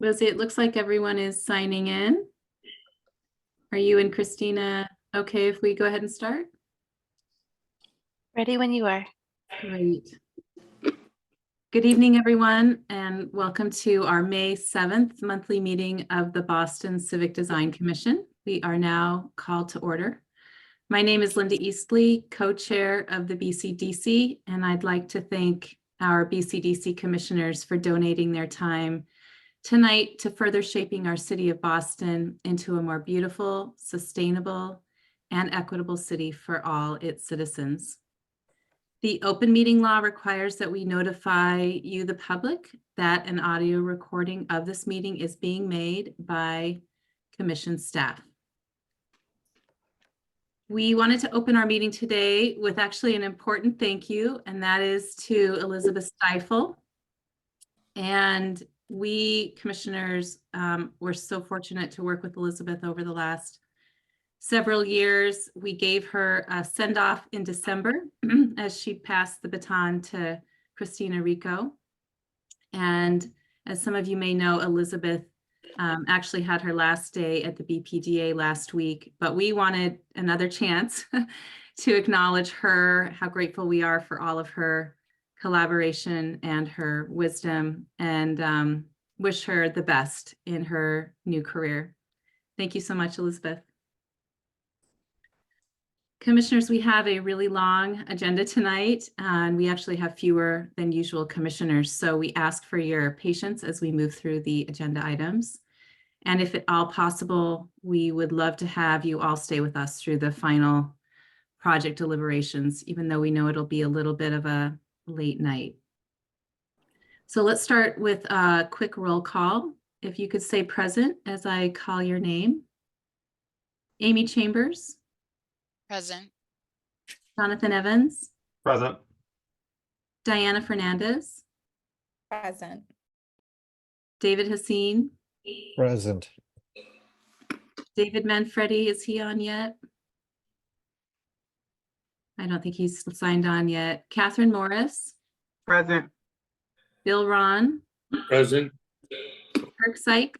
Rosie, it looks like everyone is signing in. Are you and Christina okay if we go ahead and start? Ready when you are. Great. Good evening, everyone, and welcome to our May 7th monthly meeting of the Boston Civic Design Commission. We are now called to order. My name is Linda Eastley, co-chair of the BCDC, and I'd like to thank our BCDC commissioners for donating their time tonight to further shaping our city of Boston into a more beautiful, sustainable, and equitable city for all its citizens. The open meeting law requires that we notify you, the public, that an audio recording of this meeting is being made by commission staff. We wanted to open our meeting today with actually an important thank you, and that is to Elizabeth Stiefel. And we commissioners were so fortunate to work with Elizabeth over the last several years. We gave her a send-off in December as she passed the baton to Christina Rico. And as some of you may know, Elizabeth actually had her last day at the BPDA last week, but we wanted another chance to acknowledge her, how grateful we are for all of her collaboration and her wisdom, and wish her the best in her new career. Thank you so much, Elizabeth. Commissioners, we have a really long agenda tonight, and we actually have fewer than usual commissioners. So we ask for your patience as we move through the agenda items. And if at all possible, we would love to have you all stay with us through the final project deliberations, even though we know it'll be a little bit of a late night. So let's start with a quick roll call. If you could say present as I call your name. Amy Chambers. Present. Jonathan Evans. Present. Diana Fernandez. Present. David Haseen. Present. David Manfredi, is he on yet? I don't think he's signed on yet. Catherine Morris. Present. Bill Ron. Present. Kirk Sykes.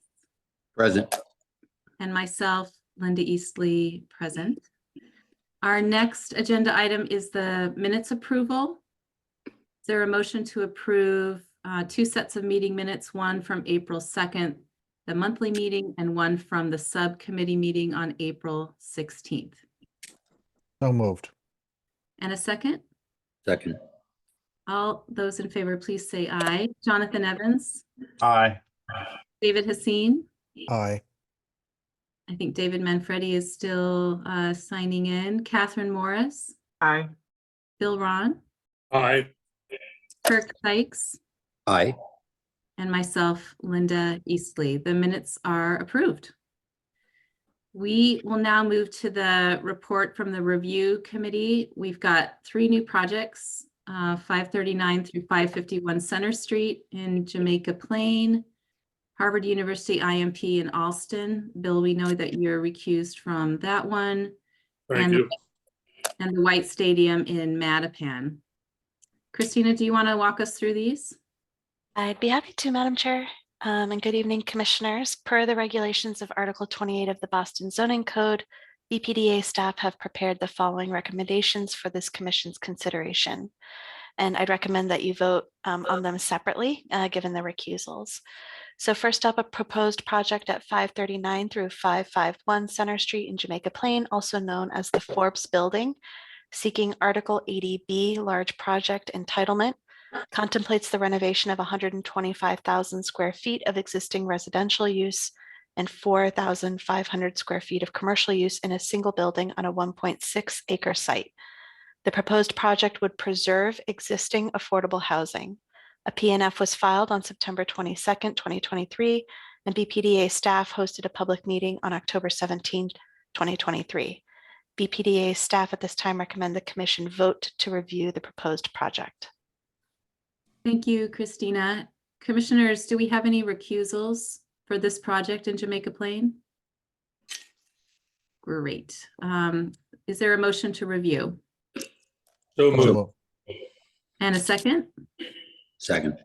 Present. And myself, Linda Eastley, present. Our next agenda item is the minutes approval. Is there a motion to approve two sets of meeting minutes, one from April 2nd, the monthly meeting, and one from the subcommittee meeting on April 16th? So moved. And a second? Second. All those in favor, please say aye. Jonathan Evans. Aye. David Haseen. Aye. I think David Manfredi is still signing in. Catherine Morris. Aye. Bill Ron. Aye. Kirk Sykes. Aye. And myself, Linda Eastley. The minutes are approved. We will now move to the report from the review committee. We've got 3 new projects, 539 through 551 Center Street in Jamaica Plain, Harvard University IMP in Alston. Bill, we know that you're recused from that one. Thank you. And the White Stadium in Mattapan. Christina, do you want to walk us through these? I'd be happy to, Madam Chair. And good evening, commissioners. Per the regulations of Article 28 of the Boston Zoning Code, BPDA staff have prepared the following recommendations for this commission's consideration. And I'd recommend that you vote on them separately, given the recusals. So first up, a proposed project at 539 through 551 Center Street in Jamaica Plain, also known as the Forbes Building, seeking Article 80B large project entitlement, contemplates the renovation of 125,000 square feet of existing residential use and 4,500 square feet of commercial use in a single building on a 1.6 acre site. The proposed project would preserve existing affordable housing. A PNF was filed on September 22nd, 2023, and BPDA staff hosted a public meeting on October 17, 2023. BPDA staff at this time recommend the commission vote to review the proposed project. Thank you, Christina. Commissioners, do we have any recusals for this project in Jamaica Plain? Great. Is there a motion to review? So moved. And a second? Second.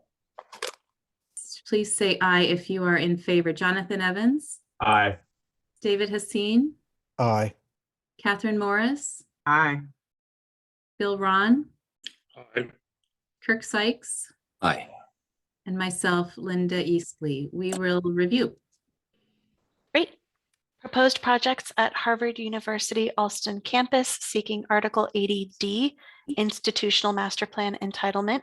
please say aye if you are in favor. Jonathan Evans, Aye. David Hassan, Aye. Catherine Morris, Aye. Bill Ron, Aye. Kirk Sykes, Aye. and myself, Linda Eastley. We will review. Great. Proposed projects at Harvard University Alston campus seeking Article 80D institutional master plan entitlement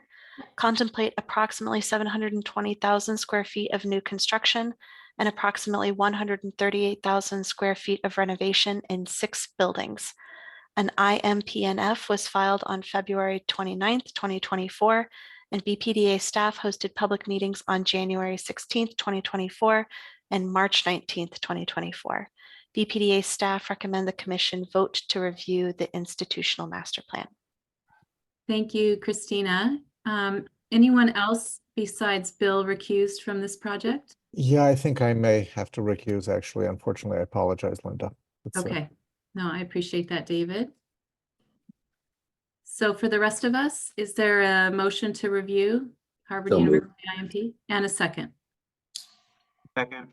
contemplate approximately 720,000 square feet of new construction and approximately 138,000 square feet of renovation in 6 buildings. An IMPNF was filed on February 29th, 2024, and BPDA staff hosted public meetings on January 16th, 2024, and March 19th, 2024. BPDA staff recommend the commission vote to review the institutional master plan. Thank you, Christina. Anyone else besides Bill recused from this project? Yeah, I think I may have to recuse, actually. Unfortunately, I apologize, Linda. Okay, no, I appreciate that, David. So for the rest of us, is there a motion to review Harvard So moved. University IMP? And a second. Second.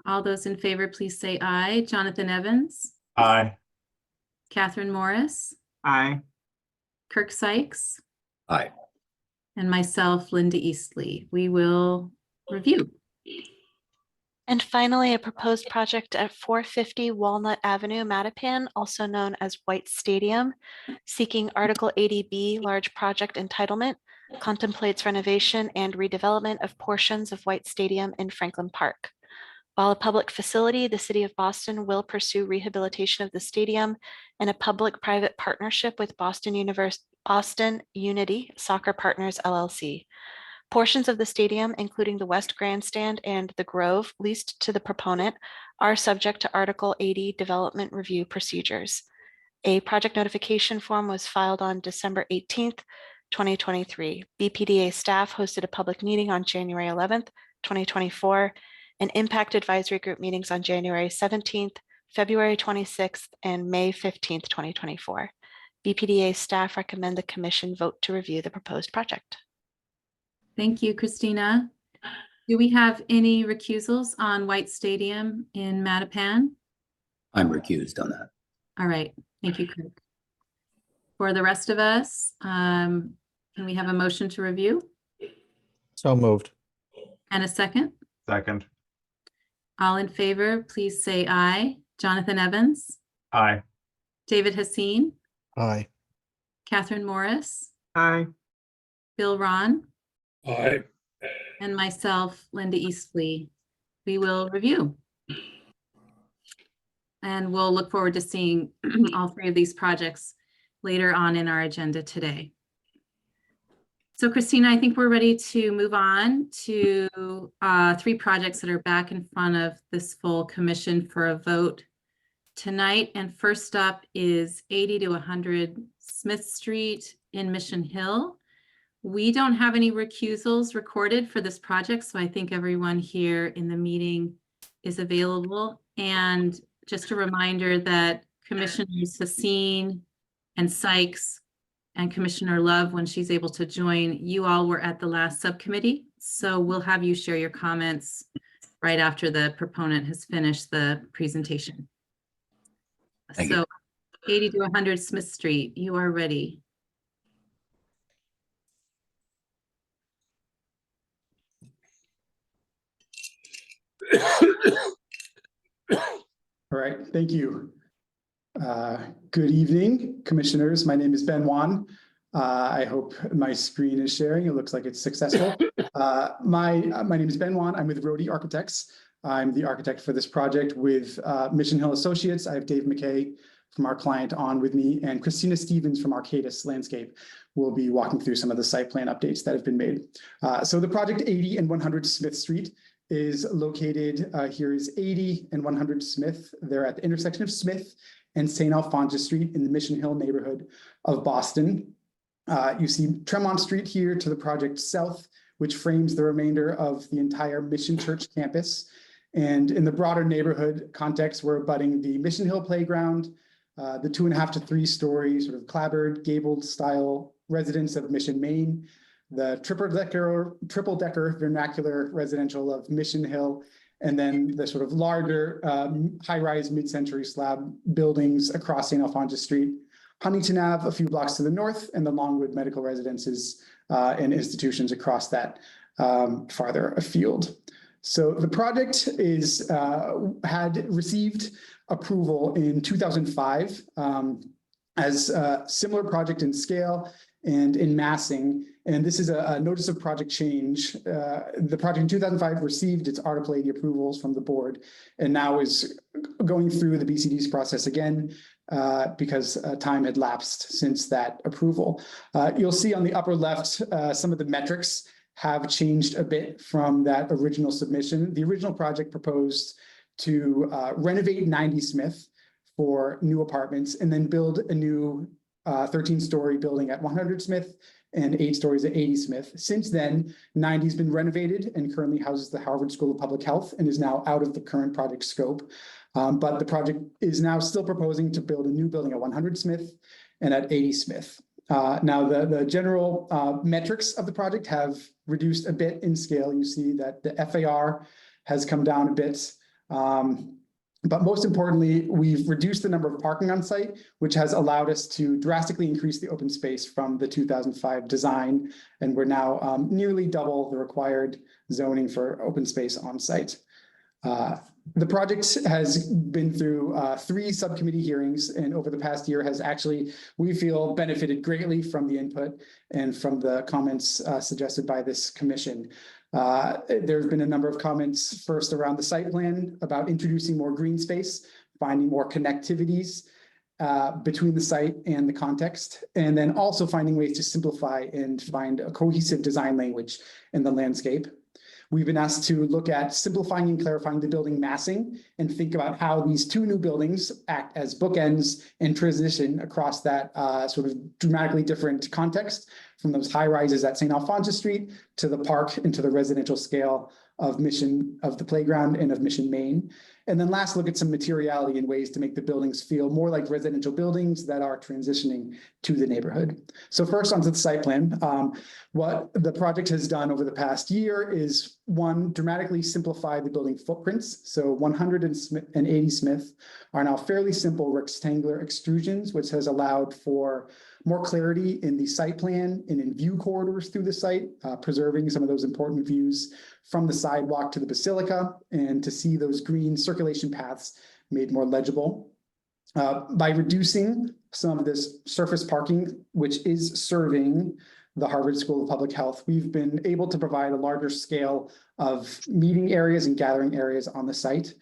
All those in favor, please say aye. Jonathan Evans, Aye. Catherine Morris, Aye. Kirk Sykes, Aye. and myself, Linda Eastley. We will review. And finally, a proposed project at 450 Walnut Avenue, Mattapan, also known as White Stadium, seeking Article 80B large project entitlement, contemplates renovation and redevelopment of portions of White Stadium in Franklin Park. While a public facility, the City of Boston will pursue rehabilitation of the stadium in a public-private partnership with Boston Unity Soccer Partners, LLC. Portions of the stadium, including the West Grandstand and the Grove leased to the proponent, are subject to Article 80 development review procedures. A project notification form was filed on December 18th, 2023. BPDA staff hosted a public meeting on January 11th, 2024, and impact advisory group meetings on January 17th, February 26th, and May 15th, 2024. BPDA staff recommend the commission vote to review the proposed project. Thank you, Christina. Do we have any recusals on White Stadium in Mattapan? I'm recused on that. All right, thank you, Kirk. For the rest of us, can we have a motion to review? So moved. And a second? Second. All in favor, please say aye. Jonathan Evans, Aye. David Hassan, Aye. Catherine Morris, Aye. Bill Ron, Aye. and myself, Linda Eastley. We will review. And we'll look forward to seeing all 3 of these projects later on in our agenda today. So Christina, I think we're ready to move on to 3 projects that are back in front of this full commission for a vote tonight. And first up is 80 to 100 Smith Street in Mission Hill. We don't have any recusals recorded for this project, so I think everyone here in the meeting is available. And just a reminder that Commissioners Hassan and Sykes and Commissioner Love, when she's able to join, you all were at the last subcommittee. So we'll have you share your comments right after the proponent has finished the presentation. Thank So you. 80 to 100 Smith Street, you are ready. All right, thank you. Good evening, commissioners. My name is Ben Wan. I hope my screen is sharing. It looks like it's successful. My name is Ben Wan. I'm with Rohde Architects. I'm the architect for this project with Mission Hill Associates. I have Dave McKay from our client on with me, and Christina Stevens from Arcadis Landscape will be walking through some of the site plan updates that have been made. So the project 80 and 100 Smith Street is located, here is 80 and 100 Smith. They're at the intersection of Smith and St. Alphonsus Street in the Mission Hill neighborhood of Boston. You see Tremont Street here to the project south, which frames the remainder of the entire Mission Church campus. And in the broader neighborhood context, we're abutting the Mission Hill playground, the 2.5 to 3 story sort of clapboard gabled style residence of Mission, Maine, the triple decker vernacular residential of Mission Hill, and then the sort of larger high-rise mid-century slab buildings across St. Alphonsus Street, Huntington Ave a few blocks to the north, and the Longwood medical residences and institutions across that farther afield. So the project had received approval in 2005 as a similar project in scale and in massing. And this is a notice of project change. The project in 2005 received its Article 80 approvals from the board and now is going through the BCD's process again because time had lapsed since that approval. You'll see on the upper left, some of the metrics have changed a bit from that original submission. The original project proposed to renovate 90 Smith for new apartments and then build a new 13-story building at 100 Smith and 8 stories at 80 Smith. Since then, 90 has been renovated and currently houses the Harvard School of Public Health and is now out of the current project scope. But the project is now still proposing to build a new building at 100 Smith and at 80 Smith. Now, the general metrics of the project have reduced a bit in scale. You see that the FAR has come down a bit. But most importantly, we've reduced the number of parking on site, which has allowed us to drastically increase the open space from the 2005 design. And we're now nearly double the required zoning for open space on site. The project has been through 3 subcommittee hearings, and over the past year has actually, we feel, benefited greatly from the input and from the comments suggested by this commission. There's been a number of comments first around the site plan about introducing more green space, finding more connectivities between the site and the context, and then also finding ways to simplify and find a cohesive design language in the landscape. We've been asked to look at simplifying and clarifying the building massing and think about how these 2 new buildings act as bookends and transition across that sort of dramatically different context from those high rises at St. Alphonsus Street to the park and to the residential scale of Mission, of the playground and of Mission Main. And then last, look at some materiality and ways to make the buildings feel more like residential buildings that are transitioning to the neighborhood. So first, onto the site plan. What the project has done over the past year is, 1, dramatically simplify the building footprints. So 100 and 80 Smith are now fairly simple rectangular extrusions, which has allowed for more clarity in the site plan and in view corridors through the site, preserving some of those important views from the sidewalk to the basilica, and to see those green circulation paths made more legible. By reducing some of this surface parking, which is serving the Harvard School of Public Health, we've been able to provide a larger scale of meeting areas and gathering areas on the site.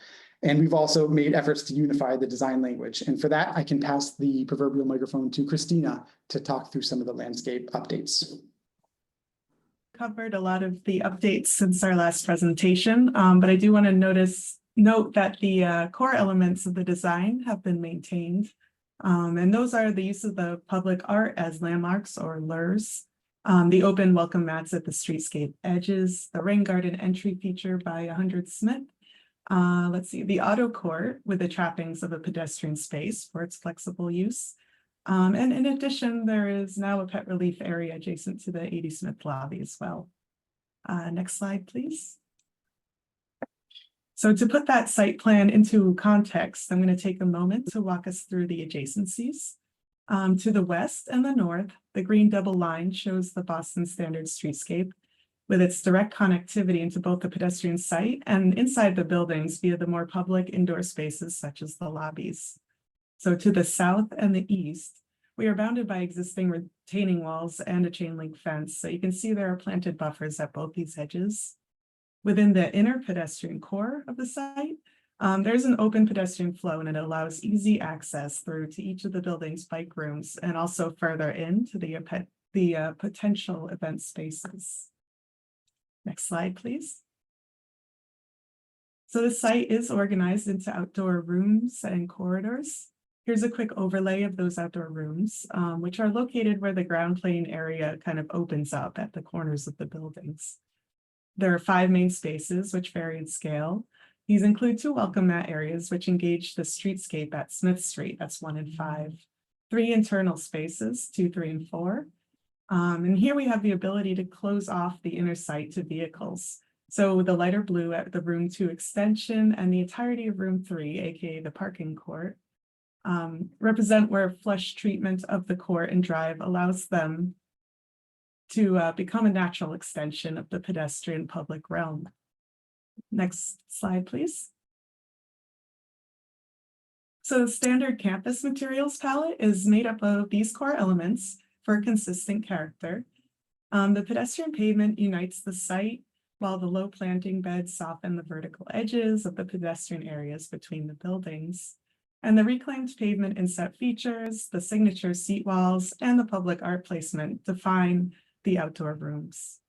And we've also made efforts to unify the design language. And for that, I can pass the proverbial microphone to Christina to talk through some of the landscape updates. Covered a lot of the updates since our last presentation, but I do want to note that the core elements of the design have been maintained. And those are the use of the public art as landmarks or lures, the open welcome mats at the streetscape edges, the rain garden entry feature by 100 Smith. Let's see, the auto court with the trappings of a pedestrian space for its flexible use. And in addition, there is now a pet relief area adjacent to the 80 Smith lobby as well. Next slide, please. So to put that site plan into context, I'm going to take a moment to walk us through the adjacencies. To the west and the north, the green double line shows the Boston Standard streetscape with its direct connectivity into both the pedestrian site and inside the buildings via the more public indoor spaces such as the lobbies. So to the south and the east, we are bounded by existing retaining walls and a chain link fence. So you can see there are planted buffers at both these edges. Within the inner pedestrian core of the site, there's an open pedestrian flow, and it allows easy access through to each of the building's bike rooms and also further into the potential event spaces. Next slide, please. So the site is organized into outdoor rooms and corridors. Here's a quick overlay of those outdoor rooms, which are located where the ground plane area kind of opens up at the corners of the buildings. There are 5 main spaces, which vary in scale. These include 2 welcome mat areas, which engage the streetscape at Smith Street, that's 1 and 5. 3 internal spaces, 2, 3, and 4. And here we have the ability to close off the inner site to vehicles. So the lighter blue at the room 2 extension and the entirety of room 3, aka the parking court, represent where flush treatment of the court and drive allows them to become a natural extension of the pedestrian public realm. Next slide, please. So the standard campus materials palette is made up of these core elements for a consistent character. The pedestrian pavement unites the site, while the low planting beds soften the vertical edges of the pedestrian areas between the buildings. And the reclaimed pavement inset features, the signature seat walls, and the public art placement define the outdoor rooms.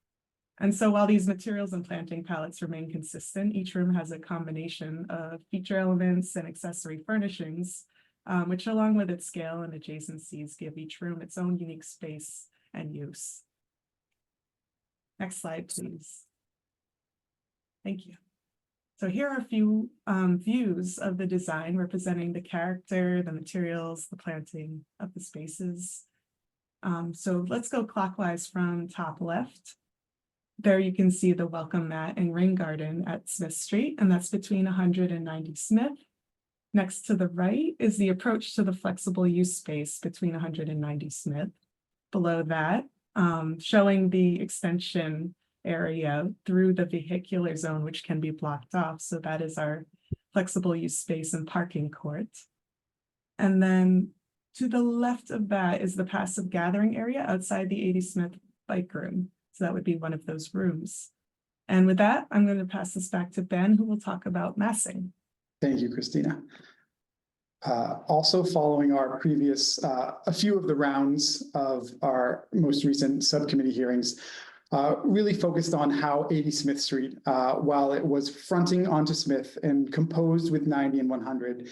And so while these materials and planting palettes remain consistent, each room has a combination of feature elements and accessory furnishings, which along with its scale and adjacencies give each room its own unique space and use. Next slide, please. Thank you. So here are a few views of the design representing the character, the materials, the planting of the spaces. So let's go clockwise from top left. There you can see the welcome mat and rain garden at Smith Street, and that's between 100 and 90 Smith. Next to the right is the approach to the flexible use space between 100 and 90 Smith. Below that, showing the extension area through the vehicular zone, which can be blocked off. So that is our flexible use space and parking court. And then to the left of that is the passive gathering area outside the 80 Smith bike room. So that would be one of those rooms. And with that, I'm going to pass this back to Ben, who will talk about massing. Thank you, Christina. Also following our previous, a few of the rounds of our most recent subcommittee hearings, really focused on how 80 Smith Street, while it was fronting onto Smith and composed with 90 and 100,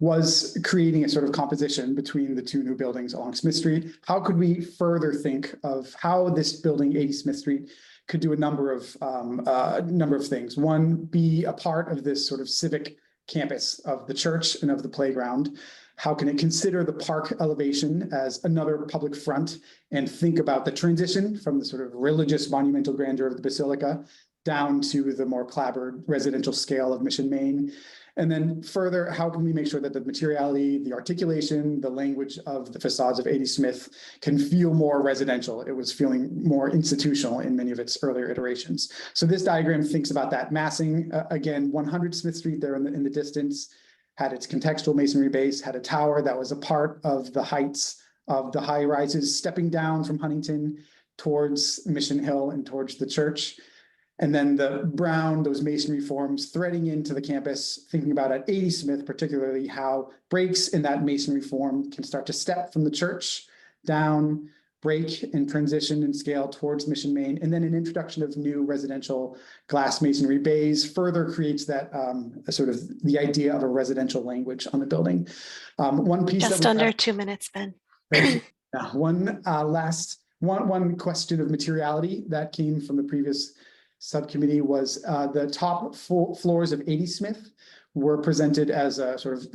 was creating a sort of composition between the two new buildings along Smith Street. How could we further think of how this building, 80 Smith Street, could do a number of things? One, be a part of this sort of civic campus of the church and of the playground. How can it consider the park elevation as another public front and think about the transition from the sort of religious monumental grandeur of the Basilica down to the more clabbered residential scale of Mission Main? And then further, how can we make sure that the materiality, the articulation, the language of the facades of 80 Smith can feel more residential? It was feeling more institutional in many of its earlier iterations. So this diagram thinks about that massing. Again, 100 Smith Street there in the distance had its contextual masonry base, had a tower that was a part of the heights of the high rises stepping down from Huntington towards Mission Hill and towards the church. And then the brown, those masonry forms threading into the campus, thinking about at 80 Smith, particularly how breaks in that masonry form can start to step from the church down, break and transition and scale towards Mission Main. And then an introduction of new residential glass masonry bays further creates that sort of the idea of a residential language on the building. One piece just under 2 minutes, Ben. One question of materiality that came from the previous subcommittee was the top floors of 80 Smith were presented as a sort of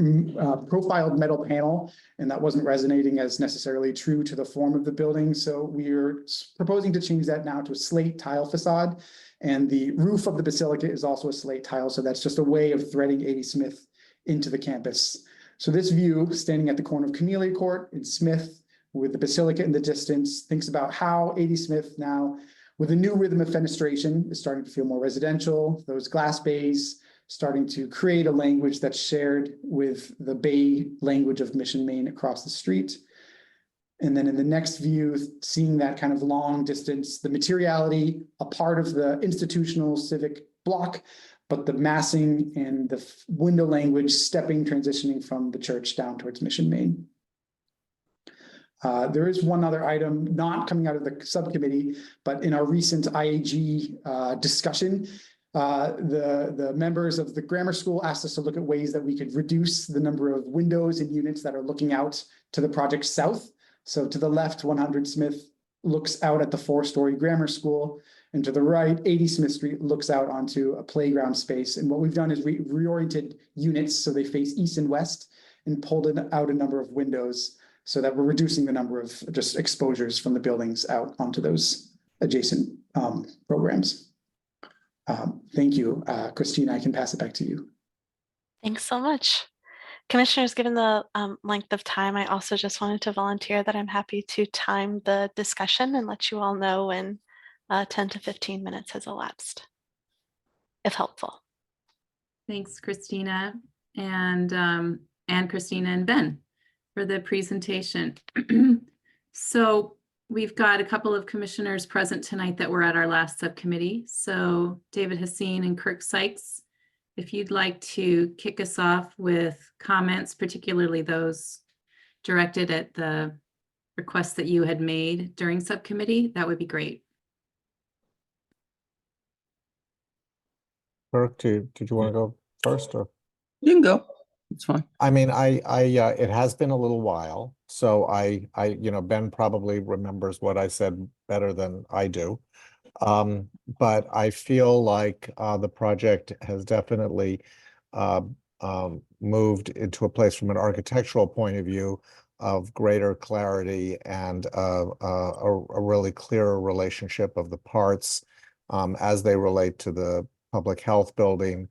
profiled metal panel, and that wasn't resonating as necessarily true to the form of the building. So we're proposing to change that now to a slate tile facade, and the roof of the Basilica is also a slate tile. So that's just a way of threading 80 Smith into the campus. So this view, standing at the corner of Cornelia Court in Smith with the Basilica in the distance, thinks about how 80 Smith now, with a new rhythm of fenestration, is starting to feel more residential. Those glass bays starting to create a language that's shared with the bay language of Mission Main across the street. And then in the next view, seeing that kind of long distance, the materiality, a part of the institutional civic block, but the massing and the window language stepping, transitioning from the church down towards Mission Main. There is one other item not coming out of the subcommittee, but in our recent IAG discussion, the members of the grammar school asked us to look at ways that we could reduce the number of windows and units that are looking out to the project south. So to the left, 100 Smith looks out at the 4-story grammar school, and to the right, 80 Smith Street looks out onto a playground space. And what we've done is reoriented units so they face east and west and pulled out a number of windows so that we're reducing the number of just exposures from the buildings out onto those adjacent programs. Thank you. Christina, I can pass it back to you. Thanks so much. Commissioners, given the length of time, I also just wanted to volunteer that I'm happy to time the discussion and let you all know when 10 to 15 minutes has elapsed, if helpful. Thanks, Christina, and Christina and Ben for the presentation. So we've got a couple of commissioners present tonight that were at our last subcommittee. So David Hassine and Kirk Sykes, if you'd like to kick us off with comments, particularly those directed at the requests that you had made during subcommittee, that would be great. Kirk, did you want to go first, or? You can go. It's fine. I mean, it has been a little while, so Ben probably remembers what I said better than I do. But I feel like the project has definitely moved into a place from an architectural point of view of greater clarity and a really clearer relationship of the parts as they relate to the public health building.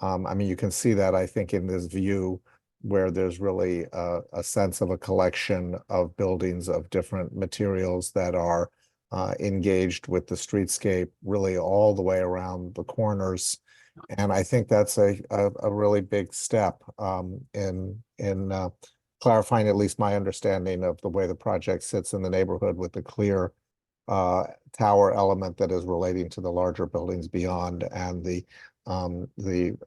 I mean, you can see that, I think, in this view where there's really a sense of a collection of buildings of different materials that are engaged with the streetscape really all the way around the corners. And I think that's a really big step in clarifying at least my understanding of the way the project sits in the neighborhood, with the clear tower element that is relating to the larger buildings beyond, and the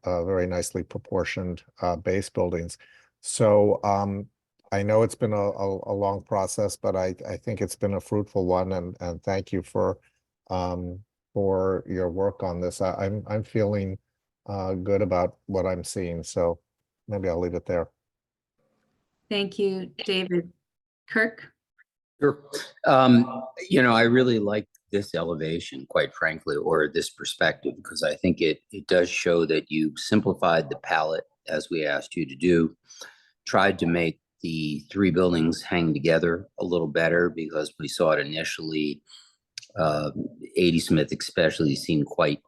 very nicely proportioned base buildings. So I know it's been a long process, but I think it's been a fruitful one, and thank you for your work on this. I'm feeling good about what I'm seeing, so maybe I'll leave it there. Thank you, David. Kirk? Sure. I really like this elevation, quite frankly, or this perspective, because I think it does show that you simplified the palette as we asked you to do, tried to make the three buildings hang together a little better, because we saw it initially. 80 Smith especially seemed quite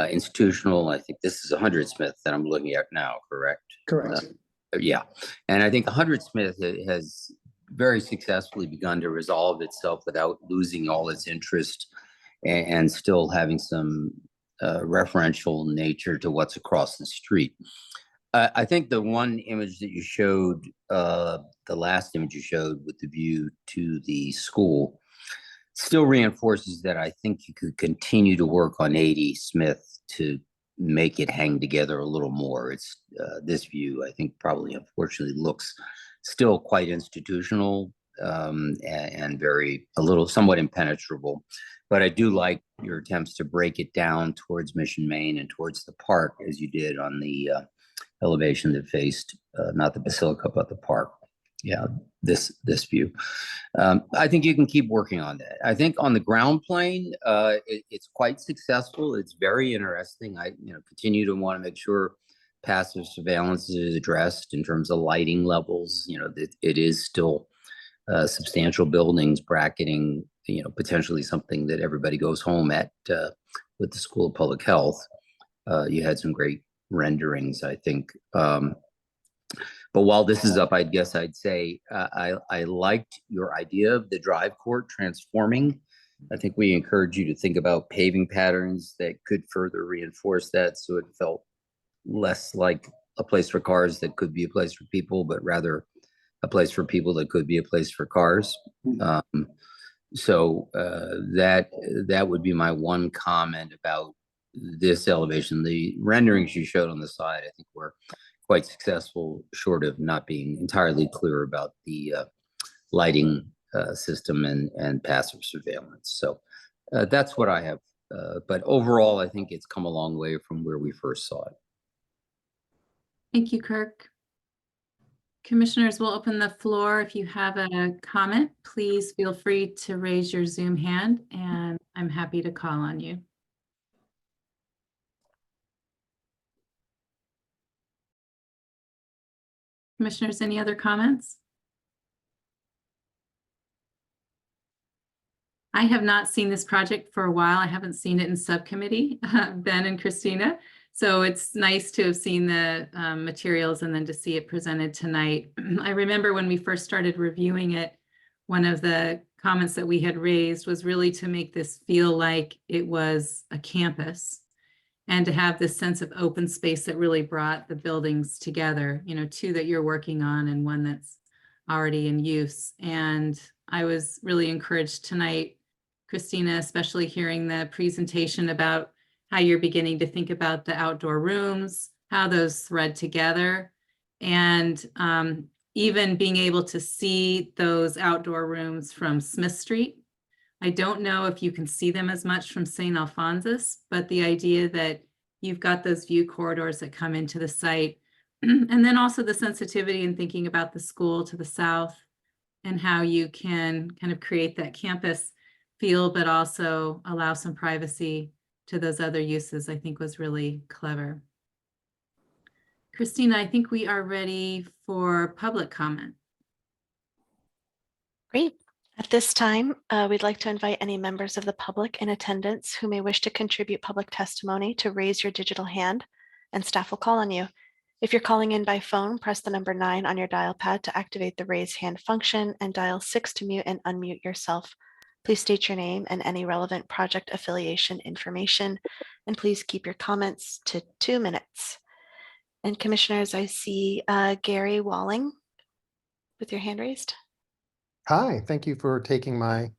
institutional. I think this is 100 Smith that I'm looking at now, correct? Correct. Yeah. And I think 100 Smith has very successfully begun to resolve itself without losing all its interest, and still having some referential nature to what's across the street. I think the one image that you showed, the last image you showed with the view to the school, still reinforces that I think you could continue to work on 80 Smith to make it hang together a little more. It's this view, I think, probably unfortunately looks still quite institutional and somewhat impenetrable. But I do like your attempts to break it down towards Mission Main and towards the park, as you did on the elevation that faced not the Basilica but the park. Yeah, this view. I think you can keep working on that. I think on the ground plane, it's quite successful. It's very interesting. I continue to want to make sure passive surveillance is addressed in terms of lighting levels. It is still substantial buildings bracketing, potentially something that everybody goes home at with the School of Public Health. You had some great renderings, I think. But while this is up, I guess I'd say I liked your idea of the drive court transforming. I think we encourage you to think about paving patterns that could further reinforce that, so it felt less like a place for cars that could be a place for people, but rather a place for people that could be a place for cars. So that would be my one comment about this elevation. The renderings you showed on the side, I think, were quite successful, short of not being entirely clear about the lighting system and passive surveillance. So that's what I have. But overall, I think it's come a long way from where we first saw it. Thank you, Kirk. Commissioners, we'll open the floor. If you have a comment, please feel free to raise your Zoom hand, and I'm happy to call on you. Commissioners, any other comments? I have not seen this project for a while. I haven't seen it in subcommittee, Ben and Christina. So it's nice to have seen the materials and then to see it presented tonight. I remember when we first started reviewing it, one of the comments that we had raised was really to make this feel like it was a campus and to have this sense of open space that really brought the buildings together, you know, two that you're working on and one that's already in use. And I was really encouraged tonight, Christina, especially hearing the presentation about how you're beginning to think about the outdoor rooms, how those thread together, and even being able to see those outdoor rooms from Smith Street. I don't know if you can see them as much from St. Alphonsus, but the idea that you've got those view corridors that come into the site, and then also the sensitivity in thinking about the school to the south and how you can kind of create that campus feel, but also allow some privacy to those other uses, I think was really clever. Christina, I think we are ready for public comment. Great. At this time, we'd like to invite any members of the public in attendance who may wish to contribute public testimony to raise your digital hand, and staff will call on you. If you're calling in by phone, press the number 9 on your dial pad to activate the raise hand function and dial 6 to mute and unmute yourself. Please state your name and any relevant project affiliation information, and please keep your comments to 2 minutes. And commissioners, I see Gary Walling with your hand raised. Hi, thank you for taking my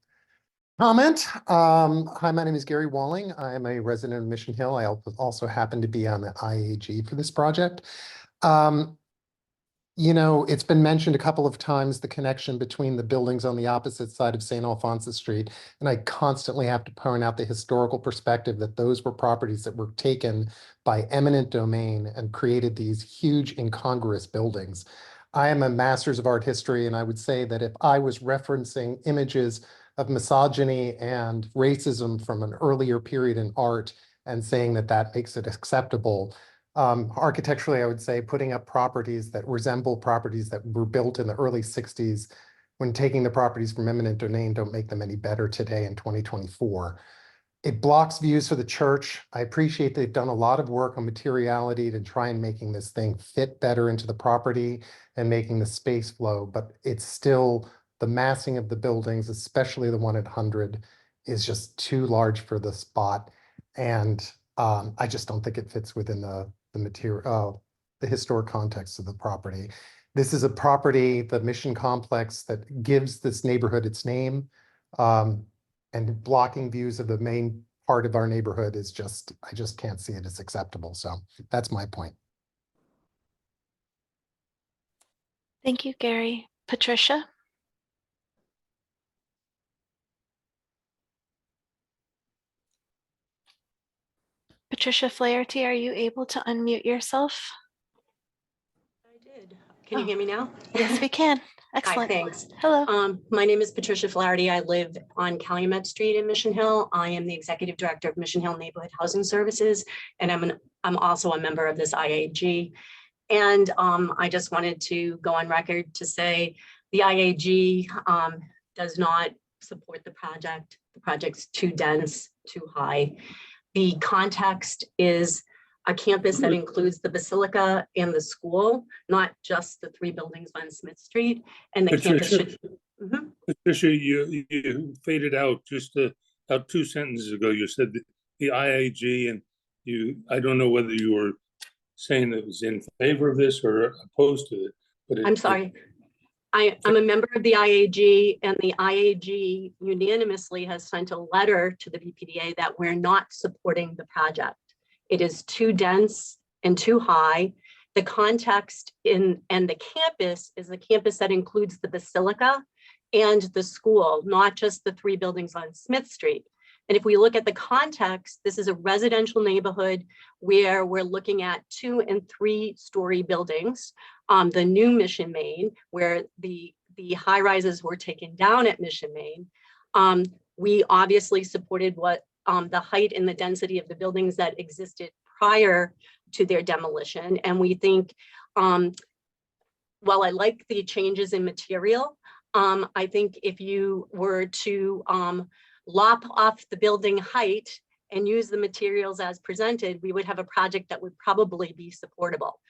comment. Hi, my name is Gary Walling. I am a resident of Mission Hill. I also happen to be on the IAG for this project. You know, it's been mentioned a couple of times, the connection between the buildings on the opposite side of St. Alphonsus Street. And I constantly have to point out the historical perspective that those were properties that were taken by eminent domain and created these huge incongruous buildings. I am a master's of art history, and I would say that if I was referencing images of misogyny and racism from an earlier period in art and saying that that makes it acceptable, architecturally, I would say putting up properties that resemble properties that were built in the early 60s, when taking the properties from eminent domain, don't make them any better today in 2024. It blocks views for the church. I appreciate they've done a lot of work on materiality to try and making this thing fit better into the property and making the space flow, but it's still the massing of the buildings, especially the one at 100, is just too large for the spot. And I just don't think it fits within the material, the historic context of the property. This is a property, the Mission Complex, that gives this neighborhood its name. And blocking views of the main part of our neighborhood is just, I just can't see it as acceptable. So that's my point. Thank you, Gary. Patricia? Patricia Flaherty, are you able to unmute yourself? I did. Can you hear me now? Yes, we can. Hi, Excellent. thanks. Hello. My name is Patricia Flaherty. I live on Calumet Street in Mission Hill. I am the executive director of Mission Hill Neighborhood Housing Services, and I'm also a member of this IAG. And I just wanted to go on record to say the IAG does not support the project. The project's too dense, too high. The context is a campus that includes the Basilica and the school, not just the 3 buildings on Smith Street. And the campus should. Patricia, you faded out just about 2 sentences ago. You said the IAG, and I don't know whether you were saying that it was in favor of this or opposed to it. But I'm sorry. I'm a member of the IAG, and the IAG unanimously has sent a letter to the BPDA that we're not supporting the project. It is too dense and too high. The context and the campus is the campus that includes the Basilica and the school, not just the 3 buildings on Smith Street. And if we look at the context, this is a residential neighborhood where we're looking at 2- and 3-story buildings. The new Mission Main, where the high rises were taken down at Mission Main. We obviously supported what the height and the density of the buildings that existed prior to their demolition. And we think, while I like the changes in material, I think if you were to lop off the building height and use the materials as presented, we would have a project that would probably be supportable.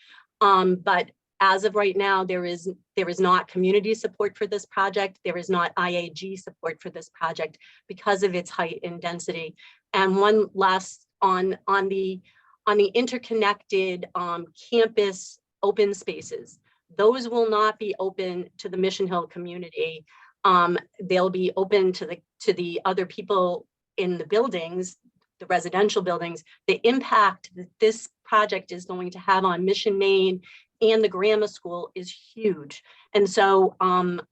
But as of right now, there is not community support for this project. There is not IAG support for this project because of its height and density. And one last on the interconnected campus open spaces. Those will not be open to the Mission Hill community. They'll be open to the other people in the buildings, the residential buildings. The impact that this project is going to have on Mission Main and the grammar school is huge. And so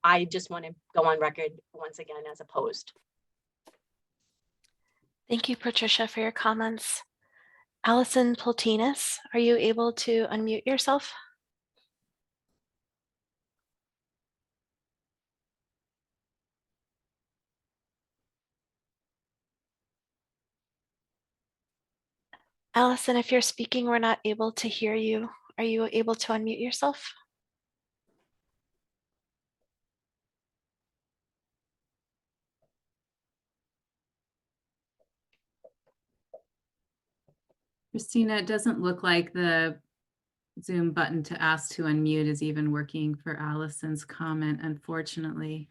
I just want to go on record once again as opposed. Thank you, Patricia, for your comments. Allison Poltinas, are you able to unmute yourself? Allison, if you're speaking, we're not able to hear you. Are you able to unmute yourself? Christina, it doesn't look like the Zoom button to ask to unmute is even working for Allison's comment, unfortunately.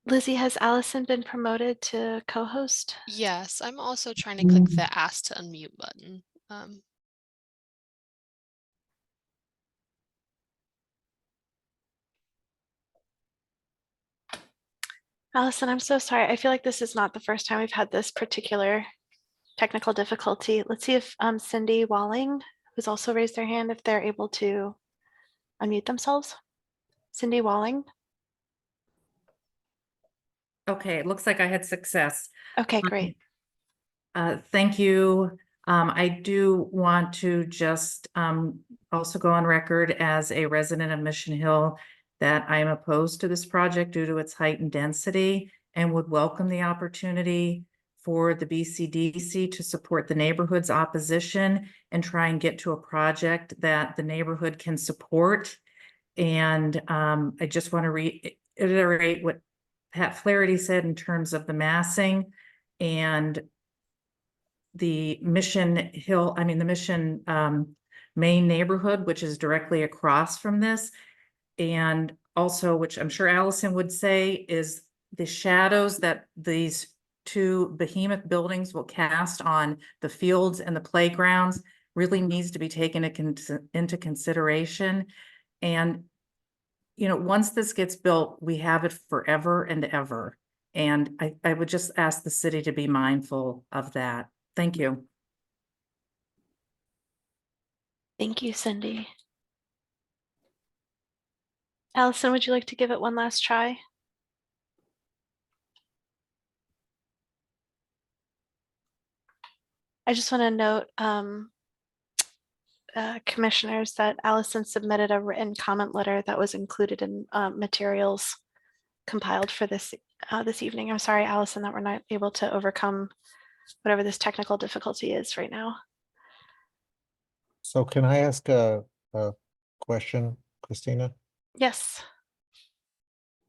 Lizzie, has Allison been promoted to co-host? Yes, I'm also trying to click the ask to unmute button. Allison, I'm so sorry. I feel like this is not the first time we've had this particular technical difficulty. Let's see if Cindy Walling, who's also raised their hand, if they're able to unmute themselves. Cindy Walling. Okay, it looks like I had success. Okay, great. Thank you. I do want to just also go on record as a resident of Mission Hill that I am opposed to this project due to its height and density, and would welcome the opportunity for the BCDC to support the neighborhood's opposition and try and get to a project that the neighborhood can support. And I just want to reiterate what Pat Flaherty said in terms of the massing and the Mission Hill, the Mission Main neighborhood, which is directly across from this. And also, which I'm sure Allison would say, is the shadows that these two behemoth buildings will cast on the fields and the playgrounds really needs to be taken into consideration. And, you know, once this gets built, we have it forever and ever. And I would just ask the city to be mindful of that. Thank you. Thank you, Cindy. Allison, would you like to give it one last try? I just want to note, commissioners, that Allison submitted a written comment letter that was included in materials compiled for this this evening. I'm sorry, Allison, that we're not able to overcome whatever this technical difficulty is right now. So can I ask a question, Christina? Yes.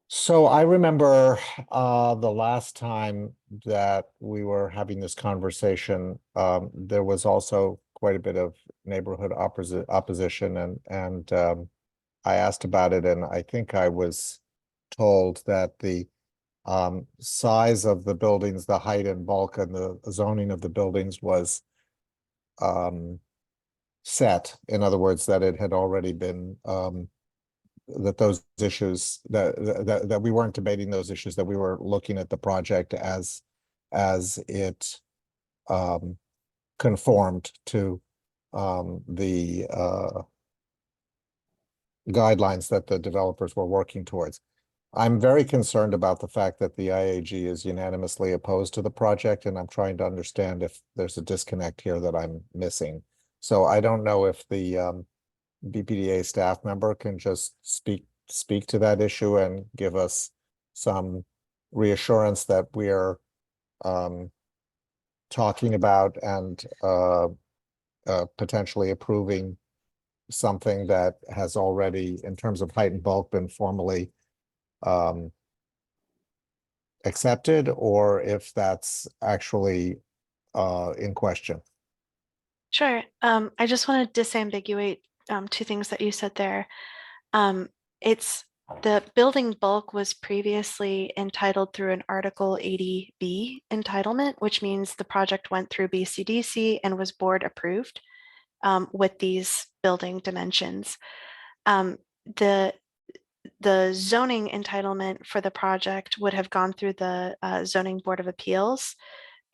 So I remember the last time that we were having this conversation, there was also quite a bit of neighborhood opposition, and I asked about it, and I think I was told that the size of the buildings, the height and bulk and the zoning of the buildings was set. In other words, that it had already been that those issues that we weren't debating those issues, that we were looking at the project as it conformed to the guidelines that the developers were working towards. I'm very concerned about the fact that the IAG is unanimously opposed to the project, and I'm trying to understand if there's a disconnect here that I'm missing. So I don't know if the BPDA staff member can just speak to that issue and give us some reassurance that we're talking about and potentially approving something that has already, in terms of height and bulk, been formally accepted or if that's actually in question. Sure. I just want to disambiguate two things that you said there. It's the building bulk was previously entitled through an Article 80B entitlement, which means the project went through BCDC and was board approved with these building dimensions. The zoning entitlement for the project would have gone through the Zoning Board of Appeals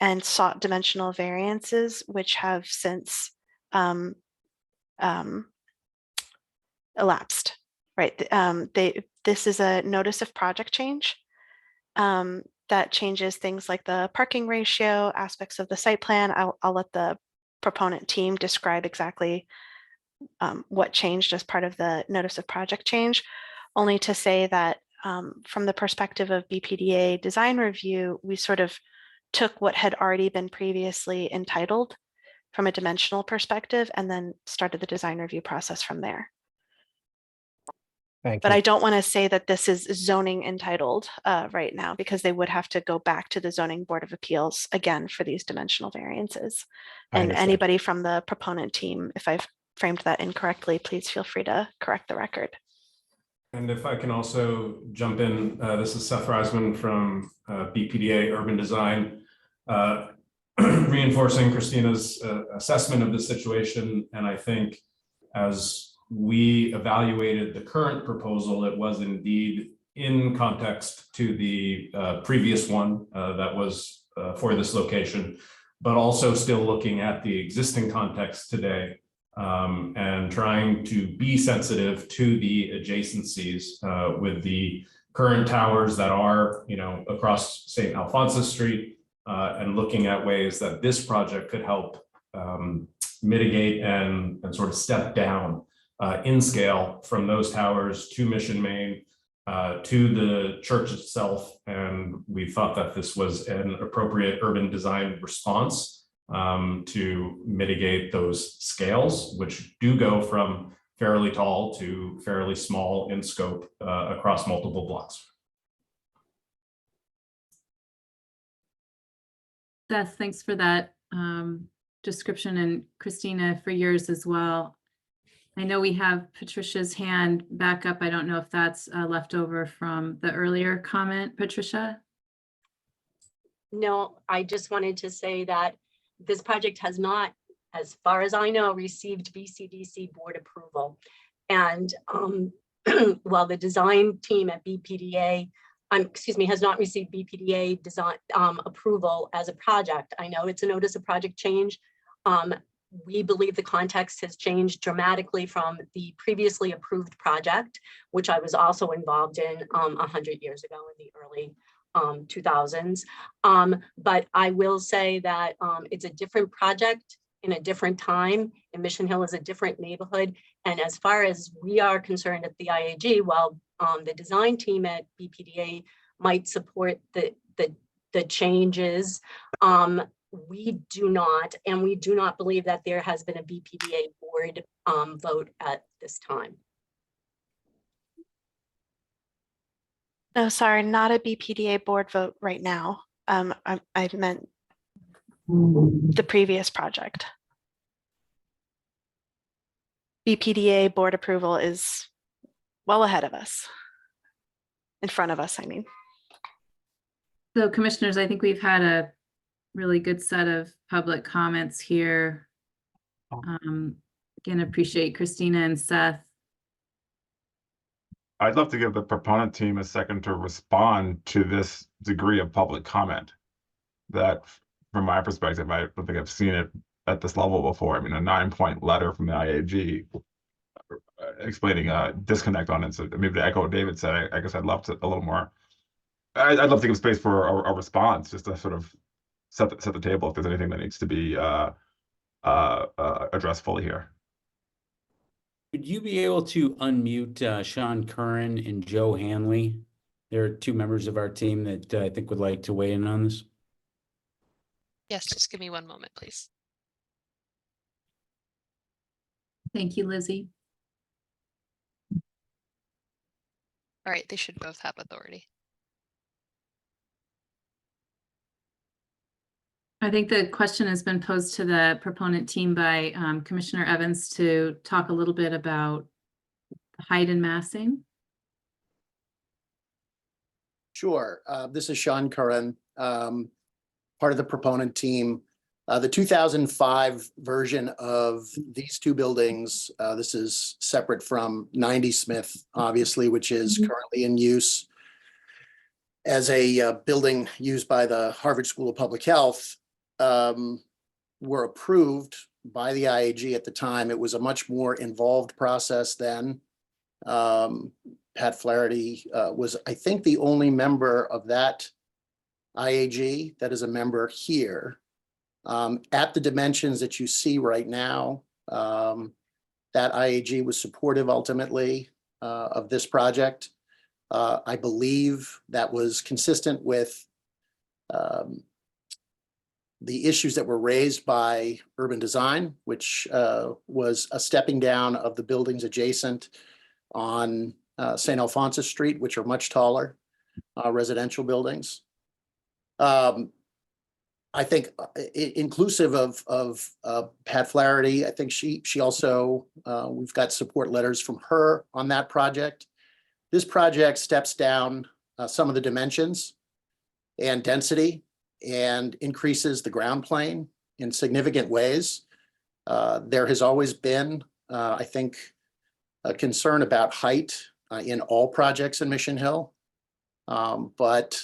and sought dimensional variances, which have since elapsed, right? This is a notice of project change that changes things like the parking ratio, aspects of the site plan. I'll let the proponent team describe exactly what changed as part of the notice of project change, only to say that from the perspective of BPDA design review, we sort of took what had already been previously entitled from a dimensional perspective and then started the design review process from there. Thank But you. I don't want to say that this is zoning entitled right now, because they would have to go back to the Zoning Board of Appeals again for these dimensional variances. I And understand. anybody from the proponent team, if I've framed that incorrectly, please feel free to correct the record. And if I can also jump in, this is Seth Reisman from BPDA Urban Design, reinforcing Christina's assessment of the situation. And I think as we evaluated the current proposal, it was indeed in context to the previous one that was for this location, but also still looking at the existing context today. And trying to be sensitive to the adjacencies with the current towers that are, across St. Alphonsus Street, and looking at ways that this project could help mitigate and sort of step down in scale from those towers to Mission Main, to the church itself. And we thought that this was an appropriate urban design response to mitigate those scales, which do go from fairly tall to fairly small in scope across multiple blocks. Seth, thanks for that description, and Christina for yours as well. I know we have Patricia's hand back up. I don't know if that's left over from the earlier comment, Patricia. No, I just wanted to say that this project has not, as far as I know, received BCDC board approval. And while the design team at BPDA, has not received BPDA design approval as a project, I know it's a notice of project change. We believe the context has changed dramatically from the previously approved project, which I was also involved in 100 years ago in the early 2000s. But I will say that it's a different project in a different time, and Mission Hill is a different neighborhood. And as far as we are concerned at the IAG, while the design team at BPDA might support the changes, we do not, and we do not believe that there has been a BPDA board vote at this time. No, sorry, not a BPDA board vote right now. I meant the previous project. BPDA board approval is well ahead of us. In front of us, I mean. So commissioners, I think we've had a really good set of public comments here. Again, appreciate Christina and Seth. I'd love to give the proponent team a second to respond to this degree of public comment that, from my perspective, I don't think I've seen it at this level before. I mean, a 9-point letter from the IAG explaining a disconnect on it. So maybe to echo what David said, I guess I'd love to a little more. I'd love to give space for a response, just to sort of set the table if there's anything that needs to be addressed fully here. Would you be able to unmute Sean Curran and Joe Hanley? They're two members of our team that I think would like to weigh in on this. Yes, just give me one moment, please. Thank you, Lizzie. All right, they should both have authority. I think the question has been posed to the proponent team by Commissioner Evans to talk a little bit about height and massing. Sure. This is Sean Curran, part of the proponent team. The 2005 version of these two buildings, this is separate from 90 Smith, obviously, which is currently in use as a building used by the Harvard School of Public Health, were approved by the IAG at the time. It was a much more involved process then. Pat Flaherty was, I think, the only member of that IAG that is a member here. At the dimensions that you see right now, that IAG was supportive ultimately of this project. I believe that was consistent with the issues that were raised by urban design, which was a stepping down of the buildings adjacent on St. Alphonsus Street, which are much taller residential buildings. I think inclusive of Pat Flaherty, I think she also, we've got support letters from her on that project. This project steps down some of the dimensions and density and increases the ground plane in significant ways. There has always been, I think, a concern about height in all projects in Mission Hill. But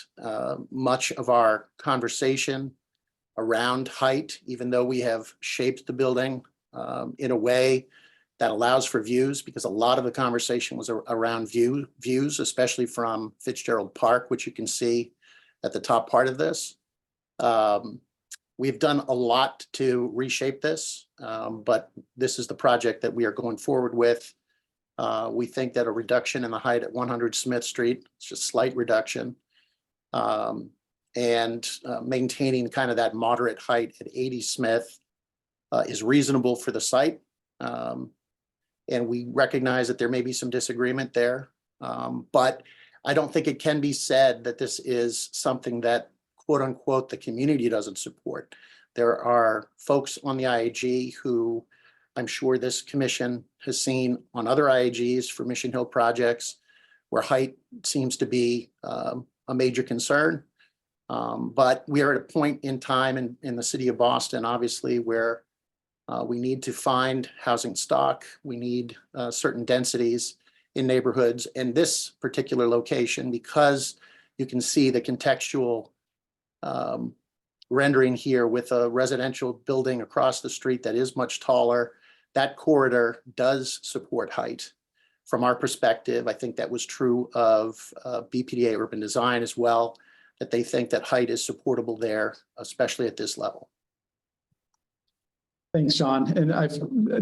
much of our conversation around height, even though we have shaped the building in a way that allows for views, because a lot of the conversation was around views, especially from Fitzgerald Park, which you can see at the top part of this. We've done a lot to reshape this, but this is the project that we are going forward with. We think that a reduction in the height at 100 Smith Street, it's just a slight reduction, and maintaining kind of that moderate height at 80 Smith is reasonable for the site. And we recognize that there may be some disagreement there, but I don't think it can be said that this is something that, quote unquote, the community doesn't support. There are folks on the IAG who I'm sure this commission has seen on other IAGs for Mission Hill projects where height seems to be a major concern. But we are at a point in time in the city of Boston, obviously, where we need to find housing stock. We need certain densities in neighborhoods. And this particular location, because you can see the contextual rendering here with a residential building across the street that is much taller, that corridor does support height. From our perspective, I think that was true of BPDA Urban Design as well, that they think that height is supportable there, especially at this level. Thanks, Sean. And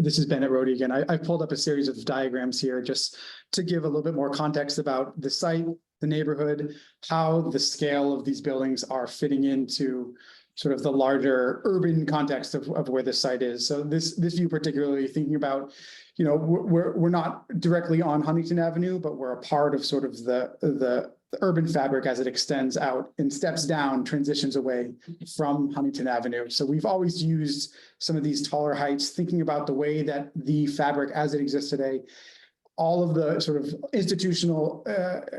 this is Bennett Rohde again. I've pulled up a series of diagrams here just to give a little bit more context about the site, the neighborhood, how the scale of these buildings are fitting into sort of the larger urban context of where this site is. So this view particularly thinking about, you know, we're not directly on Huntington Avenue, but we're a part of sort of the urban fabric as it extends out and steps down, transitions away from Huntington Avenue. So we've always used some of these taller heights, thinking about the way that the fabric as it exists today, all of the sort of institutional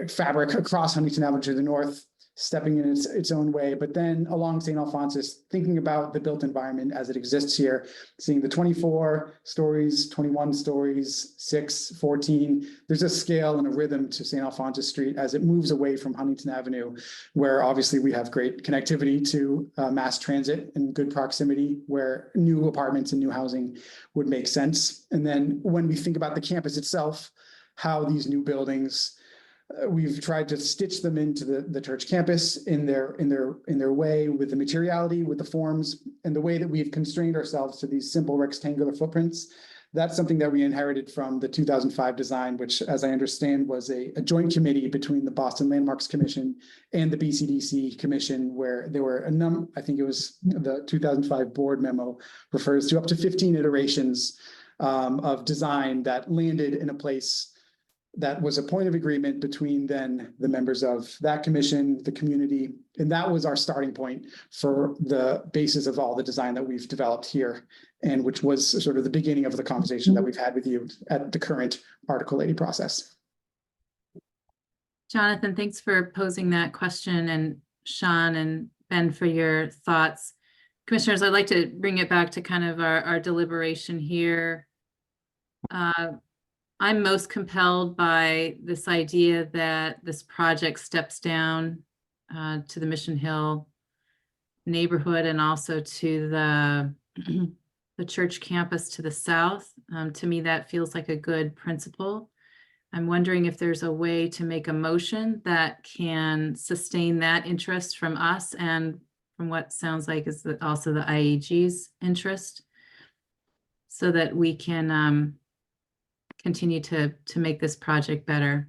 fabric across Huntington Avenue to the north, stepping in its own way, but then along St. Alphonsus, thinking about the built environment as it exists here, seeing the 24 stories, 21 stories, 6, 14, there's a scale and a rhythm to St. Alphonsus Street as it moves away from Huntington Avenue, where obviously we have great connectivity to mass transit and good proximity, where new apartments and new housing would make sense. And then when we think about the campus itself, how these new buildings, we've tried to stitch them into the church campus in their way, with the materiality, with the forms, and the way that we've constrained ourselves to these simple rectangular footprints. That's something that we inherited from the 2005 design, which, as I understand, was a joint committee between the Boston Landmarks Commission and the BCDC Commission, where there were I think it was the 2005 board memo refers to up to 15 iterations of design that landed in a place that was a point of agreement between then the members of that commission, the community, and that was our starting point for the basis of all the design that we've developed here, and which was sort of the beginning of the conversation that we've had with you at the current Article 80 process. Jonathan, thanks for posing that question, and Sean and Ben for your thoughts. Commissioners, I'd like to bring it back to kind of our deliberation here. I'm most compelled by this idea that this project steps down to the Mission Hill neighborhood and also to the church campus to the south. To me, that feels like a good principle. I'm wondering if there's a way to make a motion that can sustain that interest from us and from what sounds like is also the IAG's interest, so that we can continue to make this project better.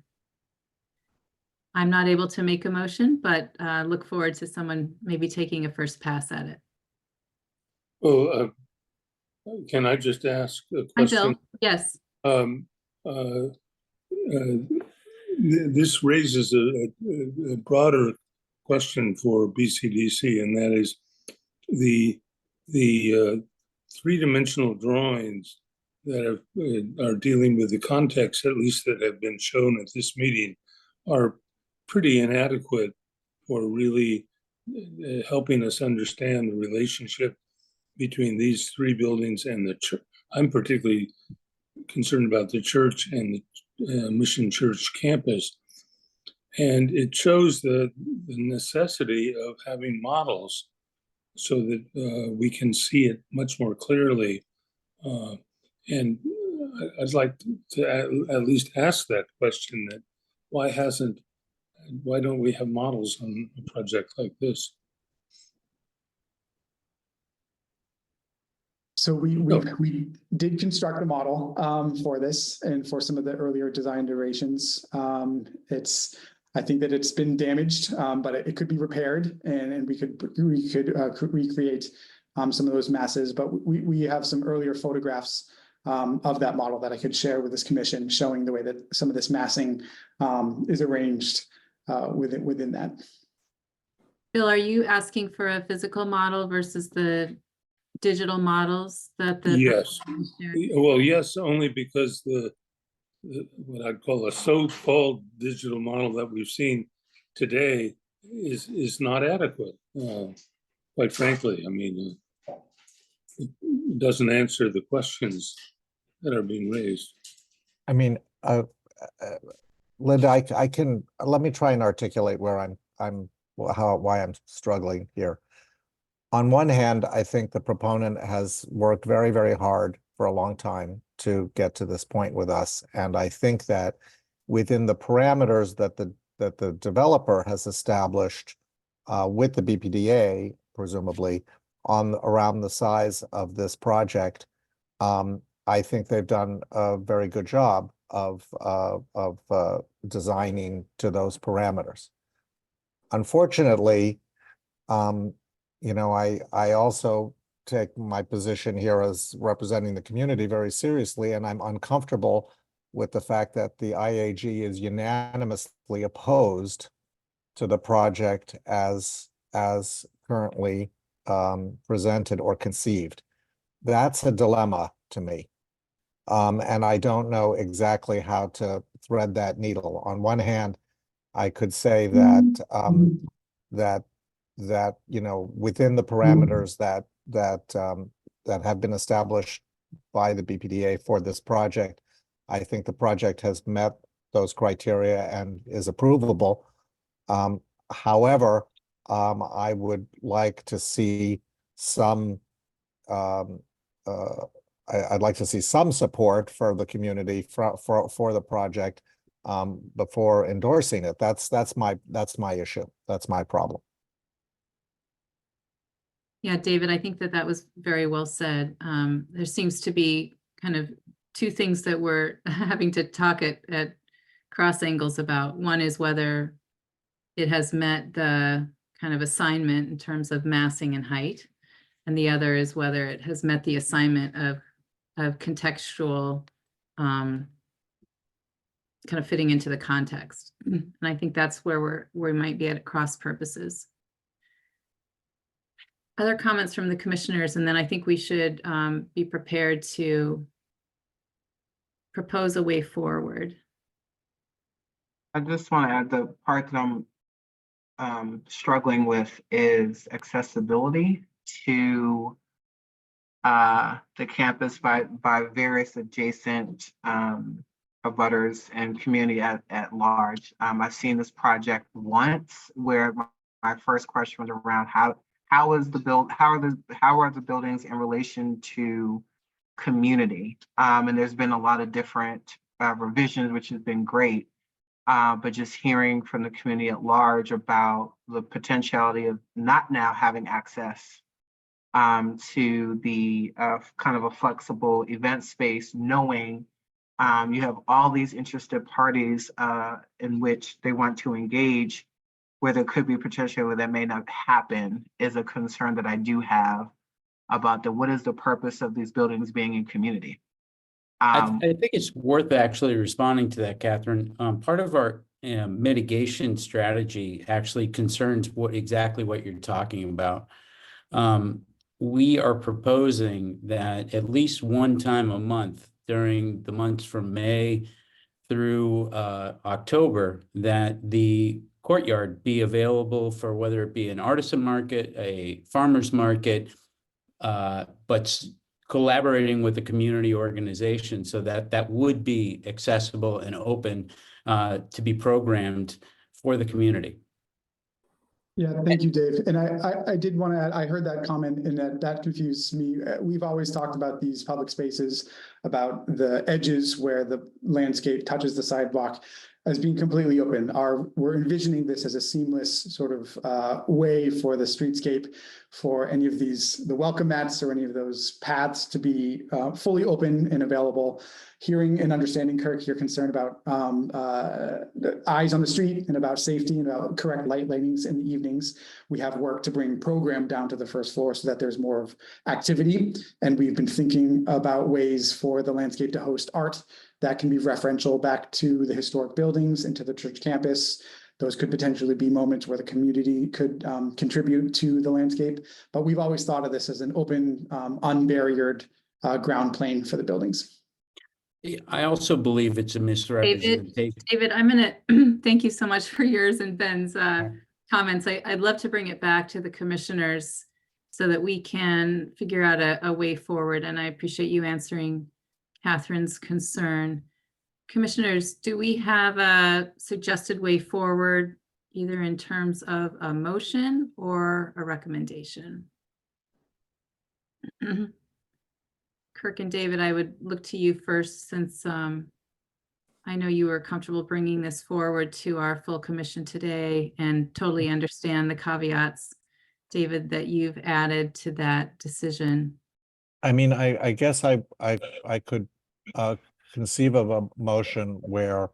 I'm not able to make a motion, but look forward to someone maybe taking a first pass at it. Well, can I just ask a Hi, question? Bill. Yes. This raises a broader question for BCDC, and that is the three-dimensional drawings that are dealing with the context, at least that have been shown at this meeting, are pretty inadequate for really helping us understand the relationship between these three buildings and the church. I'm particularly concerned about the church and the Mission Church campus. And it shows the necessity of having models so that we can see it much more clearly. And I'd like to at least ask that question, that why don't we have models on a project like this? So we did construct a model for this and for some of the earlier design iterations. I think that it's been damaged, but it could be repaired, and we could recreate some of those masses. But we have some earlier photographs of that model that I could share with this commission, showing the way that some of this massing is arranged within that. Bill, are you asking for a physical model versus the digital models that the— Yes. Well, yes, only because the what I'd call a so-called digital model that we've seen today is not adequate. Quite frankly, I mean, it doesn't answer the questions that are being raised. I mean, Linda, I can, let me try and articulate why I'm struggling here. On one hand, I think the proponent has worked very, very hard for a long time to get to this point with us. And I think that within the parameters that the developer has established with the BPDA, presumably, around the size of this project, I think they've done a very good job of designing to those parameters. Unfortunately, you know, I also take my position here as representing the community very seriously, and I'm uncomfortable with the fact that the IAG is unanimously opposed to the project as currently presented or conceived. That's a dilemma to me. And I don't know exactly how to thread that needle. On one hand, I could say that that you know, within the parameters that have been established by the BPDA for this project, I think the project has met those criteria and is approvable. However, I would like to see some I'd like to see some support for the community for the project before endorsing it. That's my issue. That's my problem. Yeah, David, I think that was very well said. There seems to be kind of two things that we're having to talk at cross angles about. One is whether it has met the kind of assignment in terms of massing and height. And the other is whether it has met the assignment of contextual kind of fitting into the context. And I think that's where we might be at cross purposes. Other comments from the commissioners, and then I think we should be prepared to propose a way forward. I just want to add the part that I'm struggling with is accessibility to the campus by various adjacent abutters and community at large. I've seen this project once where my first question was around how are the buildings in relation to community? And there's been a lot of different revisions, which has been great. But just hearing from the community at large about the potentiality of not now having access to the kind of a flexible event space, knowing you have all these interested parties in which they want to engage, where there could be potential where that may not happen, is a concern that I do have about what is the purpose of these buildings being in community. I think it's worth actually responding to that, Catherine. Part of our mitigation strategy actually concerns exactly what you're talking about. We are proposing that at least one time a month during the months from May through October, that the courtyard be available for whether it be an artisan market, a farmer's market, but collaborating with the community organization so that would be accessible and open to be programmed for the community. Yeah, thank you, Dave. And I did want to add, I heard that comment and that confused me. We've always talked about these public spaces, about the edges where the landscape touches the sidewalk as being completely open. We're envisioning this as a seamless sort of way for the streetscape, for any of the welcome mats or any of those paths to be fully open and available. Hearing and understanding, Kirk, your concern about the eyes on the street and about safety and about correct light lightings in the evenings. We have work to bring program down to the first floor so that there's more of activity. And we've been thinking about ways for the landscape to host art that can be referential back to the historic buildings and to the church campus. Those could potentially be moments where the community could contribute to the landscape. But we've always thought of this as an open, unbarriered ground plane for the buildings. I also believe it's a misrepresentation. David, I'm going to thank you so much for yours and Ben's comments. I'd love to bring it back to the commissioners so that we can figure out a way forward. And I appreciate you answering Catherine's concern. Commissioners, do we have a suggested way forward, either in terms of a motion or a recommendation? Kirk and David, I would look to you first, since I know you were comfortable bringing this forward to our full commission today and totally understand the caveats, David, that you've added to that decision. I mean, I guess I could conceive of a motion where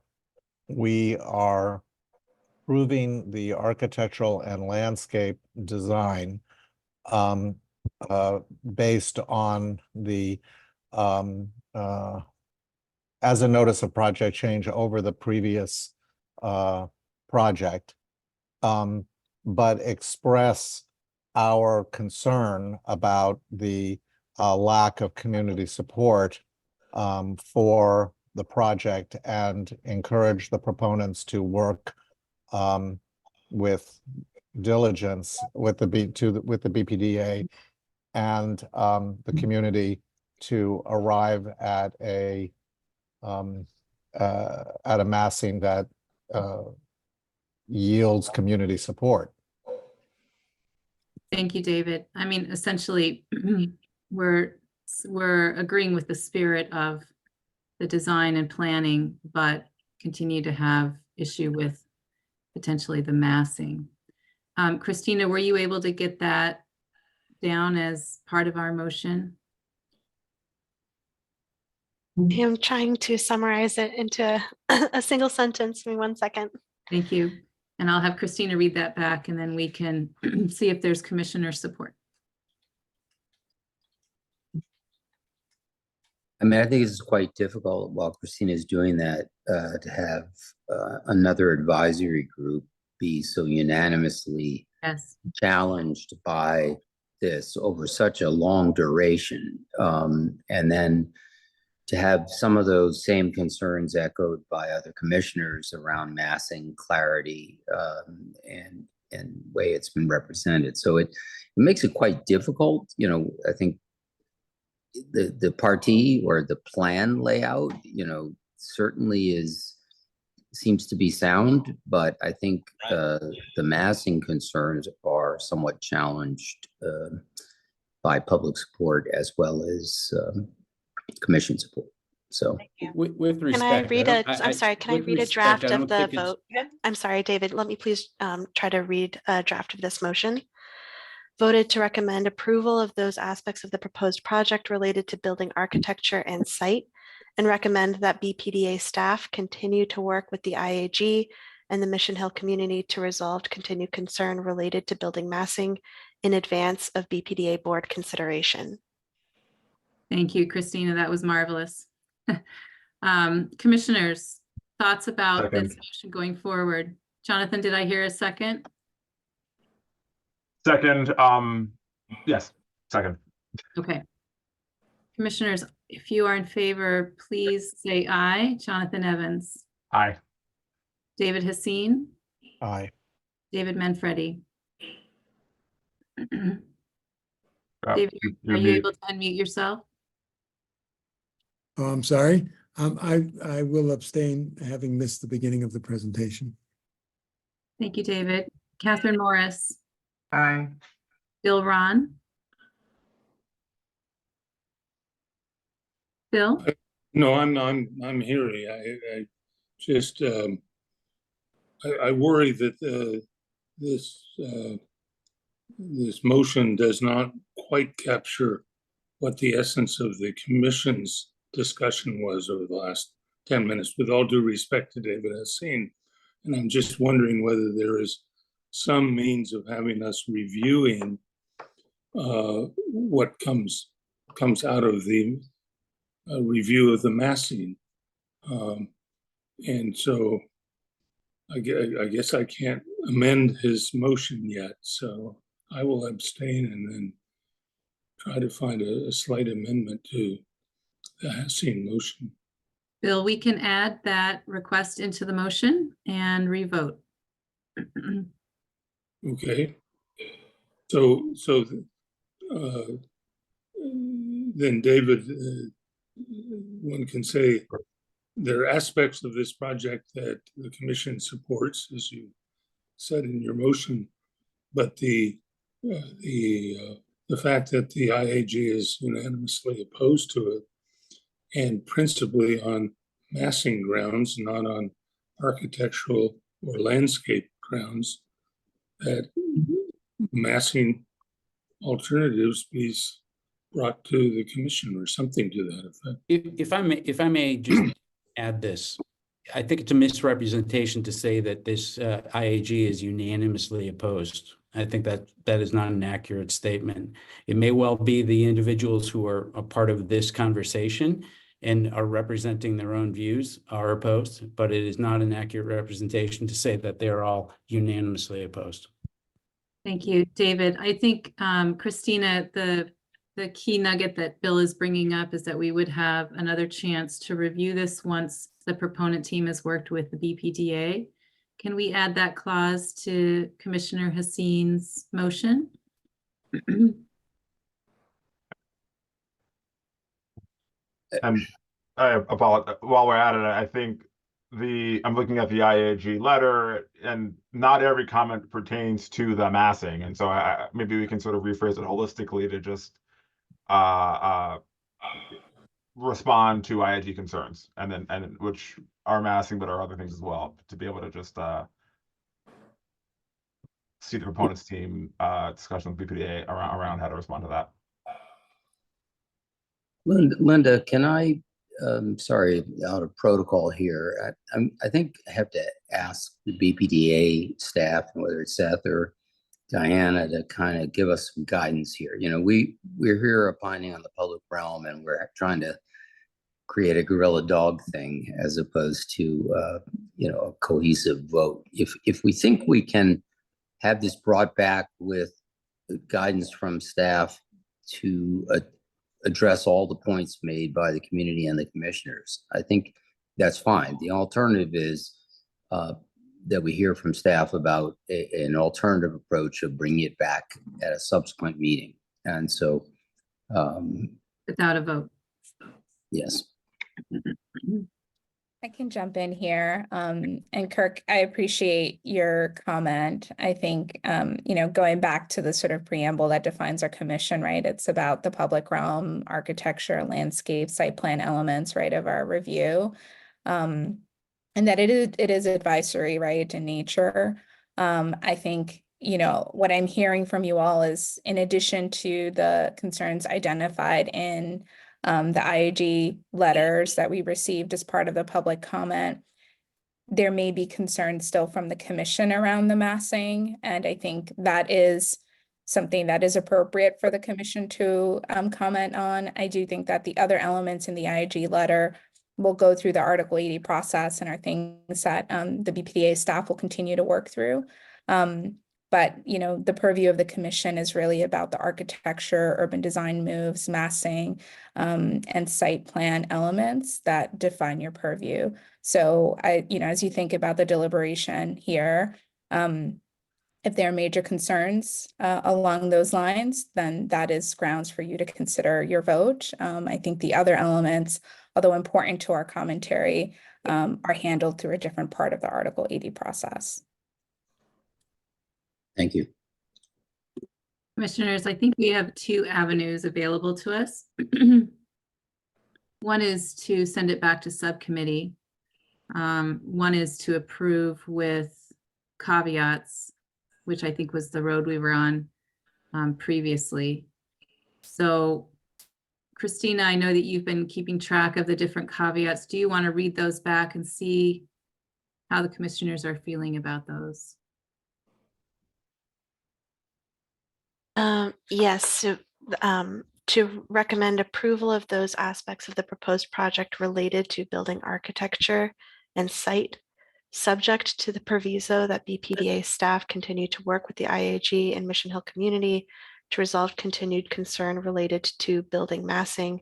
we are proving the architectural and landscape design based on the as a notice of project change over the previous project, but express our concern about the lack of community support for the project, and encourage the proponents to work with diligence with the BPDA and the community to arrive at a massing that yields community support. Thank you, David. I mean, essentially, we're agreeing with the spirit of the design and planning, but continue to have issue with potentially the massing. Christina, were you able to get that down as part of our motion? I'm trying to summarize it into a single sentence. Give me 1 second. Thank you. And I'll have Christina read that back, and then we can see if there's commissioner support. I mean, I think it's quite difficult while Christina is doing that to have another advisory group be so unanimously challenged by this over such a long duration. And then to have some of those same concerns echoed by other commissioners around massing, clarity, and way it's been represented. So it makes it quite difficult. You know, I think the party or the plan layout, you know, certainly seems to be sound, but I think the massing concerns are somewhat challenged by public support as well as commission support. So with respect, Can I read I'm sorry, can I read a draft of the vote? I'm sorry, David, let me please try to read a draft of this motion. Voted to recommend approval of those aspects of the proposed project related to building architecture and site, and recommend that BPDA staff continue to work with the IAG and the Mission Hill community to resolve continued concern related to building massing in advance of BPDA board consideration. Thank you, Christina. That was marvelous. Commissioners, thoughts about this motion going forward? Jonathan, did I hear a second? Second, yes, second. Okay. Commissioners, if you are in favor, please say aye. Jonathan Evans. Aye. David Hassin. Aye. David Manfredi. David, you're are you muted. able to unmute yourself? Oh, I'm sorry. I will abstain, having missed the beginning of the presentation. Thank you, David. Catherine Morris. Aye. Bill Ron. Bill? No, I'm hearing. I just I worry that this motion does not quite capture what the essence of the commission's discussion was over the last 10 minutes, with all due respect to David Hassin. And I'm just wondering whether there is some means of having us reviewing what comes out of the review of the massing. And so I guess I can't amend his motion yet, so I will abstain and then try to find a slight amendment to the Hassin motion. Bill, we can add that request into the motion and revote. Okay. So then David, one can say there are aspects of this project that the commission supports, as you said in your motion, but the fact that the IAG is unanimously opposed to it, and principally on massing grounds, not on architectural or landscape grounds, that massing alternatives be brought to the commission or something to that effect. If I may just add this, I think it's a misrepresentation to say that this IAG is unanimously opposed. I think that is not an accurate statement. It may well be the individuals who are a part of this conversation and are representing their own views are opposed, but it is not an accurate representation to say that they're all unanimously opposed. Thank you, David. I think, Christina, the key nugget that Bill is bringing up is that we would have another chance to review this once the proponent team has worked with the BPDA. Can we add that clause to Commissioner Hassin's motion? And I apologize. While we're at it, I think I'm looking at the IAG letter, and not every comment pertains to the massing, and so maybe we can sort of rephrase it holistically to just respond to IAG concerns, and which are massing, but are other things as well, to be able to just see the proponents team discussion with BPDA around how to respond to that. Linda, can I, sorry, out of protocol here, I think I have to ask the BPDA staff, whether it's Seth or Diana, to kind of give us some guidance here. You know, we're here opining on the public realm, and we're trying to create a guerrilla dog thing as opposed to, a cohesive vote. If we think we can have this brought back with guidance from staff to address all the points made by the community and the commissioners, I think that's fine. The alternative is that we hear from staff about an alternative approach of bringing it back at a subsequent meeting. And so, without a vote. yes. I can jump in here. And Kirk, I appreciate your comment. I think, going back to the sort of preamble that defines our commission, right? It's about the public realm, architecture, landscape, site plan elements, right, of our review. And that it is advisory, right, in nature. I think, what I'm hearing from you all is, in addition to the concerns identified in the IAG letters that we received as part of the public comment, there may be concerns still from the commission around the massing. And I think that is something that is appropriate for the commission to comment on. I do think that the other elements in the IAG letter will go through the Article 80 process and are things that the BPDA staff will continue to work through. But, the purview of the commission is really about the architecture, urban design moves, massing, and site plan elements that define your purview. So as you think about the deliberation here, if there are major concerns along those lines, then that is grounds for you to consider your vote. I think the other elements, although important to our commentary, are handled through a different part of the Article 80 process. Thank you. Commissioners, I think we have two avenues available to us. One is to send it back to subcommittee. One is to approve with caveats, which I think was the road we were on previously. So, Christina, I know that you've been keeping track of the different caveats. Do you want to read those back and see how the commissioners are feeling about those? Yes, so to recommend approval of those aspects of the proposed project related to building architecture and site, subject to the proviso that BPDA staff continue to work with the IAG and Mission Hill community to resolve continued concern related to building massing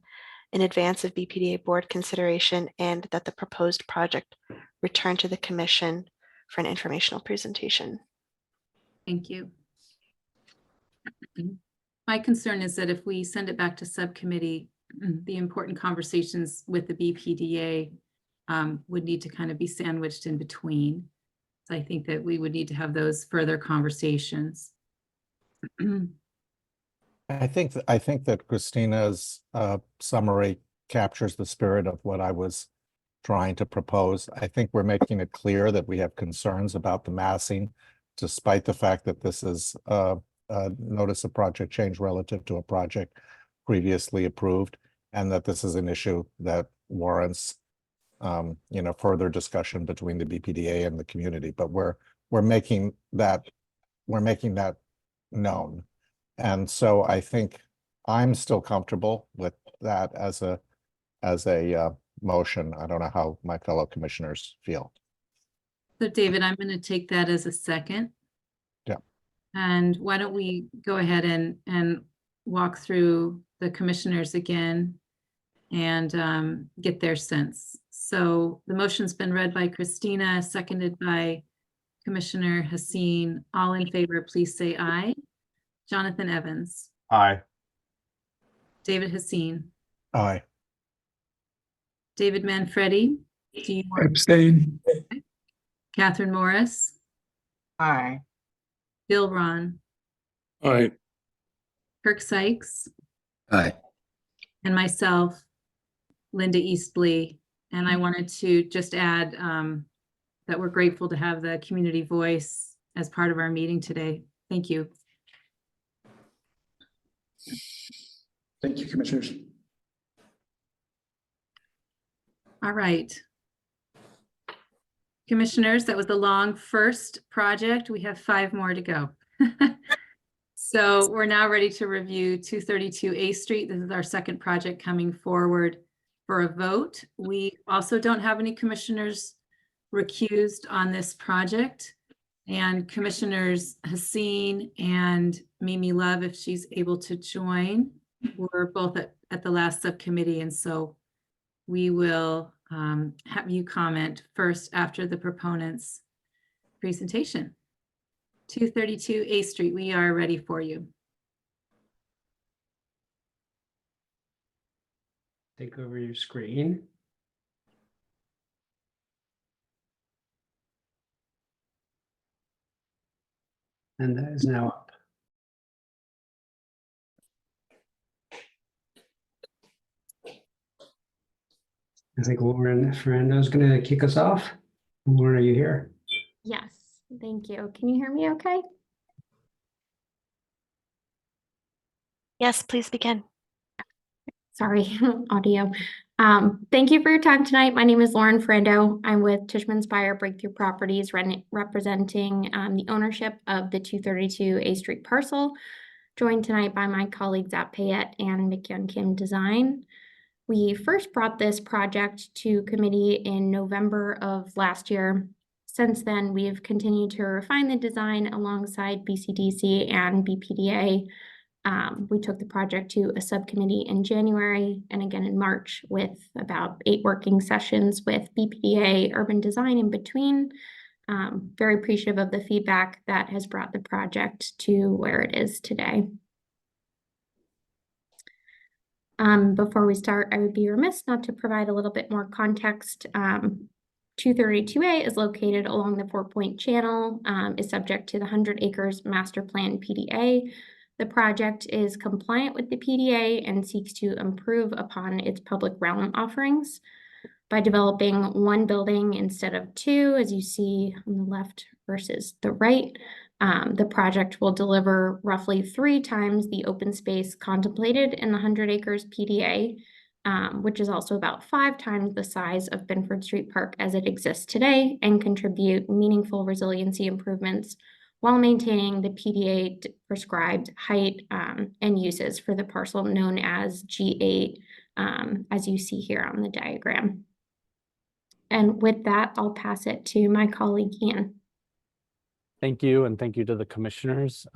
in advance of BPDA board consideration, and that the proposed project return to the commission for an informational presentation. Thank you. My concern is that if we send it back to subcommittee, the important conversations with the BPDA would need to kind of be sandwiched in between. So I think that we would need to have those further conversations. I think that Christina's summary captures the spirit of what I was trying to propose. I think we're making it clear that we have concerns about the massing, despite the fact that this is notice of project change relative to a project previously approved, and that this is an issue that warrants further discussion between the BPDA and the community. But we're making that known. And so I think I'm still comfortable with that as a motion. I don't know how my fellow commissioners feel. So David, I'm going to take that as a second. Yeah. And why don't we go ahead and walk through the commissioners again and get their sense. So the motion's been read by Christina, seconded by Commissioner Haseen. All in favor, please say aye. Jonathan Evans. Aye. David Haseen. Aye. David Manfredi. Do you want? Abstain. Catherine Morris. Aye. Bill Ron. Aye. Kirk Sykes. Aye. And myself, Linda Eastbley. And I wanted to just add that we're grateful to have the community voice as part of our meeting today. Thank you. Thank you, commissioners. All right. Commissioners, that was the long first project. We have 5 more to go. So we're now ready to review 232 A Street. This is our second project coming forward. for a vote. We also don't have any commissioners recused on this project. And Commissioners Haseen and Mimi Love, if she's able to join, were both at the last subcommittee. And so we will have you comment first after the proponent's presentation. 232 A Street, we are ready for you. Take over your screen. And that is now up. I think Lauren Ferrando is going to kick us off. Lauren, are you here? Yes, thank you. Can you hear me okay? Yes, please begin. Sorry, audio. Thank you for your time tonight. My name is Lauren Ferrando. I'm with Tishman Speyer Breakthrough Properties, representing the ownership of the 232 A Street parcel, joined tonight by my colleagues at Payette and McYun Kim Design. We first brought this project to committee in November of last year. Since then, we have continued to refine the design alongside BCDC and BPDA. We took the project to a subcommittee in January and again in March, with about 8 working sessions with BPDA, urban design in between. Very appreciative of the feedback that has brought the project to where it is today. Before we start, I would be remiss not to provide a little bit more context. 232A is located along the 4-Point Channel, is subject to the 100 acres master plan PDA. The project is compliant with the PDA and seeks to improve upon its public realm offerings by developing 1 building instead of 2, as you see on the left versus the right. The project will deliver roughly 3 times the open space contemplated in the 100 acres PDA, which is also about 5 times the size of Binford Street Park as it exists today, and contribute meaningful resiliency improvements while maintaining the PDA prescribed height and uses for the parcel known as G8, as you see here on the diagram. And with that, I'll pass it to my colleague Ian. Thank you, and thank you to the commissioners.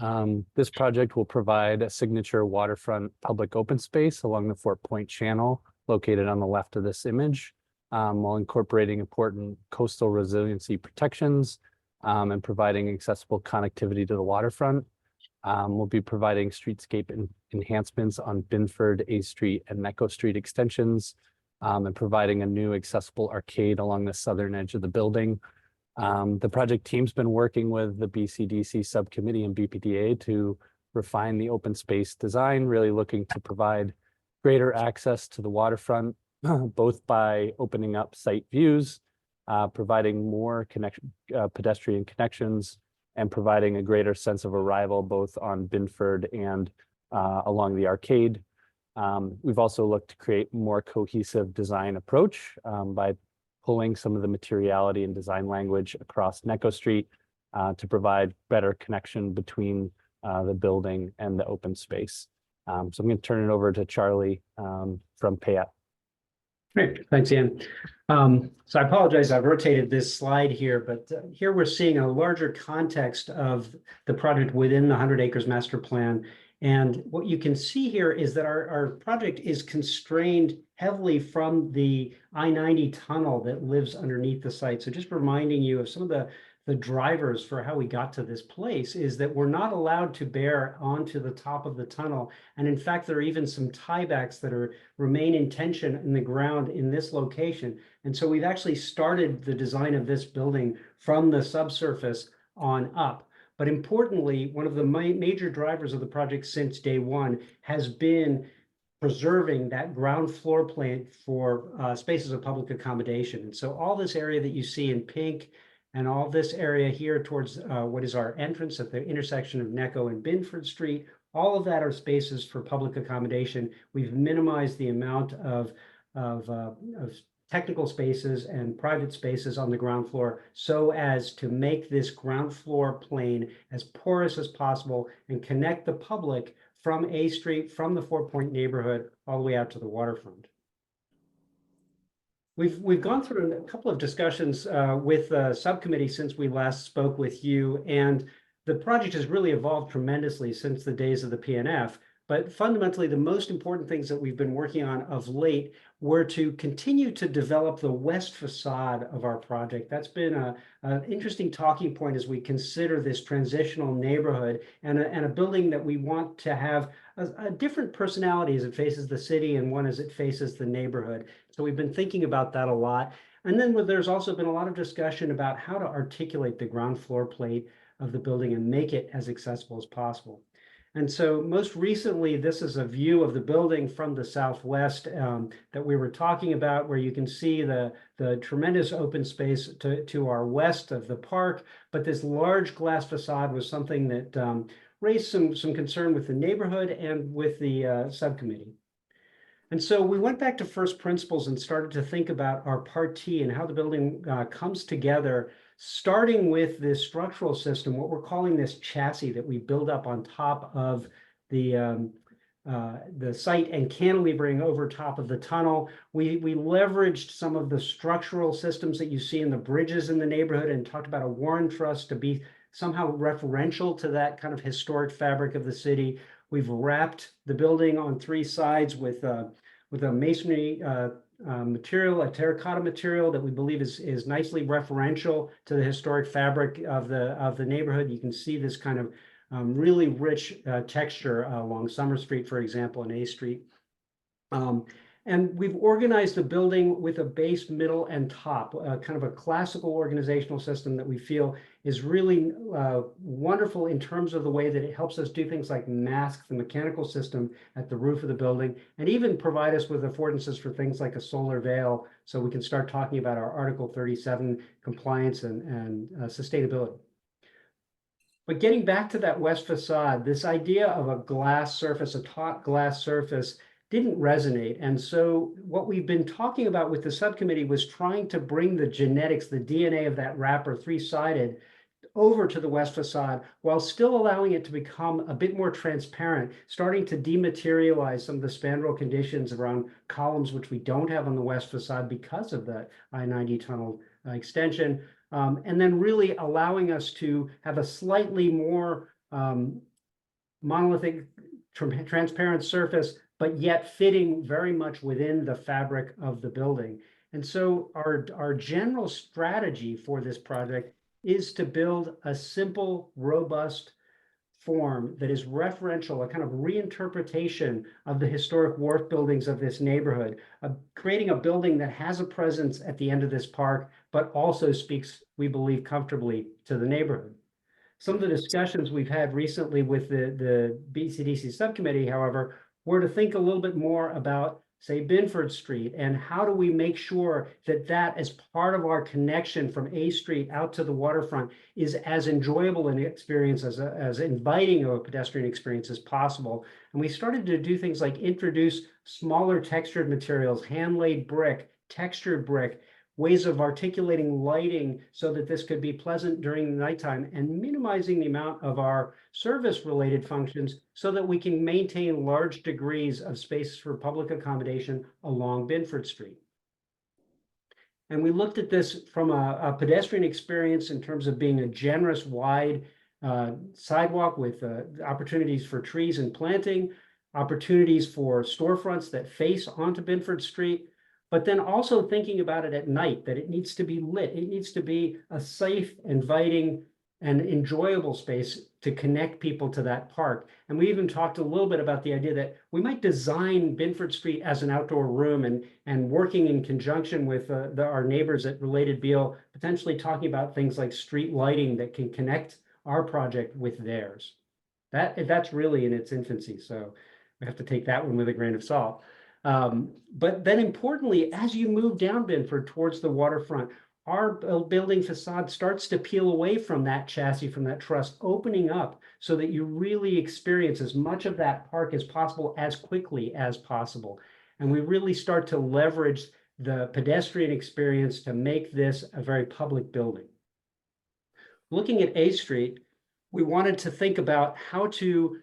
This project will provide a signature waterfront public open space along the 4-Point Channel located on the left of this image, while incorporating important coastal resiliency protections and providing accessible connectivity to the waterfront. We'll be providing streetscape enhancements on Binford, A Street, and Necco Street extensions, and providing a new accessible arcade along the southern edge of the building. The project team's been working with the BCDC subcommittee and BPDA to refine the open space design, really looking to provide greater access to the waterfront, both by opening up site views, providing more pedestrian connections, and providing a greater sense of arrival both on Binford and along the arcade. We've also looked to create more cohesive design approach by pulling some of the materiality and design language across Necco Street to provide better connection between the building and the open space. So I'm going to turn it over to Charlie from Payette. Great, thanks, Ian. So I apologize, I've rotated this slide here, but here we're seeing a larger context of the project within the 100 acres master plan. And what you can see here is that our project is constrained heavily from the I-90 tunnel that lives underneath the site. So just reminding you of some of the drivers for how we got to this place is that we're not allowed to bear onto the top of the tunnel. And in fact, there are even some tiebacks that remain in tension in the ground in this location. And so we've actually started the design of this building from the subsurface on up. But importantly, one of the major drivers of the project since day one has been preserving that ground floor plan for spaces of public accommodation. And so all this area that you see in pink and all this area here towards what is our entrance at the intersection of Necco and Binford Street, all of that are spaces for public accommodation. We've minimized the amount of technical spaces and private spaces on the ground floor so as to make this ground floor plane as porous as possible and connect the public from A Street, from the 4-Point neighborhood, all the way out to the waterfront. We've gone through a couple of discussions with the subcommittee since we last spoke with you, and the project has really evolved tremendously since the days of the PNF. But fundamentally, the most important things that we've been working on of late were to continue to develop the west facade of our project. That's been an interesting talking point as we consider this transitional neighborhood and a building that we want to have a different personality as it faces the city and one as it faces the neighborhood. So we've been thinking about that a lot. And then there's also been a lot of discussion about how to articulate the ground floor plate of the building and make it as accessible as possible. And so most recently, this is a view of the building from the southwest that we were talking about, where you can see the tremendous open space to our west of the park. But this large glass facade was something that raised some concern with the neighborhood and with the subcommittee. And so we went back to first principles and started to think about our Part T and how the building comes together, starting with this structural system, what we're calling this chassis that we build up on top of the site and cantilevering over top of the tunnel. We leveraged some of the structural systems that you see in the bridges in the neighborhood and talked about a Warren Truss to be somehow referential to that kind of historic fabric of the city. We've wrapped the building on three sides with a masonry material, a terracotta material that we believe is nicely referential to the historic fabric of the neighborhood. You can see this kind of really rich texture along Summer Street, for example, and A Street. And we've organized the building with a base, middle, and top, kind of a classical organizational system that we feel is really wonderful in terms of the way that it helps us do things like mask the mechanical system at the roof of the building, and even provide us with affordances for things like a solar veil, so we can start talking about our Article 37 compliance and sustainability. But getting back to that west facade, this idea of a glass surface, a taut glass surface, didn't resonate. And so what we've been talking about with the subcommittee was trying to bring the genetics, the DNA of that wrapper, three-sided, over to the west facade, while still allowing it to become a bit more transparent, starting to dematerialize some of the spandrel conditions around columns, which we don't have on the west facade because of the I-90 tunnel extension. And then really allowing us to have a slightly more monolithic, transparent surface, but yet fitting very much within the fabric of the building. And so our general strategy for this project is to build a simple, robust form that is referential, a kind of reinterpretation of the historic wharf buildings of this neighborhood, creating a building that has a presence at the end of this park, but also speaks, we believe, comfortably to the neighborhood. Some of the discussions we've had recently with the BCDC subcommittee, however, were to think a little bit more about, say, Binford Street, and how do we make sure that that, as part of our connection from A Street out to the waterfront, is as enjoyable an experience, as inviting of a pedestrian experience as possible. And we started to do things like introduce smaller textured materials, hand-laid brick, textured brick, ways of articulating lighting so that this could be pleasant during the nighttime, and minimizing the amount of our service-related functions so that we can maintain large degrees of space for public accommodation along Binford Street. And we looked at this from a pedestrian experience in terms of being a generous, wide sidewalk with opportunities for trees and planting, opportunities for storefronts that face onto Binford Street, but then also thinking about it at night, that it needs to be lit. It needs to be a safe, inviting, and enjoyable space to connect people to that park. And we even talked a little bit about the idea that we might design Binford Street as an outdoor room, and working in conjunction with our neighbors at Related Beal, potentially talking about things like street lighting that can connect our project with theirs. That's really in its infancy, so we have to take that one with a grain of salt. But then importantly, as you move down Binford towards the waterfront, our building facade starts to peel away from that chassis, from that truss, opening up so that you really experience as much of that park as possible, as quickly as possible. And we really start to leverage the pedestrian experience to make this a very public building. Looking at A Street, we wanted to think about how to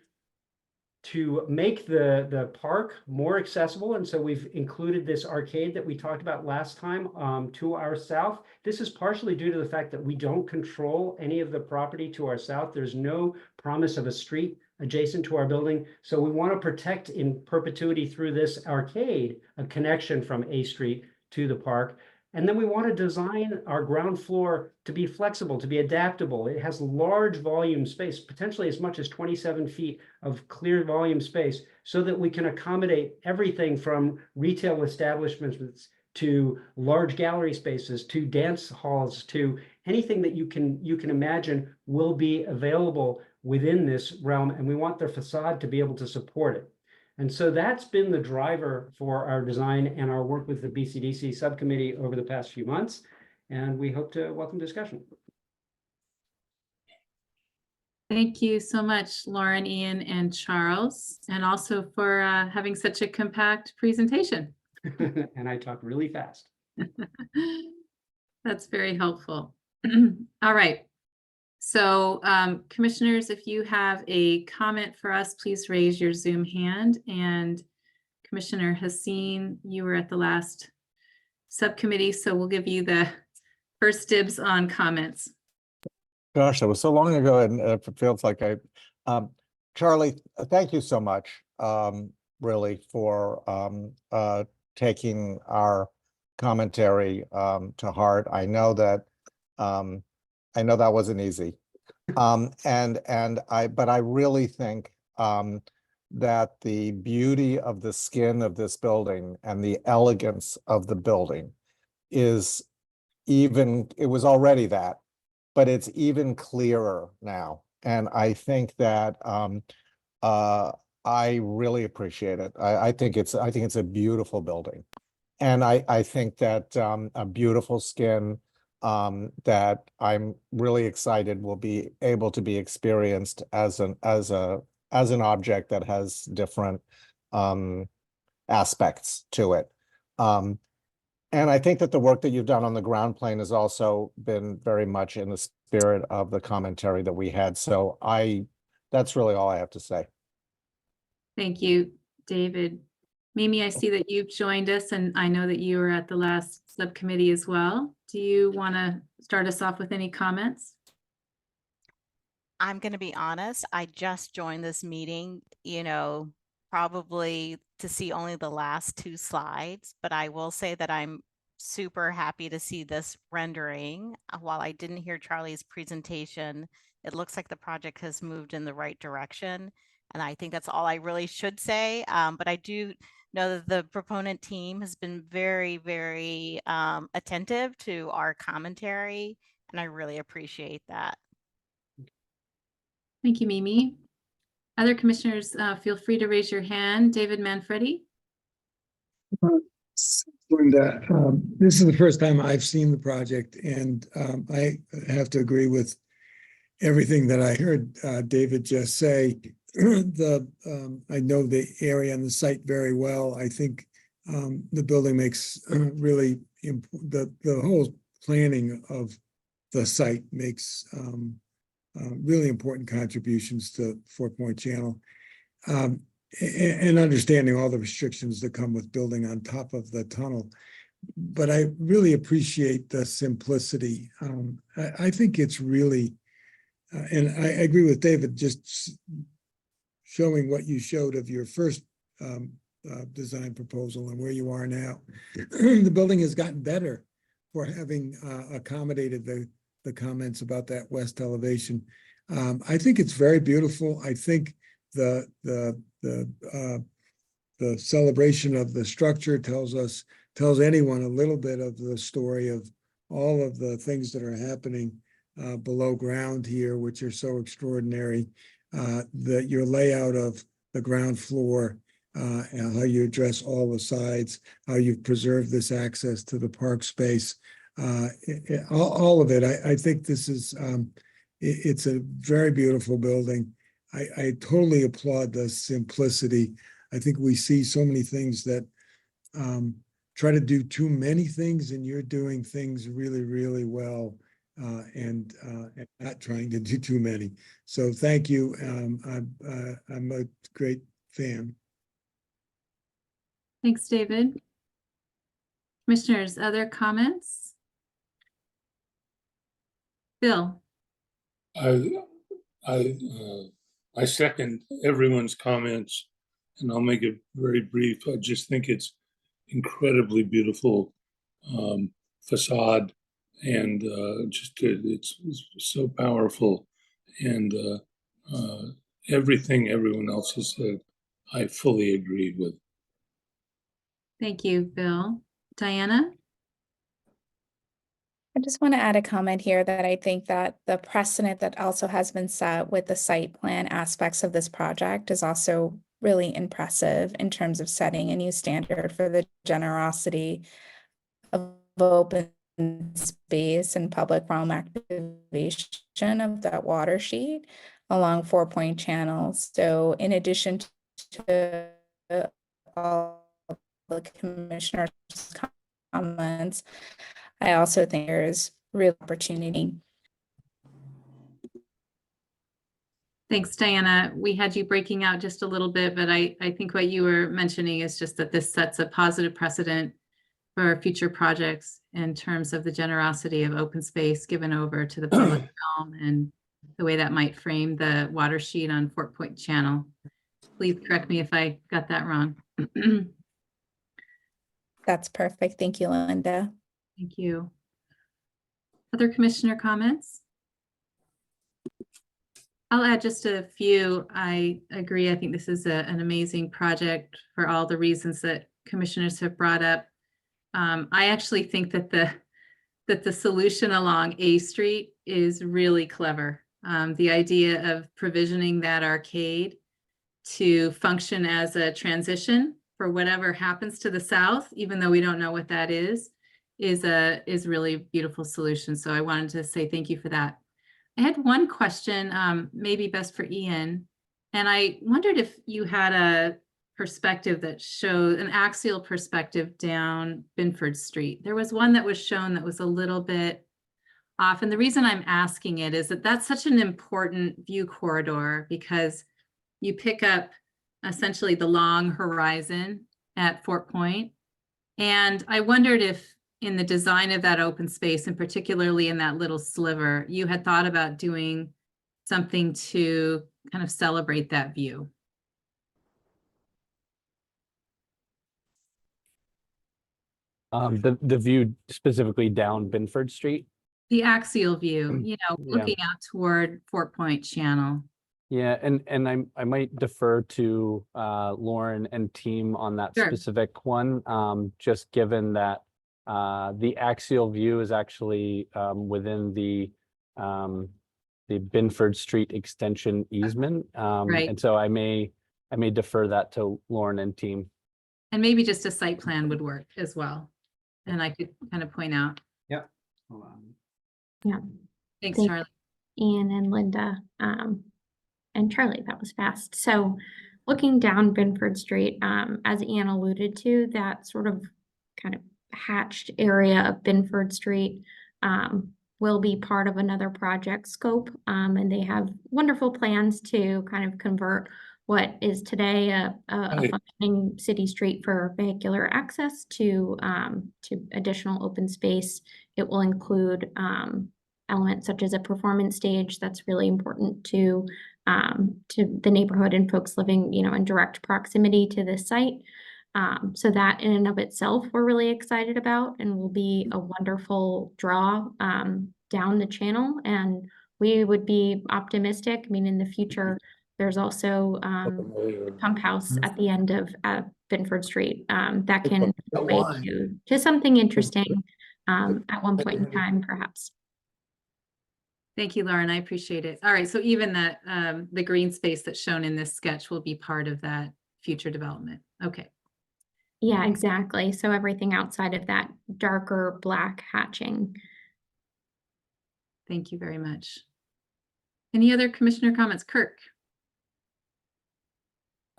to make the park more accessible. And so we've included this arcade that we talked about last time to our south. This is partially due to the fact that we don't control any of the property to our south. There's no promise of a street adjacent to our building. So we want to protect in perpetuity through this arcade a connection from A Street to the park. And then we want to design our ground floor to be flexible, to be adaptable. It has large volume space, potentially as much as 27 feet of clear volume space, so that we can accommodate everything from retail establishments to large gallery spaces, to dance halls, to anything that you can imagine will be available within this realm. And we want the facade to be able to support it. And so that's been the driver for our design and our work with the BCDC subcommittee over the past few months. And we hope to welcome discussion. Thank you so much, Lauren, Ian, and Charles, and also for having such a compact presentation. And I talk really fast. That's very helpful. All right. So commissioners, if you have a comment for us, please raise your Zoom hand. And Commissioner Haseen, you were at the last subcommittee, so we'll give you the first dibs on comments. Gosh, that was so long ago, and it feels like Charlie, thank you so much, really, for taking our commentary to heart. I know that wasn't easy, but I really think that the beauty of the skin of this building and the elegance of the building is it was already that, but it's even clearer now. And I think that I really appreciate it. I think it's a beautiful building. And I think that a beautiful skin that I'm really excited will be able to be experienced as an object that has different aspects to it. And I think that the work that you've done on the ground plane has also been very much in the spirit of the commentary that we had. So that's really all I have to say. Thank you, David. Mimi, I see that you've joined us, and I know that you were at the last subcommittee as well. Do you want to start us off with any comments? I'm going to be honest. I just joined this meeting, probably to see only the last two slides, but I will say that I'm super happy to see this rendering. While I didn't hear Charlie's presentation, it looks like the project has moved in the right direction. And I think that's all I really should say. But I do know that the proponent team has been very, very attentive to our commentary, and I really appreciate that. Thank you, Mimi. Other commissioners, feel free to raise your hand. David Manfredi. Linda, this is the first time I've seen the project, and I have to agree with everything that I heard David just say. I know the area and the site very well. I think the building makes really the whole planning of the site makes really important contributions to 4-Point Channel, and understanding all the restrictions that come with building on top of the tunnel. But I really appreciate the simplicity. I think it's really, and I agree with David, just showing what you showed of your first design proposal and where you are now. The building has gotten better for having accommodated the comments about that west elevation. I think it's very beautiful. I think the celebration of the structure tells anyone a little bit of the story of all of the things that are happening below ground here, which are so extraordinary. Your layout of the ground floor, and how you address all the sides, how you've preserved this access to the park space, all of it. I think this is it's a very beautiful building. I totally applaud the simplicity. I think we see so many things that try to do too many things, and you're doing things really, really well, and not trying to do too many. So thank you. I'm a great fan. Thanks, David. Commissioners, other comments? Bill? I second everyone's comments, and I'll make it very brief. I just think it's incredibly beautiful facade, and it's so powerful, and everything everyone else has said, I fully agreed with. Thank you, Bill. Diana? I just want to add a comment here that I think that the precedent that also has been set with the site plan aspects of this project is also really impressive in terms of setting a new standard for the generosity of open space and public realm activation of that water sheet along 4-point channels. So in addition to all the commissioners' comments, I also think there's real opportunity. Thanks, Diana. We had you breaking out just a little bit, but I think what you were mentioning is just that this sets a positive precedent for future projects in terms of the generosity of open space given over to the public realm and the way that might frame the water sheet on 4-point channel. Please correct me if I got that wrong. That's perfect. Thank you, Linda. Thank you. Other commissioner comments? I'll add just a few. I agree. I think this is an amazing project for all the reasons that commissioners have brought up. I actually think that the solution along A Street is really clever. The idea of provisioning that arcade to function as a transition for whatever happens to the south, even though we don't know what that is really a beautiful solution. So I wanted to say thank you for that. I had one question, maybe best for Ian, and I wondered if you had a perspective that showed an axial perspective down Binford Street. There was one that was shown that was a little bit off. And the reason I'm asking it is that that's such an important view corridor because you pick up essentially the long horizon at Fort Point. And I wondered if in the design of that open space, and particularly in that little sliver, you had thought about doing something to kind of celebrate that view. The view specifically down Binford Street. The axial view, you know, looking out toward Fort Point Channel. Yeah, and I might defer to Lauren and team on that specific one, just given that the axial view is actually within the Binford Street extension easement, and so I may defer that to Lauren and team. And maybe just a site plan would work as well, and I could kind of point out. Yeah. Hold on. Yeah. Thanks, Charlie. Ian and Linda. And Charlie, that was fast. So looking down Binford Street, as Ian alluded to, that sort of kind of hatched area of Binford Street will be part of another project scope. And they have wonderful plans to kind of convert what is today a functioning city street for vehicular access to additional open space. It will include elements such as a performance stage that's really important to the neighborhood and folks living, you know, in direct proximity to this site. So that in and of itself, we're really excited about and will be a wonderful draw down the channel. And we would be optimistic. I mean, in the future, there's also pump house at the end of Binford Street that can relate to something interesting at one point in time, perhaps. Thank you, Lauren. I appreciate it. All right, so even that the green space that's shown in this sketch will be part of that future development. Okay. Yeah, exactly. So everything outside of that darker black hatching. Thank you very much. Any other commissioner comments? Kirk?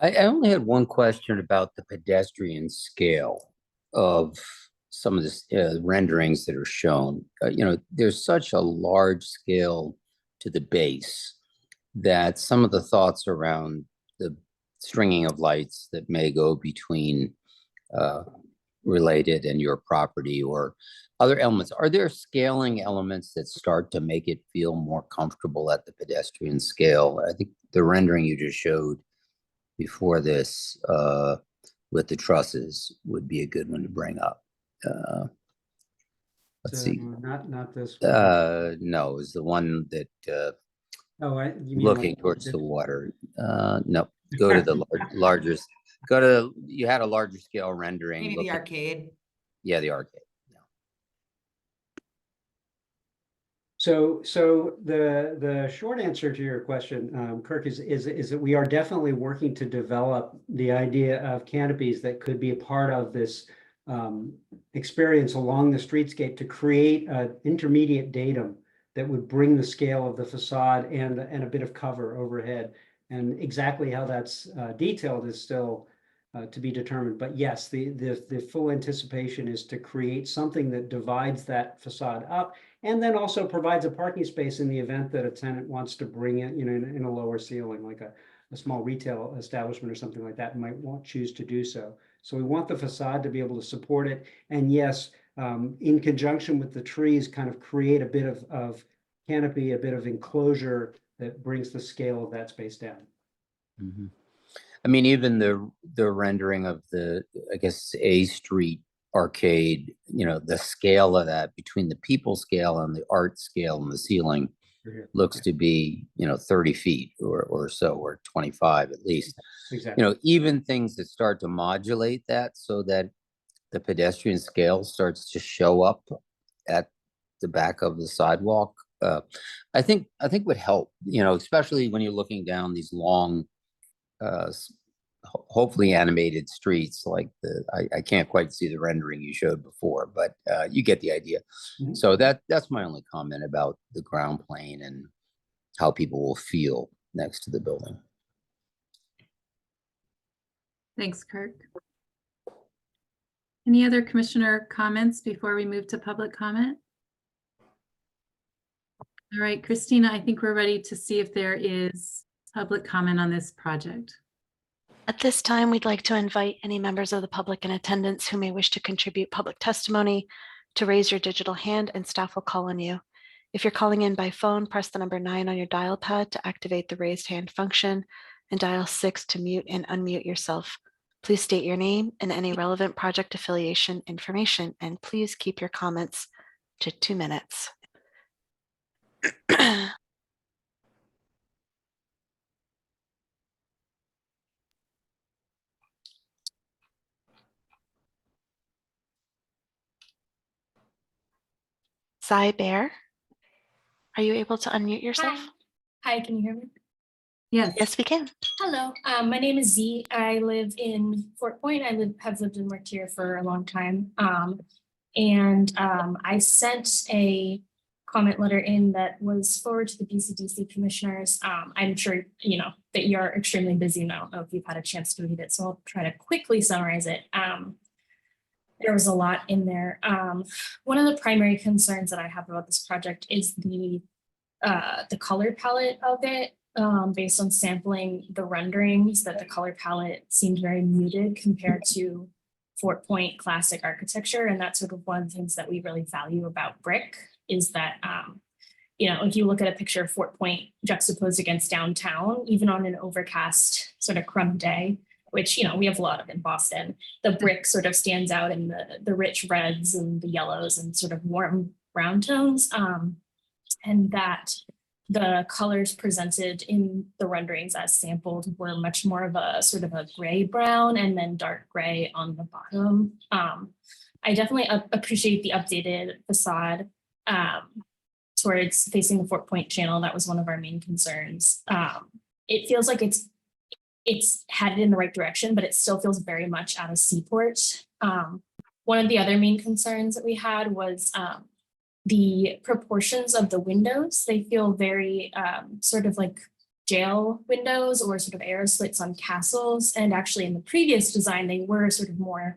I only had one question about the pedestrian scale of some of the renderings that are shown. You know, there's such a large scale to the base that some of the thoughts around the stringing of lights that may go between related and your property or other elements. Are there scaling elements that start to make it feel more comfortable at the pedestrian scale? I think the rendering you just showed before this with the trusses would be a good one to bring up. Let's see. Not this one. No, it was the one that You mean looking like towards the water. No, go to the largest. Go to, you had a larger scale rendering. Maybe the arcade. Yeah, the arcade. So the short answer to your question, Kirk, is that we are definitely working to develop the idea of canopies that could be a part of this experience along the streetscape to create an intermediate datum that would bring the scale of the facade and a bit of cover overhead. And exactly how that's detailed is still to be determined. But yes, the full anticipation is to create something that divides that facade up and then also provides a parking space in the event that a tenant wants to bring it, in a lower ceiling, like a small retail establishment or something like that, might choose to do so. So we want the facade to be able to support it. And yes, in conjunction with the trees, kind of create a bit of canopy, a bit of enclosure that brings the scale of that space down. Mm-hmm. I mean, even the rendering of the, I guess, A Street arcade, the scale of that between the people scale and the art scale and the ceiling looks to be, 30 feet or so, or 25 at least. Exactly. Even things that start to modulate that so that the pedestrian scale starts to show up at the back of the sidewalk, I think would help, especially when you're looking down these long, hopefully animated streets like I can't quite see the rendering you showed before, but you get the idea. Mm-hmm. So that's my only comment about the ground plane and how people will feel next to the building. Thanks, Kirk. Any other commissioner comments before we move to public comment? All right, Christina, I think we're ready to see if there is public comment on this project. At this time, we'd like to invite any members of the public in attendance who may wish to contribute public testimony to raise your digital hand, and staff will call on you. If you're calling in by phone, press the number 9 on your dial pad to activate the raised hand function and dial 6 to mute and unmute yourself. Please state your name and any relevant project affiliation information, and please keep your comments to 2 minutes. Cy Bear, are you able to unmute yourself? Hi, can you hear me? Yes. Yes, we can. Hello, my name is Z. I live in Fort Point. I have lived and worked here for a long time. I sent a comment letter in that was forwarded to the BCDC commissioners. I'm sure that you're extremely busy and I don't know if you've had a chance to read it, so I'll try to quickly summarize it. There was a lot in there. One of the primary concerns that I have about this project is the color palette of it. Based on sampling the renderings, that the color palette seemed very muted compared to Fort Point classic architecture. And that's sort of one of the things that we really value about brick is that, if you look at a picture of Fort Point juxtaposed against downtown, even on an overcast sort of crumb day, which, we have a lot of in Boston, the brick sort of stands out in the rich reds and the yellows and sort of warm brown tones. And that the colors presented in the renderings as sampled were much more of a sort of a gray brown and then dark gray on the bottom. I definitely appreciate the updated facade towards facing the Fort Point channel. That was one of our main concerns. It feels like it's headed in the right direction, but it still feels very much out of Seaport. One of the other main concerns that we had was the proportions of the windows. They feel very sort of like jail windows or sort of air slits on castles. And actually in the previous design, they were sort of more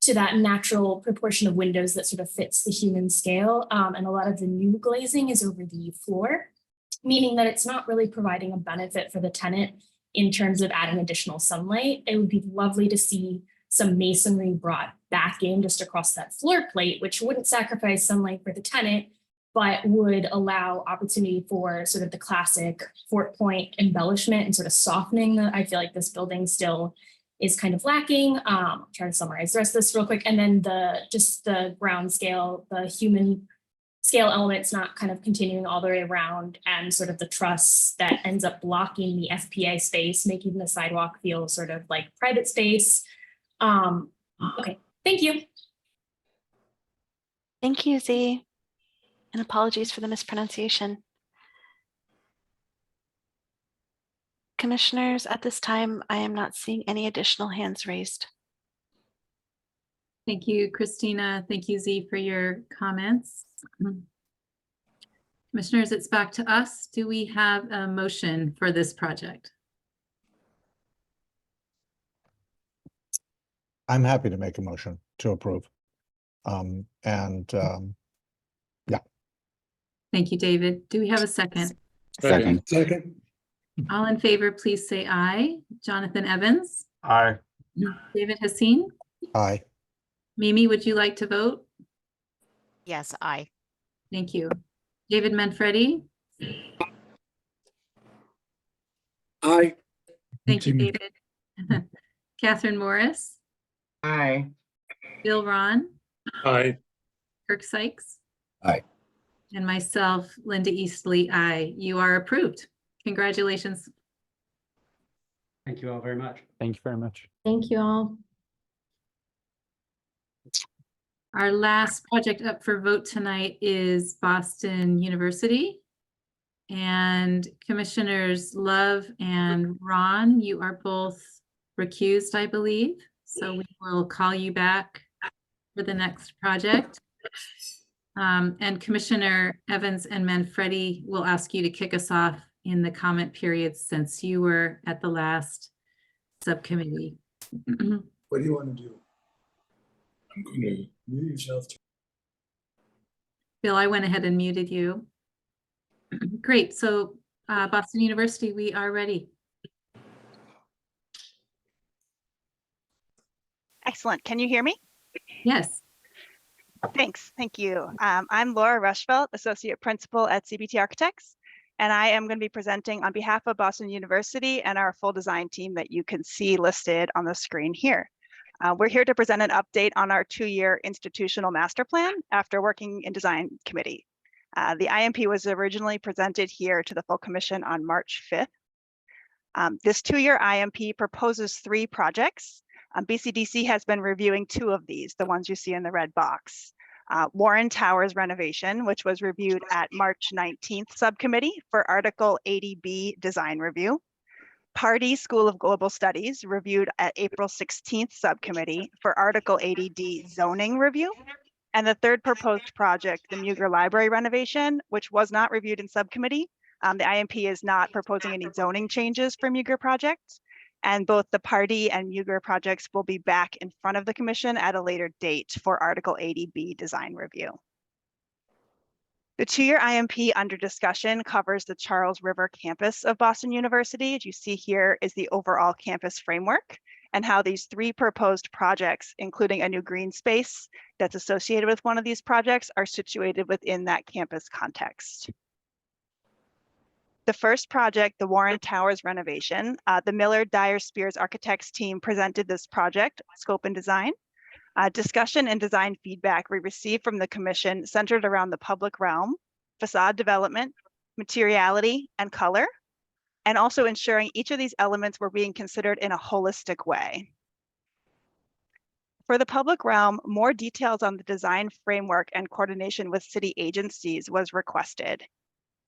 to that natural proportion of windows that sort of fits the human scale. And a lot of the new glazing is over the floor, meaning that it's not really providing a benefit for the tenant in terms of adding additional sunlight. It would be lovely to see some masonry brought back in just across that floor plate, which wouldn't sacrifice sunlight for the tenant, but would allow opportunity for sort of the classic Fort Point embellishment and sort of softening that I feel like this building still is kind of lacking. I'm trying to summarize the rest of this real quick. And then just the ground scale, the human scale elements not kind of continuing all the way around, and sort of the truss that ends up blocking the FPA space, making the sidewalk feel sort of like private space. Okay, thank you. Thank you, Z. And apologies for the mispronunciation. Commissioners, at this time, I am not seeing any additional hands raised. Thank you, Christina. Thank you, Z, for your comments. Commissioners, it's back to us. Do we have a motion for this project? I'm happy to make a motion to approve. Yeah. Thank you, David. Do we have a second? Second. Second. All in favor, please say aye. Jonathan Evans, Aye. David Hassin, Aye. Mimi, would you like to vote? Yes, aye. Thank you. David Manfredi, Aye. thank you, David. Catherine Morris, Aye. Bill Ron, Aye. Kirk Sykes. Aye. And myself, Linda Eastley, aye. You are approved. Congratulations. Thank you all very much. Thank you very much. Thank you all. Our last project up for vote tonight is Boston University. And Commissioners Love and Ron, you are both recused, I believe. So we will call you back for the next project. And Commissioner Evans and Manfredi will ask you to kick us off in the comment period since you were at the last subcommittee. What do you want to do? I'm going to Mute yourself. Bill, I went ahead and muted you. Great. So Boston University, we are ready. Excellent. Can you hear me? Yes. Thanks. Thank you. I'm Laura Rushfelt, Associate Principal at CBT Architects, and I am going to be presenting on behalf of Boston University and our full design team that you can see listed on the screen here. We're here to present an update on our 2-year institutional master plan after working in design committee. The IMP was originally presented here to the full commission on March 5th. This 2-year IMP proposes 3 projects. BCDC has been reviewing 2 of these, the ones you see in the red box. Warren Towers renovation, which was reviewed at March 19th subcommittee for Article 80B design review. Pardee School of Global Studies reviewed at April 16th subcommittee for Article 80D zoning review. And the 3rd proposed project, the Muger Library renovation, which was not reviewed in subcommittee. The IMP is not proposing any zoning changes for Muger projects. And both the Pardee and Muger projects will be back in front of the commission at a later date for Article 80B design review. The 2-year IMP under discussion covers the Charles River campus of Boston University. As you see here is the overall campus framework and how these 3 proposed projects, including a new green space that's associated with one of these projects, are situated within that campus context. The first project, the Warren Towers renovation, the Miller Dyer Spears Architects team presented this project, scope and design. Discussion and design feedback we received from the commission centered around the public realm, facade development, materiality, and color, and also ensuring each of these elements were being considered in a holistic way. For the public realm, more details on the design framework and coordination with city agencies was requested.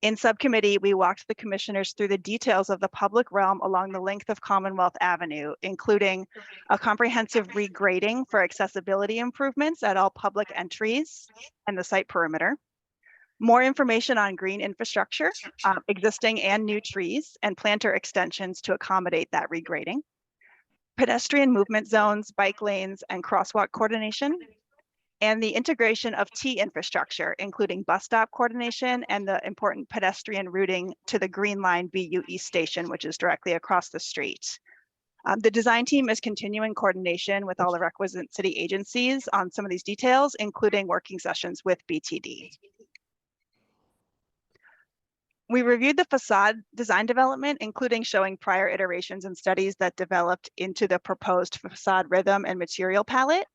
In subcommittee, we walked the commissioners through the details of the public realm along the length of Commonwealth Avenue, including a comprehensive regrading for accessibility improvements at all public entries and the site perimeter, more information on green infrastructure, existing and new trees, and planter extensions to accommodate that regrading, pedestrian movement zones, bike lanes, and crosswalk coordination, and the integration of T infrastructure, including bus stop coordination and the important pedestrian routing to the Green Line BU East Station, which is directly across the street. The design team is continuing coordination with all the requisite city agencies on some of these details, including working sessions with BTD. We reviewed the facade design development, including showing prior iterations and studies that developed into the proposed facade rhythm and material palette.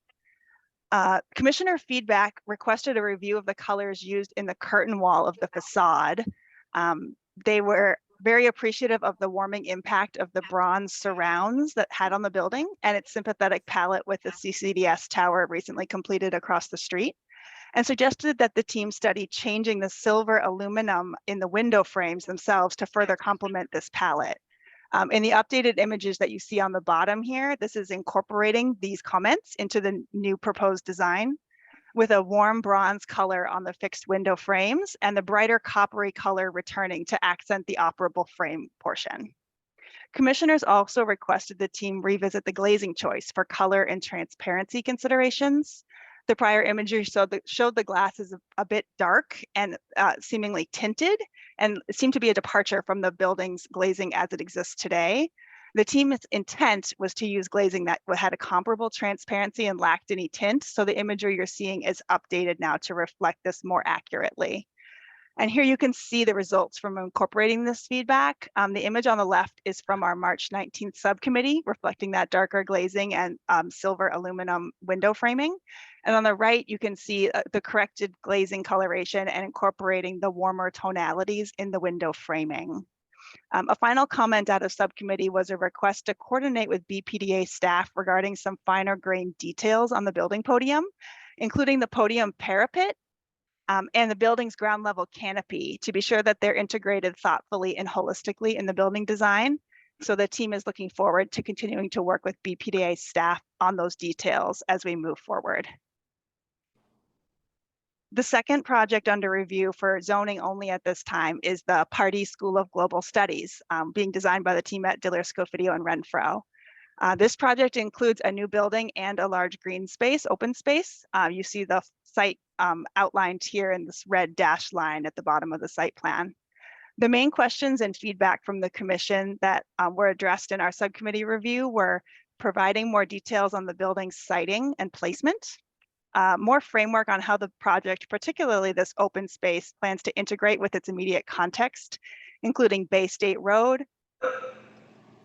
Commissioner feedback requested a review of the colors used in the curtain wall of the facade. They were very appreciative of the warming impact of the bronze surrounds that had on the building and its sympathetic palette with the CCDS tower recently completed across the street, and suggested that the team study changing the silver aluminum in the window frames themselves to further complement this palette. In the updated images that you see on the bottom here, this is incorporating these comments into the new proposed design with a warm bronze color on the fixed window frames and the brighter coppery color returning to accent the operable frame portion. Commissioners also requested the team revisit the glazing choice for color and transparency considerations. The prior imagery showed the glass is a bit dark and seemingly tinted, and it seemed to be a departure from the building's glazing as it exists today. The team's intent was to use glazing that had a comparable transparency and lacked any tint, so the imagery you're seeing is updated now to reflect this more accurately. And here you can see the results from incorporating this feedback. The image on the left is from our March 19th subcommittee, reflecting that darker glazing and silver aluminum window framing. And on the right, you can see the corrected glazing coloration and incorporating the warmer tonalities in the window framing. A final comment out of subcommittee was a request to coordinate with BPDA staff regarding some finer grained details on the building podium, including the podium parapet and the building's ground level canopy, to be sure that they're integrated thoughtfully and holistically in the building design. So the team is looking forward to continuing to work with BPDA staff on those details as we move forward. The second project under review for zoning only at this time is the Pardee School of Global Studies, being designed by the team at Diller, Scofidio, and Renfro. This project includes a new building and a large green space, open space. You see the site outlined here in this red dashed line at the bottom of the site plan. The main questions and feedback from the commission that were addressed in our subcommittee review were providing more details on the building's siting and placement, more framework on how the project, particularly this open space, plans to integrate with its immediate context, including Bay State Road,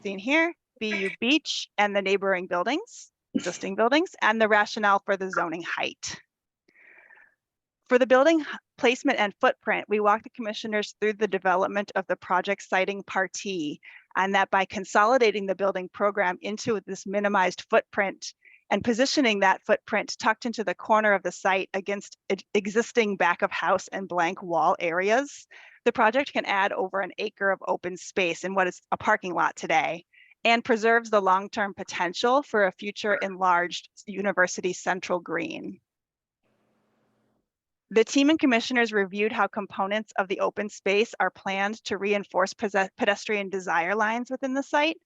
seen here, BU Beach, and the neighboring buildings, existing buildings, and the rationale for the zoning height. For the building placement and footprint, we walked the commissioners through the development of the project siting Partee, and that by consolidating the building program into this minimized footprint and positioning that footprint tucked into the corner of the site against existing back of house and blank wall areas, the project can add over an acre of open space in what is a parking lot today, and preserves the long-term potential for a future enlarged University Central Green. The team and commissioners reviewed how components of the open space are planned to reinforce pedestrian desire lines within the site,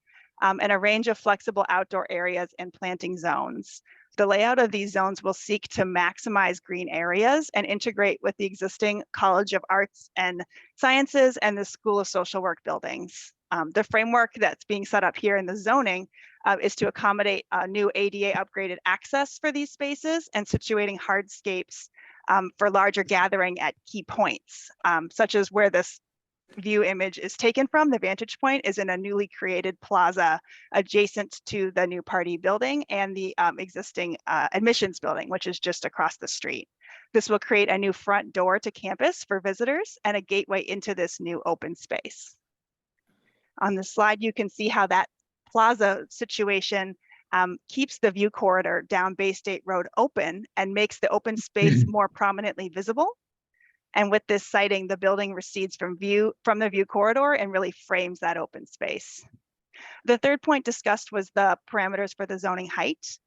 and a range of flexible outdoor areas and planting zones. The layout of these zones will seek to maximize green areas and integrate with the existing College of Arts and Sciences and the School of Social Work buildings. The framework that's being set up here in the zoning is to accommodate new ADA upgraded access for these spaces and situating hardscapes for larger gathering at key points, such as where this view image is taken from. The vantage point is in a newly created plaza adjacent to the new Pardee building and the existing admissions building, which is just across the street. This will create a new front door to campus for visitors and a gateway into this new open space. On this slide, you can see how that plaza situation keeps the view corridor down Bay State Road open and makes the open space more prominently visible. And with this siting, the building recedes from the view corridor and really frames that open space. The third point discussed was the parameters for the zoning height.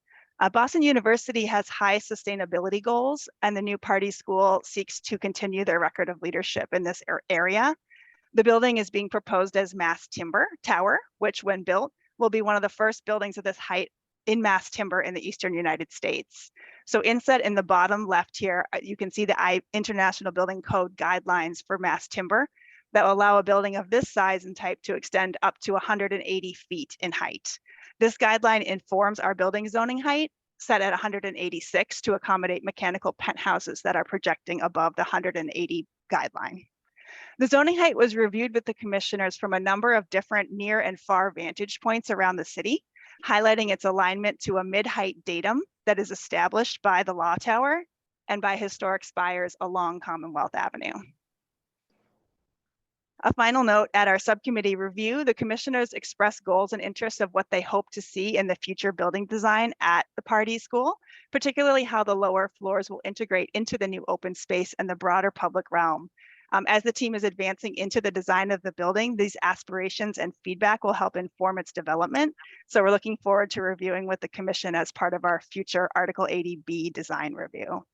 Boston University has high sustainability goals, and the new Pardee School seeks to continue their record of leadership in this area. The building is being proposed as mass timber tower, which when built will be one of the first buildings of this height in mass timber in the Eastern United States. So inset in the bottom left here, you can see the International Building Code guidelines for mass timber that will allow a building of this size and type to extend up to 180 feet in height. This guideline informs our building zoning height, set at 186 to accommodate mechanical penthouses that are projecting above the 180 guideline. The zoning height was reviewed with the commissioners from a number of different near and far vantage points around the city, highlighting its alignment to a mid-height datum that is established by the Law Tower and by historic spires along Commonwealth Avenue. A final note, at our subcommittee review, the commissioners expressed goals and interests of what they hope to see in the future building design at the Pardee School, particularly how the lower floors will integrate into the new open space and the broader public realm. As the team is advancing into the design of the building, these aspirations and feedback will help inform its development. So we're looking forward to reviewing with the commission as part of our future Article 80B design review.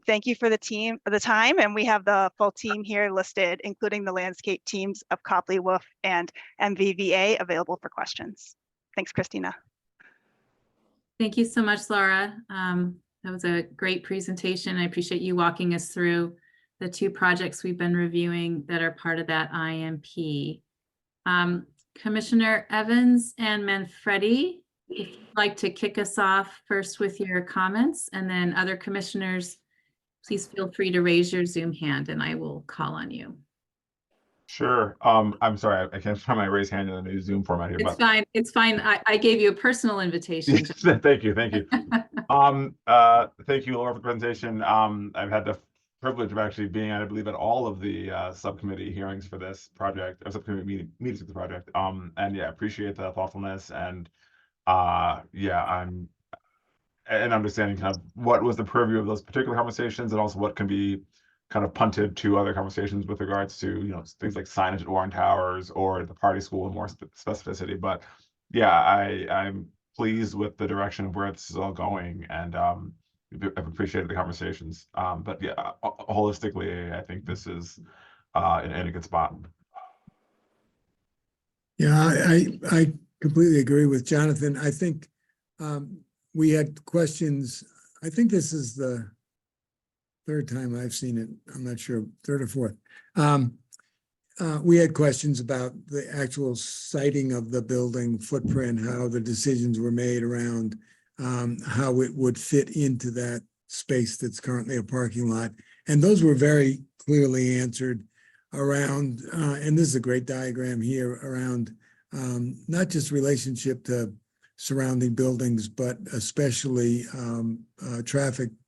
Thank you for the time, and we have the full team here listed, including the landscape teams of Copley Wolf and MVVA available for questions. Thanks, Christina. Thank you so much, Laura. That was a great presentation. I appreciate you walking us through the two projects we've been reviewing that are part of that IMP. Commissioner Evans and Manfredi, if you'd like to kick us off first with your comments, and then other commissioners, please feel free to raise your Zoom hand and I will call on you. Sure. I'm sorry, I can't find my raise hand in the new Zoom format here. It's fine. It's fine. I gave you a personal invitation. Thank you. Thank you, Laura, for the presentation. I've had the privilege of actually being, I believe, at all of the subcommittee hearings for this project, or subcommittee meetings for the project. And yeah, appreciate the thoughtfulness and yeah, I'm understanding kind of what was the purview of those particular conversations, and also what can be kind of punted to other conversations with regards to, you know, things like signage at Warren Towers or the Pardee School in more specificity. But yeah, I'm pleased with the direction of where this is all going, and I've appreciated the conversations. But yeah, holistically, I think this is in a good spot. Yeah, I completely agree with Jonathan. I think we had questions. I think this is the third time I've seen it. I'm not sure, third or fourth. We had questions about the actual siting of the building footprint, how the decisions were made around how it would fit into that space that's currently a parking lot. And those were very clearly answered around, and this is a great diagram here, around not just relationship to surrounding buildings, but especially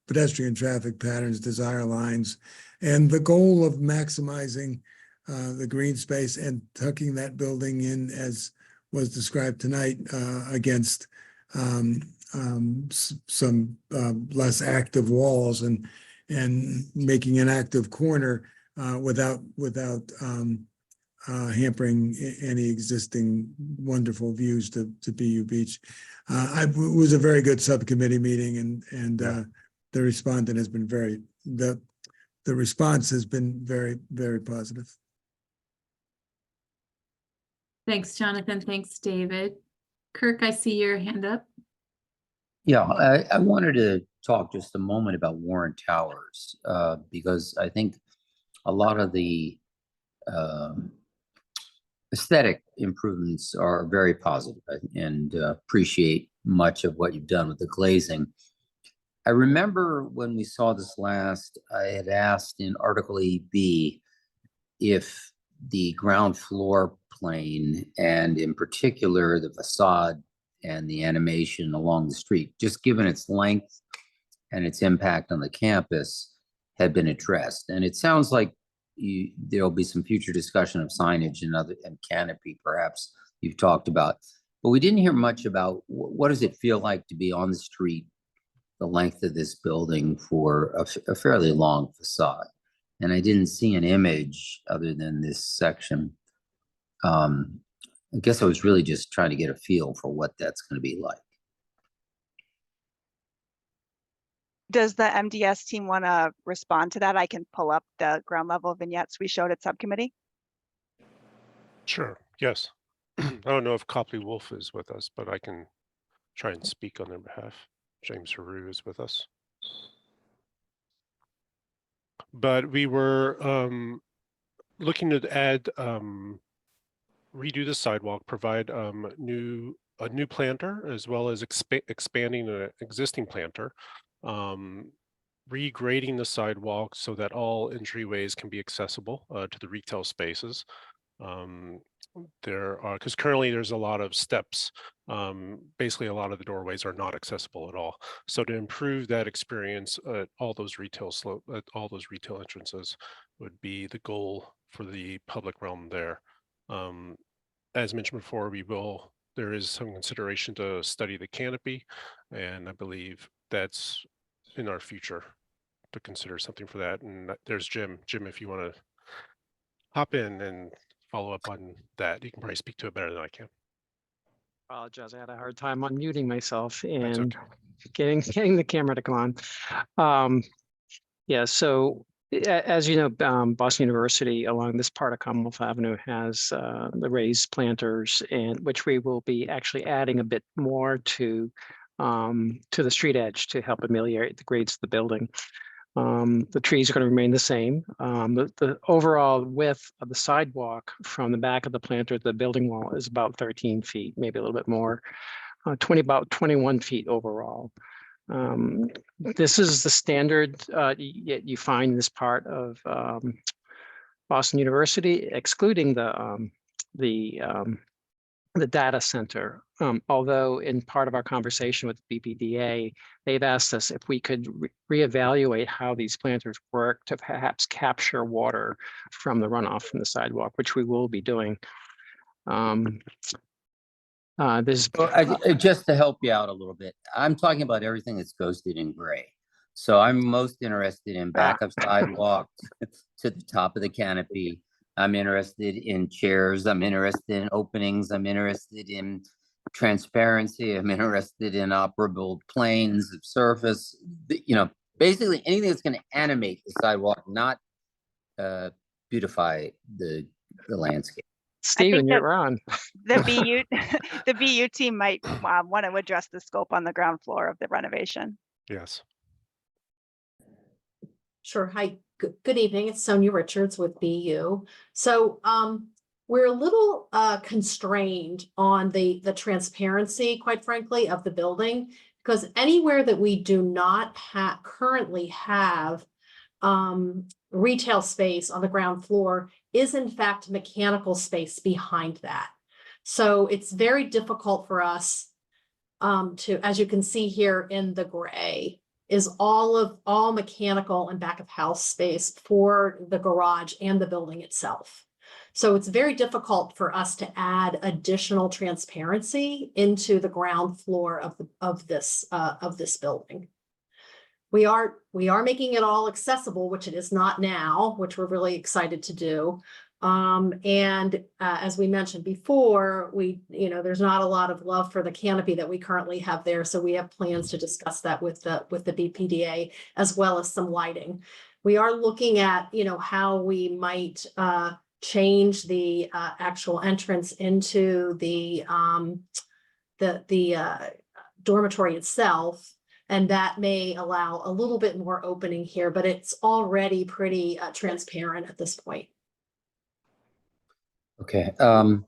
pedestrian traffic patterns, desire lines, and the goal of maximizing the green space and tucking that building in, as was described tonight, against some less active walls, and making an active corner without hampering any existing wonderful views to BU Beach. It was a very good subcommittee meeting, and the respondent has been the response has been very, very positive. Thanks, Jonathan. Thanks, David. Kirk, I see your hand up. Yeah, I wanted to talk just a moment about Warren Towers, because I think a lot of the aesthetic improvements are very positive, and appreciate much of what you've done with the glazing. I remember when we saw this last, I had asked in Article 8B if the ground floor plane, and in particular the facade and the animation along the street, just given its length and its impact on the campus, had been addressed. And it sounds like there'll be some future discussion of signage and canopy, perhaps you've talked about, but we didn't hear much about what does it feel like to be on the street, the length of this building for a fairly long facade. And I didn't see an image other than this section. I guess I was really just trying to get a feel for what that's going to be like. Does the MDS team want to respond to that? I can pull up the ground level vignettes we showed at subcommittee. Sure, yes. I don't know if Copley Wolf is with us, but I can try and speak on their behalf. James Haru is with us. But we were looking to add, redo the sidewalk, provide a new planter, as well as expanding an existing planter, regrading the sidewalk so that all entryways can be accessible to the retail spaces. Because currently there's a lot of steps. Basically, a lot of the doorways are not accessible at all. So to improve that experience at all those retail entrances would be the goal for the public realm there. As mentioned before, there is some consideration to study the canopy, and I believe that's in our future to consider something for that. And there's Jim. Jim, if you want to hop in and follow up on that, you can probably speak to it better than I can. Apologize, I had a hard time unmuting myself and getting the camera to come on. Yeah, so as you know, Boston University along this part of Commonwealth Avenue has the raised planters, and which we will be actually adding a bit more to the street edge to help ameliorate the grades of the building. The trees are going to remain the same. The overall width of the sidewalk from the back of the planter to the building wall is about 13 feet, maybe a little bit more, about 21 feet overall. This is the standard you find in this part of Boston University, excluding the data center. Although in part of our conversation with BPDA, they've asked us if we could reevaluate how these planters work to perhaps capture water from the runoff from the sidewalk, which we will be doing. Just to help you out a little bit, I'm talking about everything that's ghosted in gray. So I'm most interested in back of sidewalk to the top of the canopy. I'm interested in chairs. I'm interested in openings. I'm interested in transparency. I'm interested in operable planes of surface. Basically anything that's going to animate the sidewalk, not beautify the landscape. Stephen, you're on. The BU team might want to address the scope on the ground floor of the renovation. Yes. Sure. Hi, good evening. It's Sonia Richards with BU. So we're a little constrained on the transparency, quite frankly, of the building, because anywhere that we do not currently have retail space on the ground floor is in fact mechanical space behind that. So it's very difficult for us to, as you can see here in the gray, is all mechanical and back of house space for the garage and the building itself. So it's very difficult for us to add additional transparency into the ground floor of this building. We are making it all accessible, which it is not now, which we're really excited to do. As we mentioned before, there's not a lot of love for the canopy that we currently have there. So we have plans to discuss that with the BPDA, as well as some lighting. We are looking at, how we might change the actual entrance into the dormitory itself. And that may allow a little bit more opening here, but it's already pretty transparent at this point. Okay, I'm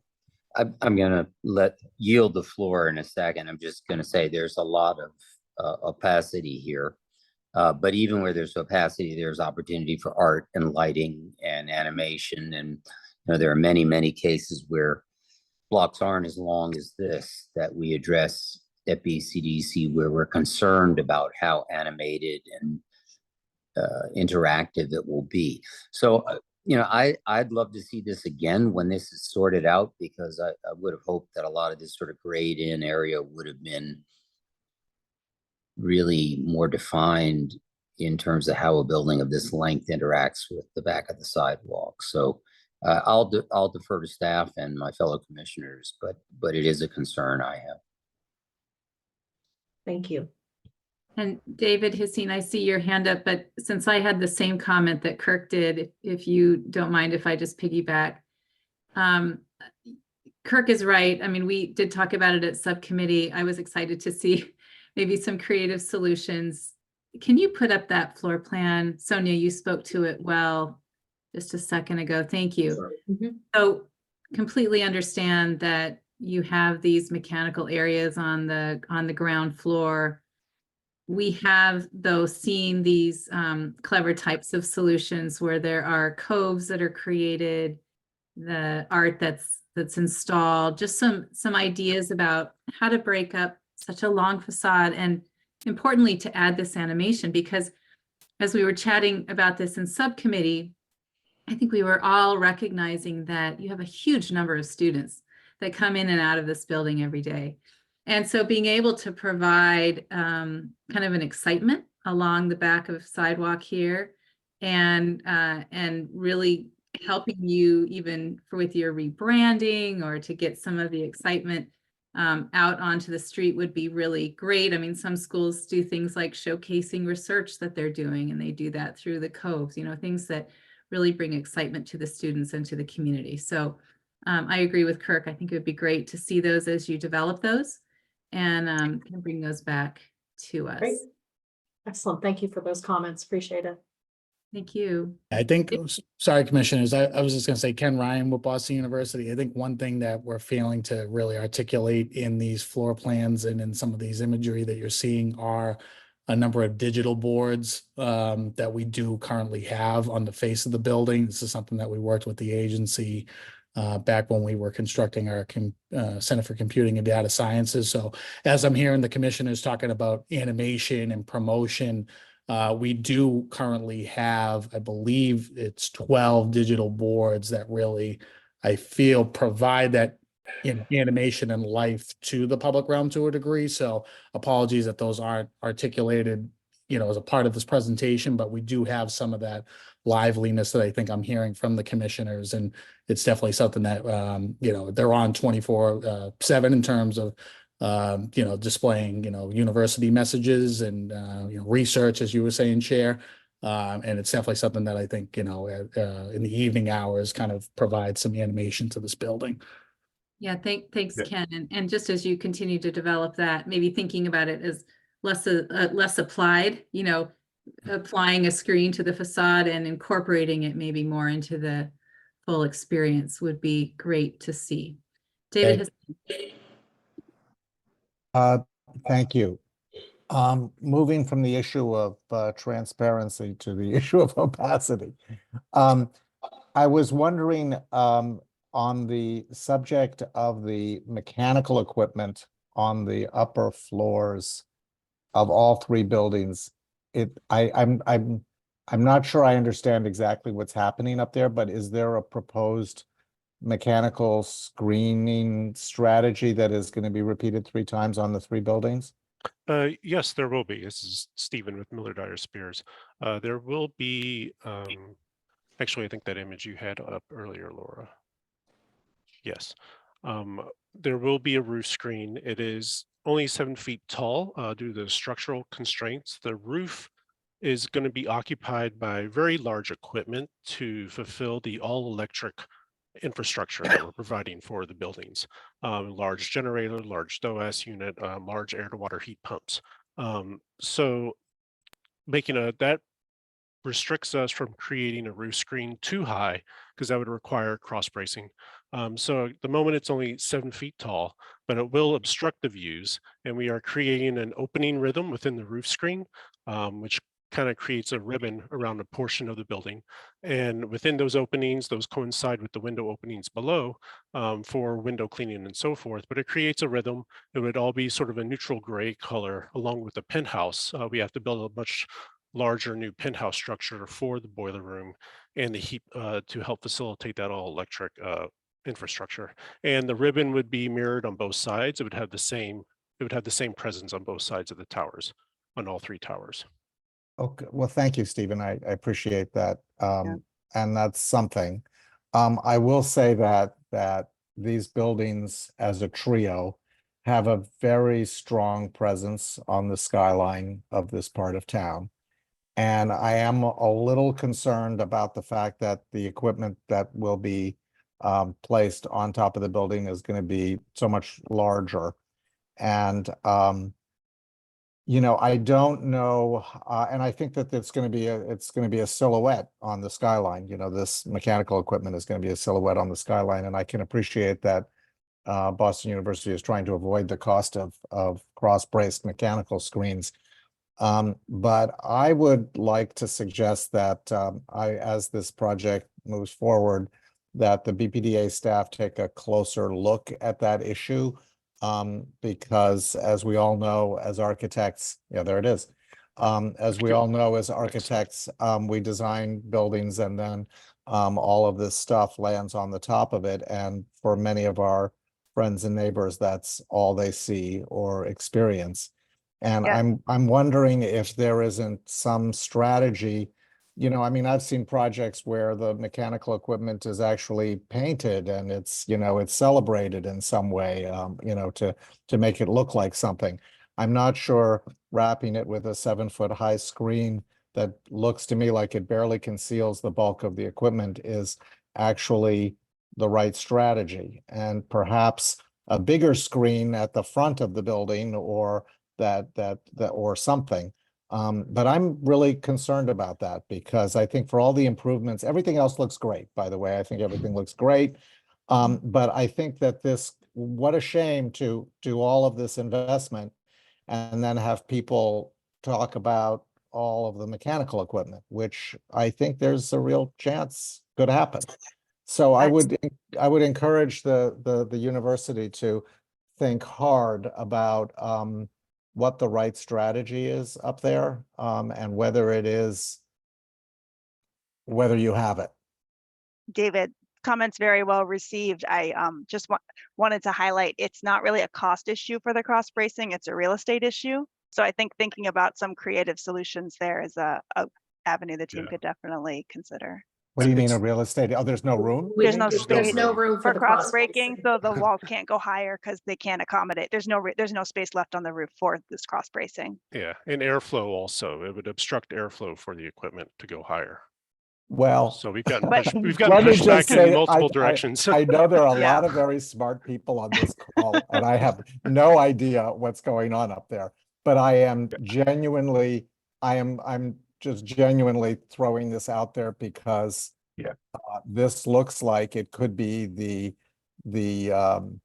going to yield the floor in a second. I'm just going to say there's a lot of opacity here, but even where there's opacity, there's opportunity for art and lighting and animation. And there are many cases where blocks aren't as long as this that we address at BCDC, where we're concerned about how animated and interactive it will be. So, I'd love to see this again when this is sorted out, because I would have hoped that a lot of this sort of grayed in area would have been really more defined in terms of how a building of this length interacts with the back of the sidewalk. So I'll defer to staff and my fellow commissioners, but it is a concern I have. Thank you. And David Hissine, I see your hand up, but since I had the same comment that Kirk did, if you don't mind if I just piggyback. Kirk is right. I mean, we did talk about it at subcommittee. I was excited to see maybe some creative solutions. Can you put up that floor plan? Sonia, you spoke to it well just a second ago. Thank you. So completely understand that you have these mechanical areas on the ground floor. We have, though, seen these clever types of solutions where there are coves that are created, the art that's installed, just some ideas about how to break up such a long facade, and importantly to add this animation, because as we were chatting about this in subcommittee, I think we were all recognizing that you have a huge number of students that come in and out of this building every day. And so being able to provide kind of an excitement along the back of sidewalk here, and really helping you even with your rebranding, or to get some of the excitement out onto the street would be really great. I mean, some schools do things like showcasing research that they're doing, and they do that through the coves, things that really bring excitement to the students and to the community. So I agree with Kirk. I think it would be great to see those as you develop those, and can bring those back to us. Great. Excellent. Thank you for those comments. Appreciate it. Thank you. I think, sorry, commissioners, I was just going to say, Ken Ryan with Boston University. I think one thing that we're failing to really articulate in these floor plans and in some of these imagery that you're seeing are a number of digital boards that we do currently have on the face of the building. This is something that we worked with the agency back when we were constructing our Center for Computing and Data Sciences. So as I'm hearing the commissioners talking about animation and promotion, we do currently have, I believe it's 12 digital boards that really, I feel, provide that animation and life to the public realm to a degree. So apologies that those aren't articulated, as a part of this presentation, but we do have some of that liveliness that I think I'm hearing from the commissioners. And it's definitely something that, they're on 24/7 in terms of displaying, university messages and, research, as you were saying, Chair. And it's definitely something that I think, in the evening hours kind of provides some animation to this building. Yeah, thanks, Ken. And just as you continue to develop that, maybe thinking about it as less applied, applying a screen to the facade and incorporating it maybe more into the full experience would be great to see. David has. Thank you. Moving from the issue of transparency to the issue of opacity. I was wondering, on the subject of the mechanical equipment on the upper floors of all three buildings, I'm not sure I understand exactly what's happening up there, but is there a proposed mechanical screening strategy that is going to be repeated 3 times on the 3 buildings? Yes, there will be. This is Stephen with Miller Dyer Spears. There will be, actually, I think that image you had up earlier, Laura. Yes, there will be a roof screen. It is only 7 feet tall due to the structural constraints. The roof is going to be occupied by very large equipment to fulfill the all-electric infrastructure that we're providing for the buildings. Large generator, large DOS unit, large air-to-water heat pumps. So making that restricts us from creating a roof screen too high, because that would require cross bracing. So at the moment it's only 7 feet tall, but it will obstruct the views, and we are creating an opening rhythm within the roof screen, which kind of creates a ribbon around a portion of the building. And within those openings, those coincide with the window openings below for window cleaning and so forth, but it creates a rhythm. It would all be sort of a neutral gray color along with the penthouse. We have to build a much larger new penthouse structure for the boiler room and the heat to help facilitate that all electric infrastructure. And the ribbon would be mirrored on both sides. It would have the same presence on both sides of the towers, on all 3 towers. Okay, well, thank you, Stephen. I appreciate that. And that's something. I will say that these buildings as a trio have a very strong presence on the skyline of this part of town. And I am a little concerned about the fact that the equipment that will be placed on top of the building is going to be so much larger. And, you know, I don't know, and I think that it's going to be a silhouette on the skyline. You know, this mechanical equipment is going to be a silhouette on the skyline, and I can appreciate that Boston University is trying to avoid the cost of cross-braced mechanical screens. But I would like to suggest that as this project moves forward, that the BPDA staff take a closer look at that issue. Because as we all know, as architects, yeah, there it is. As we all know, as architects, we design buildings, and then all of this stuff lands on the top of it. And for many of our friends and neighbors, that's all they see or experience. And Yeah. I'm wondering if there isn't some strategy. You know, I mean, I've seen projects where the mechanical equipment is actually painted and it's, you know, it's celebrated in some way, you know, to make it look like something. I'm not sure wrapping it with a 7-foot high screen that looks to me like it barely conceals the bulk of the equipment is actually the right strategy. And perhaps a bigger screen at the front of the building or that or something. But I'm really concerned about that because I think for all the improvements, everything else looks great, by the way. I think everything looks great. But I think that what a shame to do all of this investment and then have people talk about all of the mechanical equipment, which I think there's a real chance could happen. So I would encourage the university to think hard about what the right strategy is up there, and whether you have it. David, comments very well received. I just wanted to highlight it's not really a cost issue for the cross bracing, it's a real estate issue. So I think thinking about some creative solutions there is a avenue the team could definitely consider. What do you mean a real estate? Oh, there's no room? There's no space. There's no room for the cross breaking, so the walls can't go higher because they can't accommodate. There's no space left on the roof for this cross bracing. Yeah, and airflow also. It would obstruct airflow for the equipment to go higher. Well, So we've gotten But- pushed back in multiple directions. I know there are a Yeah. lot of very smart people on this call, and I have no idea what's going on up there. But I'm just genuinely throwing this out there because this looks like it could be the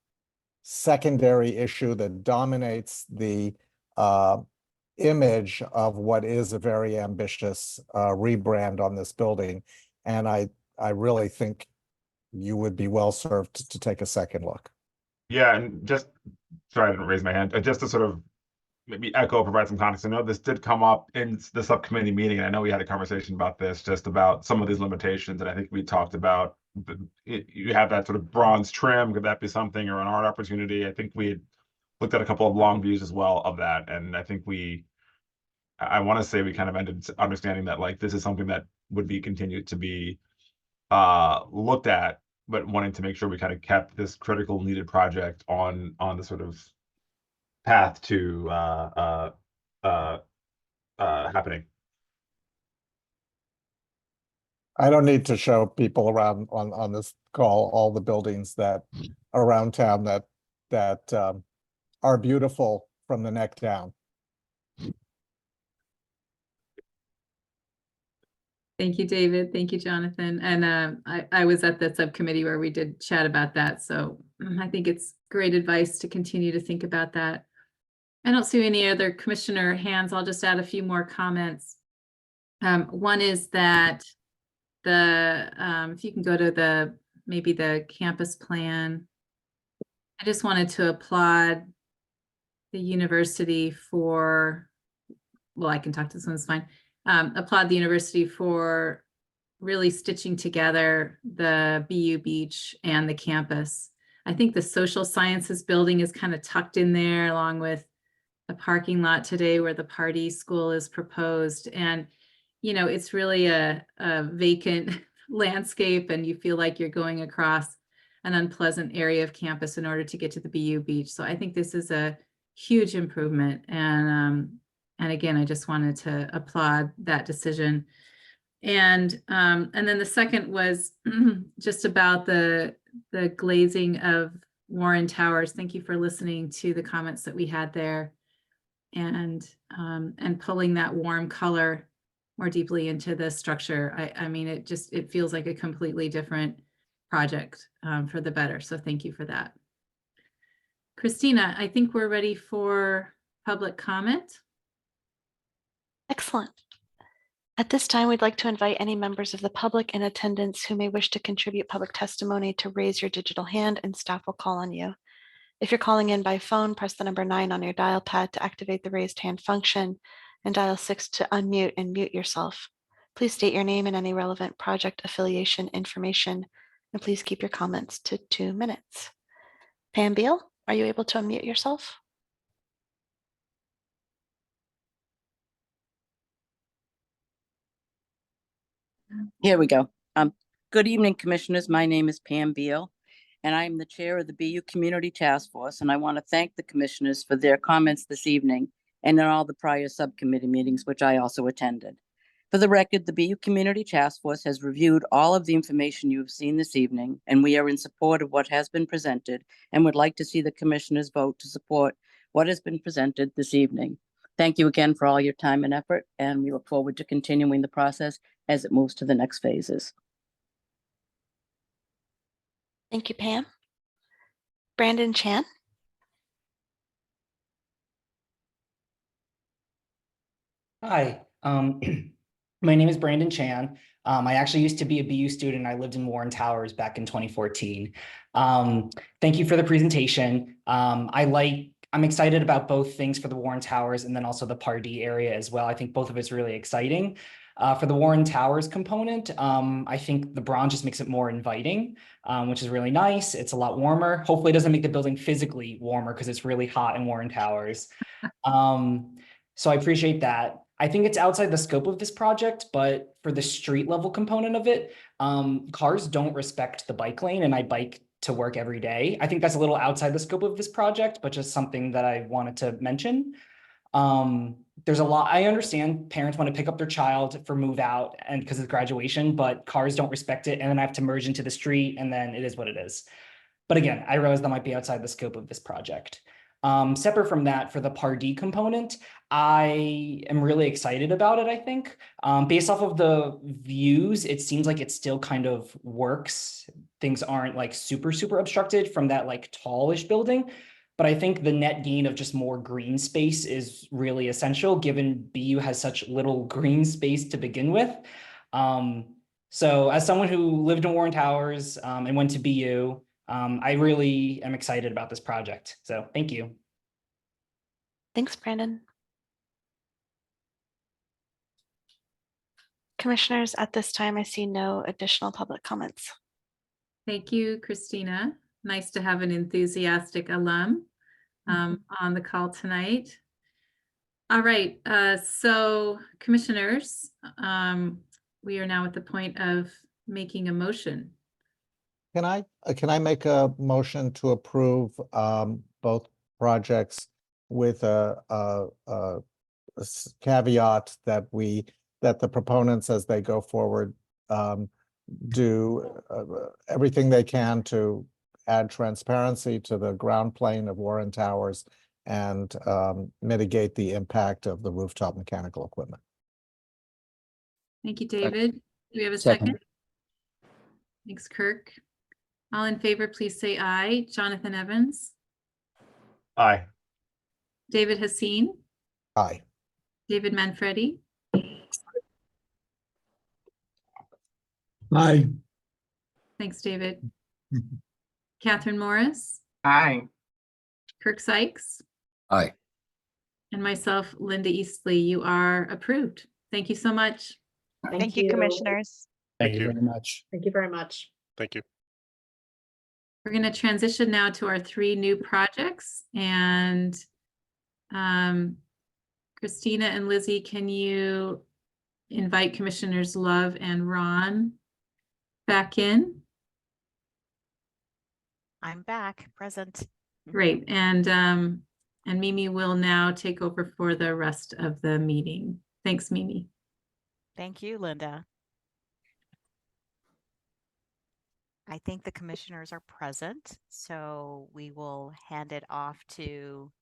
secondary issue that dominates the image of what is a very ambitious rebrand on this building. And I really think you would be well served to take a second look. Yeah, and just, sorry, I didn't raise my hand, just to sort of maybe echo, provide some context. I know this did come up in the subcommittee meeting, and I know we had a conversation about this, just about some of these limitations. And I think we talked about, you have that sort of bronze trim, could that be something, or an art opportunity? I think we had looked at a couple of long views as well of that. And I think I want to say we kind of ended understanding that like this is something that would be continued to be looked at, but wanting to make sure we kind of kept this critical needed project on the sort of path to happening. I don't need to show people around on this call all the buildings that are around town that are beautiful from the neck down. Thank you, David. Thank you, Jonathan. And I was at the subcommittee where we did chat about that. So I think it's great advice to continue to think about that. I don't see any other commissioner hands. I'll just add a few more comments. One is that if you can go to maybe the campus plan, I just wanted to applaud the university for, well, I can talk to this one, it's fine. Applaud the university for really stitching together the BU Beach and the campus. I think the social sciences building is kind of tucked in there along with a parking lot today where the party school is proposed. And, you know, it's really a vacant landscape and you feel like you're going across an unpleasant area of campus in order to get to the BU Beach. So I think this is a huge improvement. And again, I just wanted to applaud that decision. And then the second was just about the glazing of Warren Towers. Thank you for listening to the comments that we had there, and pulling that warm color more deeply into the structure. I mean, it feels like a completely different project for the better. So thank you for that. Christina, I think we're ready for public comment. Excellent. At this time, we'd like to invite any members of the public in attendance who may wish to contribute public testimony to raise your digital hand, and staff will call on you. If you're calling in by phone, press the number 9 on your dial pad to activate the raised hand function, and dial 6 to unmute and mute yourself. Please state your name and any relevant project affiliation information, and please keep your comments to 2 minutes. Pam Beal, are you able to unmute yourself? Here we go. Good evening, commissioners. My name is Pam Beal, and I am the chair of the BU Community Task Force, and I want to thank the commissioners for their comments this evening and in all the prior subcommittee meetings, which I also attended. For the record, the BU Community Task Force has reviewed all of the information you have seen this evening, and we are in support of what has been presented and would like to see the commissioners vote to support what has been presented this evening. Thank you again for all your time and effort, and we look forward to continuing the process as it moves to the next phases. Thank you, Pam. Brandon Chan. Hi, my name is Brandon Chan. I actually used to be a BU student. I lived in Warren Towers back in 2014. Thank you for the presentation. I'm excited about both things for the Warren Towers and then also the Pardee area as well. I think both of it's really exciting. For the Warren Towers component, I think the bronze just makes it more inviting, which is really nice. It's a lot warmer. Hopefully it doesn't make the building physically warmer because it's really hot in Warren Towers. So I appreciate that. I think it's outside the scope of this project, but for the street level component of it, cars don't respect the bike lane, and I bike to work every day. I think that's a little outside the scope of this project, but just something that I wanted to mention. There's a lot, I understand parents want to pick up their child for move out and because of graduation, but cars don't respect it. And then I have to merge into the street, and then it is what it is. But again, I realize that might be outside the scope of this project. Separate from that, for the Pardee component, I am really excited about it, I think. Based off of the views, it seems like it still kind of works. Things aren't like super obstructed from that like tallish building. But I think the net gain of just more green space is really essential, given BU has such little green space to begin with. So as someone who lived in Warren Towers and went to BU, I really am excited about this project. So thank you. Thanks, Brandon. Commissioners, at this time, I see no additional public comments. Thank you, Christina. Nice to have an enthusiastic alum on the call tonight. All right, so commissioners, we are now at the point of making a motion. Can I make a motion to approve both projects with a caveat that the proponents, as they go forward, do everything they can to add transparency to the ground plane of Warren Towers and mitigate the impact of the rooftop mechanical equipment. Thank you, David. Do we have a second? Thanks, Kirk. All in favor, please say aye. Jonathan Evans. Aye. David Haseen. Aye. David Manfredi. Aye. Thanks, David. Catherine Morris. Aye. Kirk Sykes. Aye. And myself, Linda Eastley. You are approved. Thank you so much. Thank you, commissioners. Thank you very much. Thank you very much. Thank you. We're going to transition now to our 3 new projects, and Christina and Lizzie, can you invite Commissioners Love and Ron back in? I'm back, present. Great, and Mimi will now take over for the rest of the meeting. Thanks, Mimi. Thank you, Linda. I think the commissioners are present, so we will hand it off to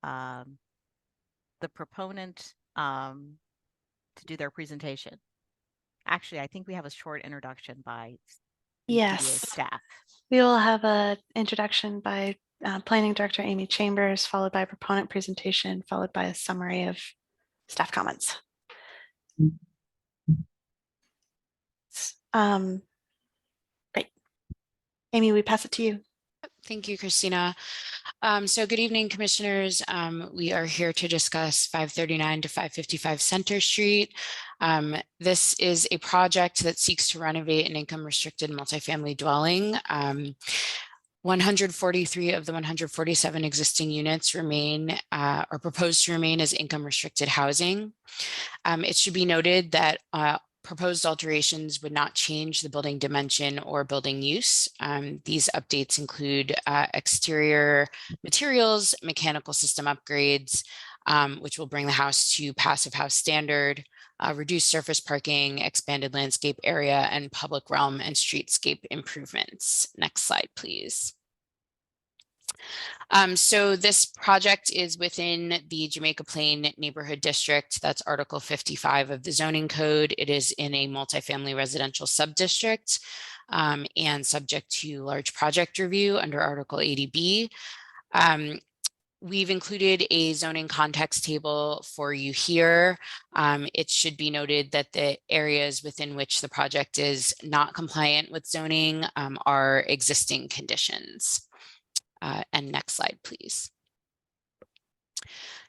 the proponent to do their presentation. Actually, I think we have a short introduction by BPDA Yes, staff. we will have an introduction by Planning Director Amy Chambers, followed by a proponent presentation, followed by a summary of staff comments. Great. Amy, we pass it to you. Thank you, Christina. So good evening, commissioners. We are here to discuss 539 to 555 Center Street. This is a project that seeks to renovate an income restricted multifamily dwelling. 143 of the 147 existing units remain or proposed to remain as income restricted housing. It should be noted that proposed alterations would not change the building dimension or building use. These updates include exterior materials, mechanical system upgrades, which will bring the house to passive house standard, reduced surface parking, expanded landscape area, and public realm and streetscape improvements. Next slide, please. So this project is within the Jamaica Plain Neighborhood District. That's Article 55 of the zoning code. It is in a multifamily residential subdistrict and subject to large project review under Article 80B. We've included a zoning context table for you here. It should be noted that the areas within which the project is not compliant with zoning are existing conditions. And next slide, please.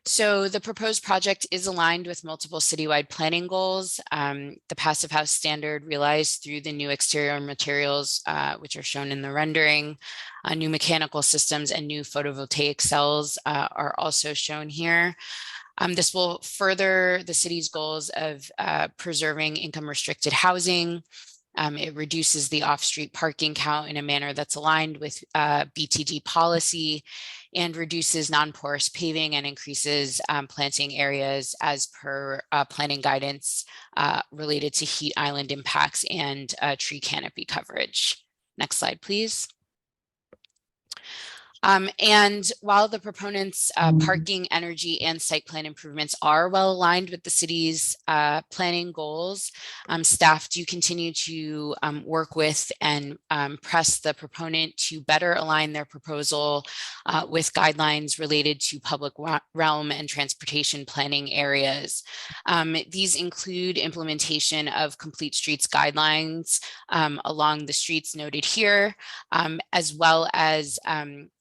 So the proposed project is aligned with multiple citywide planning goals. The passive house standard realized through the new exterior materials, which are shown in the rendering, new mechanical systems and new photovoltaic cells are also shown here. This will further the city's goals of preserving income restricted housing. It reduces the off-street parking count in a manner that's aligned with BTD policy and reduces non-porous paving and increases planting areas as per planning guidance related to heat island impacts and tree canopy coverage. Next slide, please. And while the proponents' parking, energy, and site plan improvements are well aligned with the city's planning goals, staff do continue to work with and press the proponent to better align their proposal with guidelines related to public realm and transportation planning areas. These include implementation of complete streets guidelines along the streets noted here, as well as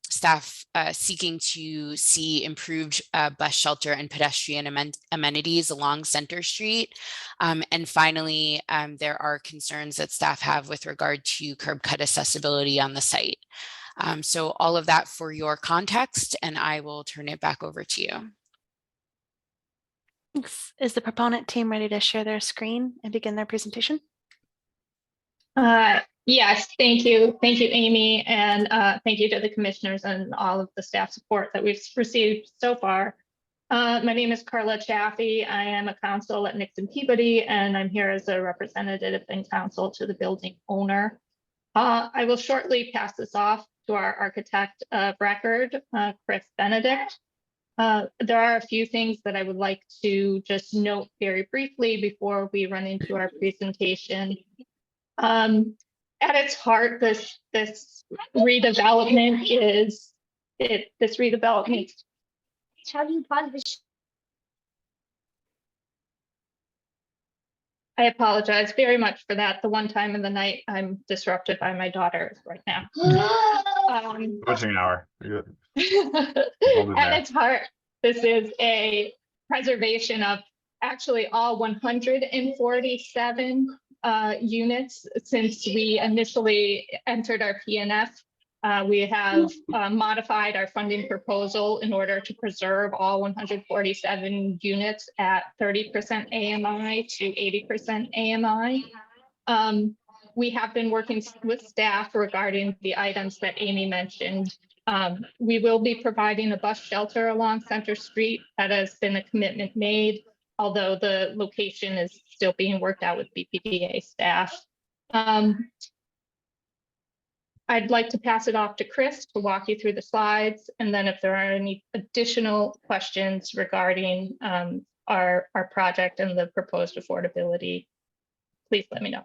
staff seeking to see improved bus shelter and pedestrian amenities along Center Street. And finally, there are concerns that staff have with regard to curb cut accessibility on the site. So all of that for your context, and I will turn it back over to you. Thanks. Is the proponent team ready to share their screen and begin their presentation? Yes, thank you. Thank you, Amy, and thank you to the commissioners and all of the staff support that we've received so far. My name is Carla Chaffee. I am a counsel at Nixon Peabody, and I'm here as a representative and counsel to the building owner. I will shortly pass this off to our architect of record, Chris Benedict. There are a few things that I would like to just note very briefly before we run into our presentation. At its heart, this redevelopment is this redevelopment. How do you pause this? I apologize very much for that. The one time in the night I'm disrupted by my daughter right now. Coaching hour. At its heart, this is a preservation of actually all 147 units since we initially entered our PNF. We have modified our funding proposal in order to preserve all 147 units at 30% AMI to 80% AMI. We have been working with staff regarding the items that Amy mentioned. We will be providing a bus shelter along Center Street. That has been a commitment made, although the location is still being worked out with BPDA staff. I'd like to pass it off to Chris to walk you through the slides. And then if there are any additional questions regarding our project and the proposed affordability, please let me know.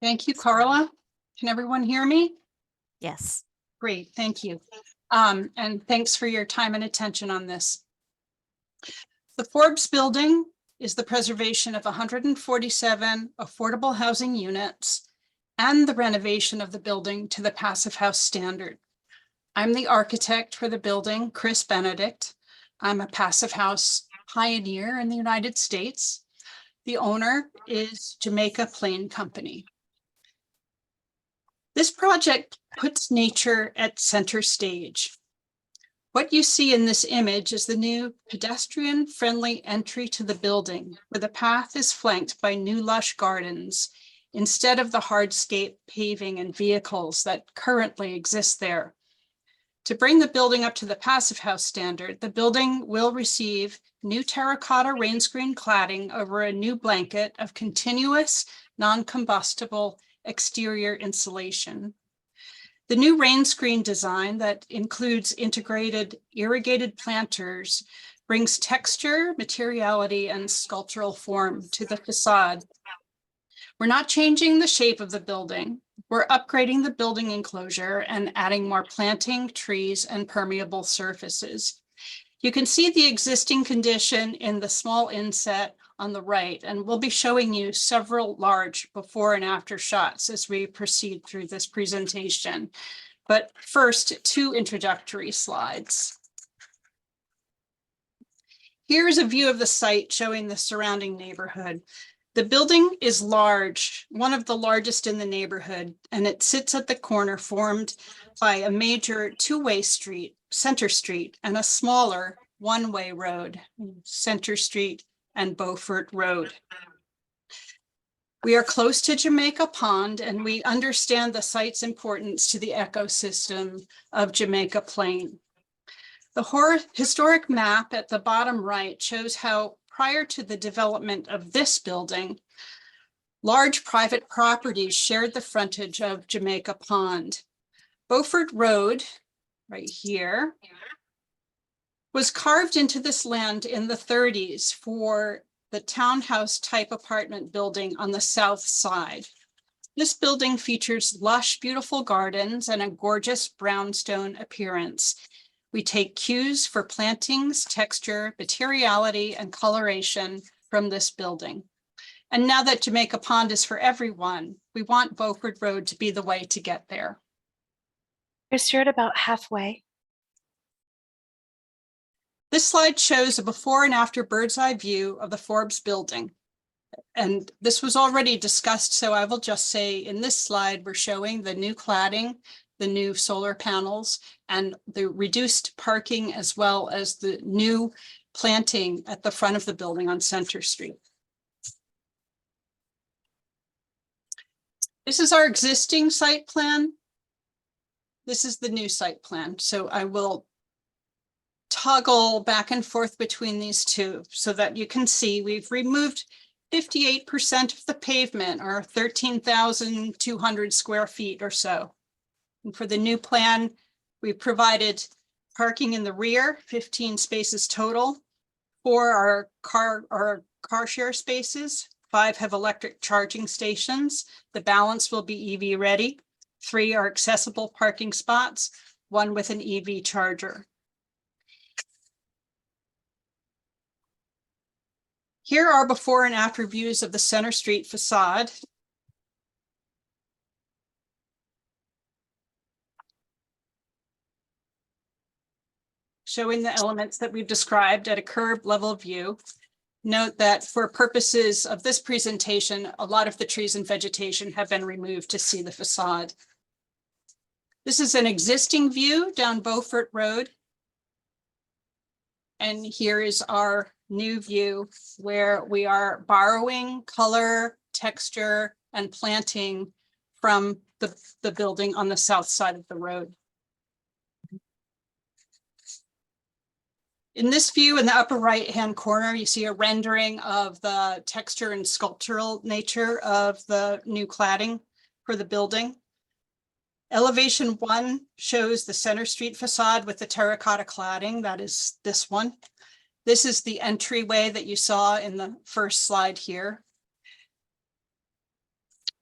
Thank you, Carla. Can everyone hear me? Yes. Great, thank you. And thanks for your time and attention on this. The Forbes building is the preservation of 147 affordable housing units and the renovation of the building to the Passive House standard. I'm the architect for the building, Chris Benedict. I'm a Passive House pioneer in the United States. The owner is Jamaica Plain Company. This project puts nature at center stage. What you see in this image is the new pedestrian-friendly entry to the building, where the path is flanked by new lush gardens instead of the hardscape paving and vehicles that currently exist there. To bring the building up to the Passive House standard, the building will receive new terracotta rain screen cladding over a new blanket of continuous, non-combustible exterior insulation. The new rain screen design that includes integrated irrigated planters brings texture, materiality, and sculptural form to the facade. We're not changing the shape of the building. We're upgrading the building enclosure and adding more planting, trees, and permeable surfaces. You can see the existing condition in the small inset on the right, and we'll be showing you several large before and after shots as we proceed through this presentation. But first, 2 introductory slides. Here's a view of the site showing the surrounding neighborhood. The building is large, one of the largest in the neighborhood, and it sits at the corner formed by a major two-way street, Center Street, and a smaller one-way road, Center Street and Beaufort Road. We are close to Jamaica Pond, and we understand the site's importance to the ecosystem of Jamaica Plain. The historic map at the bottom right shows how, prior to the development of this building, large private properties shared the frontage of Jamaica Pond. Beaufort Road, right here, was carved into this land in the 30s for the townhouse type apartment building on the south side. This building features lush, beautiful gardens and a gorgeous brownstone appearance. We take cues for plantings, texture, materiality, and coloration from this building. And now that Jamaica Pond is for everyone, we want Beaufort Road to be the way to get there. Chris, you're at about halfway. This slide shows a before and after bird's eye view of the Forbes building. And this was already discussed, so I will just say in this slide, we're showing the new cladding, the new solar panels, and the reduced parking, as well as the new planting at the front of the building on Center Street. This is our existing site plan. This is the new site plan. So I will toggle back and forth between these two so that you can see we've removed 58% of the pavement, or 13,200 square feet or so. And for the new plan, we provided parking in the rear, 15 spaces total. 4 are car share spaces. 5 have electric charging stations. The balance will be EV ready. 3 are accessible parking spots, 1 with an EV charger. Here are before and after views of the Center Street facade. Showing the elements that we've described at a curb level view. Note that for purposes of this presentation, a lot of the trees and vegetation have been removed to see the facade. This is an existing view down Beaufort Road. And here is our new view where we are borrowing color, texture, and planting from the building on the south side of the road. In this view, in the upper right-hand corner, you see a rendering of the texture and sculptural nature of the new cladding for the building. Elevation 1 shows the Center Street facade with the terracotta cladding. That is this one. This is the entryway that you saw in the first slide here.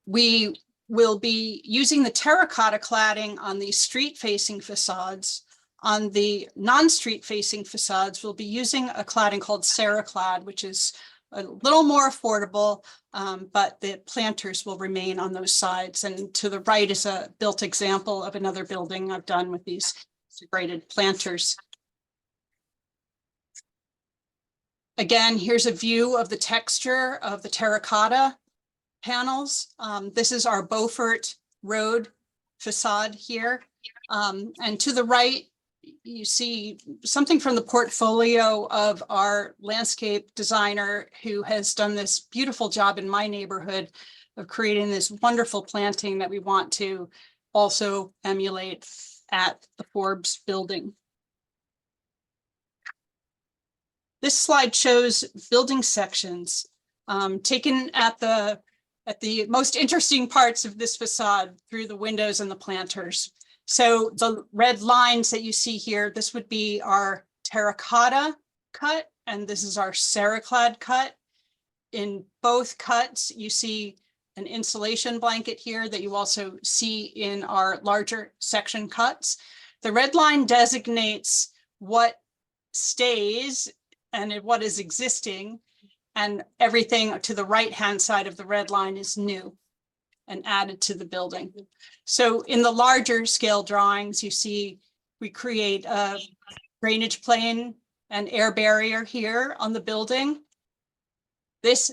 We will be using the terracotta cladding on the street-facing facades. On the non-street facing facades, we'll be using a cladding called Ceraclad, which is a little more affordable, but the planters will remain on those sides. And to the right is a built example of another building I've done with these integrated planters. Again, here's a view of the texture of the terracotta panels. This is our Beaufort Road facade here. And to the right, you see something from the portfolio of our landscape designer who has done this beautiful job in my neighborhood of creating this wonderful planting that we want to also emulate at the Forbes building. This slide shows building sections taken at the most interesting parts of this facade through the windows and the planters. So the red lines that you see here, this would be our terracotta cut, and this is our Ceraclad cut. In both cuts, you see an insulation blanket here that you also see in our larger section cuts. The red line designates what stays and what is existing, and everything to the right-hand side of the red line is new and added to the building. So in the larger scale drawings, you see we create a drainage plane and air barrier here on the building. This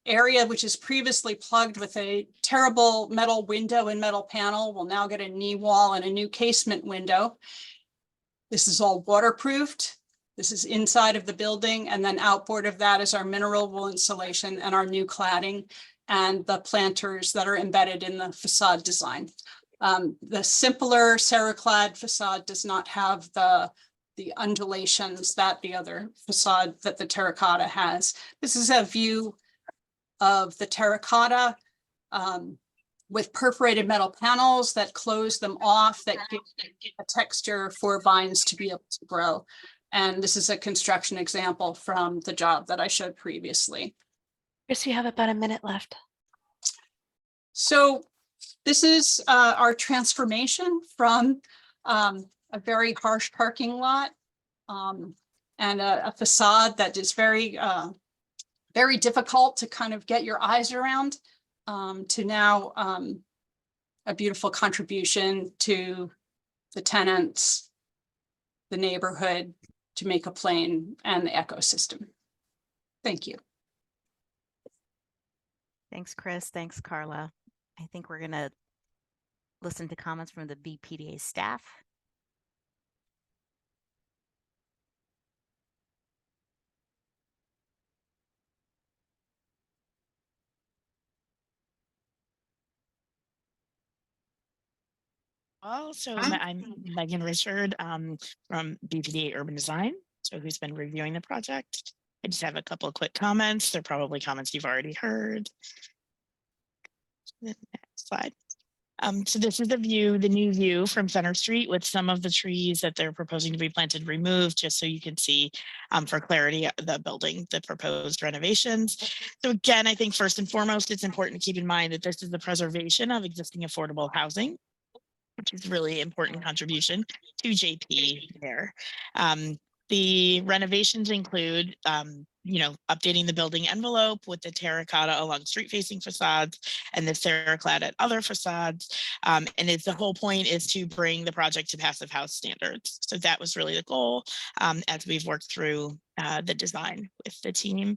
area, which is previously plugged with a terrible metal window and metal panel, will now get a knee wall and a new casement window. This is all waterproofed. This is inside of the building, and then outboard of that is our mineral wool insulation and our new cladding and the planters that are embedded in the facade design. The simpler Ceraclad facade does not have the undulations that the other facade that the terracotta has. This is a view of the terracotta with perforated metal panels that close them off, that give a texture for vines to be able to grow. And this is a construction example from the job that I showed previously. Chris, you have about a minute left. So this is our transformation from a very harsh parking lot and a facade that is very, very difficult to kind of get your eyes around to now a beautiful contribution to the tenants, the neighborhood, to make a plane and the ecosystem. Thank you. Thanks, Chris. Thanks, Carla. I think we're gonna listen to comments from the BPDA staff. So I'm Megan Richard from BPDA Urban Design, so who's been reviewing the project. I just have a couple of quick comments. They're probably comments you've already heard. The next slide. So this is the view, the new view from Center Street with some of the trees that they're proposing to be planted removed, just so you can see for clarity the building, the proposed renovations. So again, I think first and foremost, it's important to keep in mind that this is the preservation of existing affordable housing, which is really important contribution to JP there. The renovations include, updating the building envelope with the terracotta along street-facing facades and the Ceraclad at other facades. And the whole point is to bring the project to passive house standards. So that was really the goal as we've worked through the design with the team.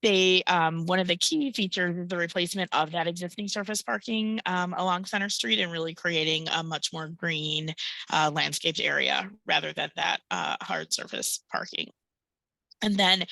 One of the key features is the replacement of that existing surface parking along Center Street and really creating a much more green landscaped area rather than that hard surface parking. And then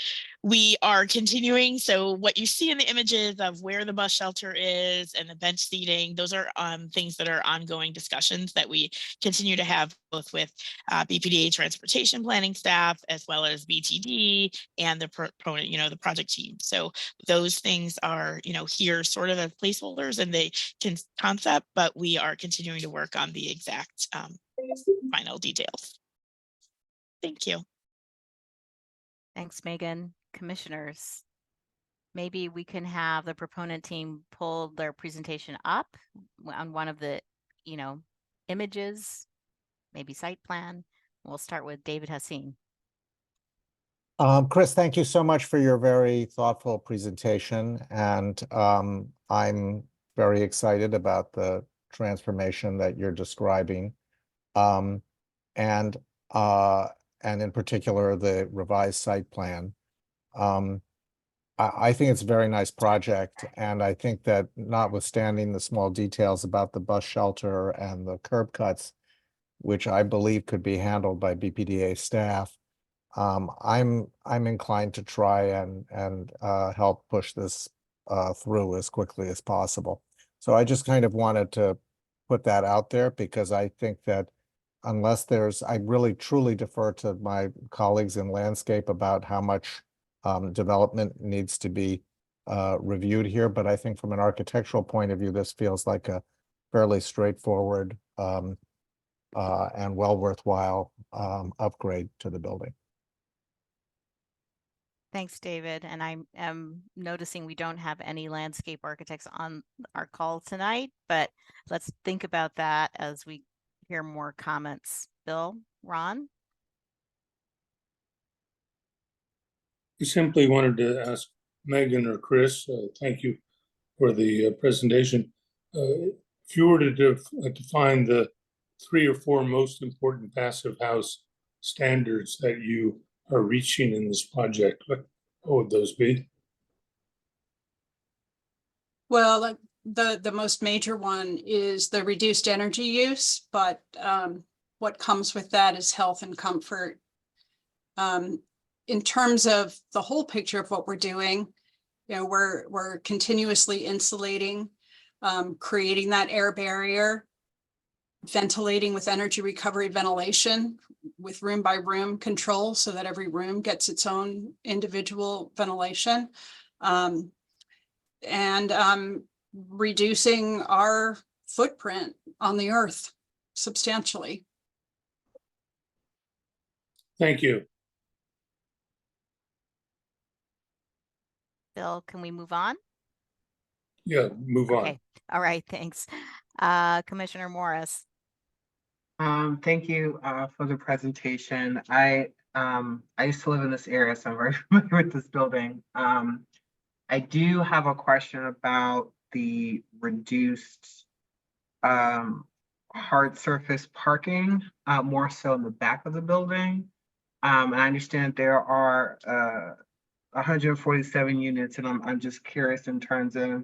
we are continuing. So what you see in the images of where the bus shelter is and the bench seating, those are things that are ongoing discussions that we continue to have both with BPDA transportation planning staff, as well as BTD and the proponent, the project team. So those things are, here sort of as placeholders and they can concept, but we are continuing to work on the exact final details. Thank you. Thanks, Megan. Commissioners, maybe we can have the proponent team pull their presentation up on one of the, images, maybe site plan. We'll start with David Hassin. Chris, thank you so much for your very thoughtful presentation. And I'm very excited about the transformation that you're describing. And in particular, the revised site plan. I think it's a very nice project. And I think that notwithstanding the small details about the bus shelter and the curb cuts, which I believe could be handled by BPDA staff, I'm inclined to try and help push this through as quickly as possible. So I just kind of wanted to put that out there because I think that unless I really truly defer to my colleagues in landscape about how much development needs to be reviewed here. But I think from an architectural point of view, this feels like a fairly straightforward and well worthwhile upgrade to the building. Thanks, David. And I am noticing we don't have any landscape architects on our call tonight, but let's think about that as we hear more comments. Bill, Ron? I simply wanted to ask Megan or Chris, thank you for the presentation. If you were to define the 3 or 4 most important passive house standards that you are reaching in this project, what would those be? Well, the most major one is the reduced energy use, but what comes with that is health and comfort. In terms of the whole picture of what we're doing, we're continuously insulating, creating that air barrier, ventilating with energy recovery ventilation with room by room control so that every room gets its own individual ventilation, and reducing our footprint on the earth substantially. Thank you. Bill, can we move on? Yeah, move on. Okay. All right, thanks. Commissioner Morris. Thank you for the presentation. I used to live in this area, so I'm very familiar with this building. I do have a question about the reduced hard surface parking, more so in the back of the building. And I understand there are 147 units, and I'm just curious in terms of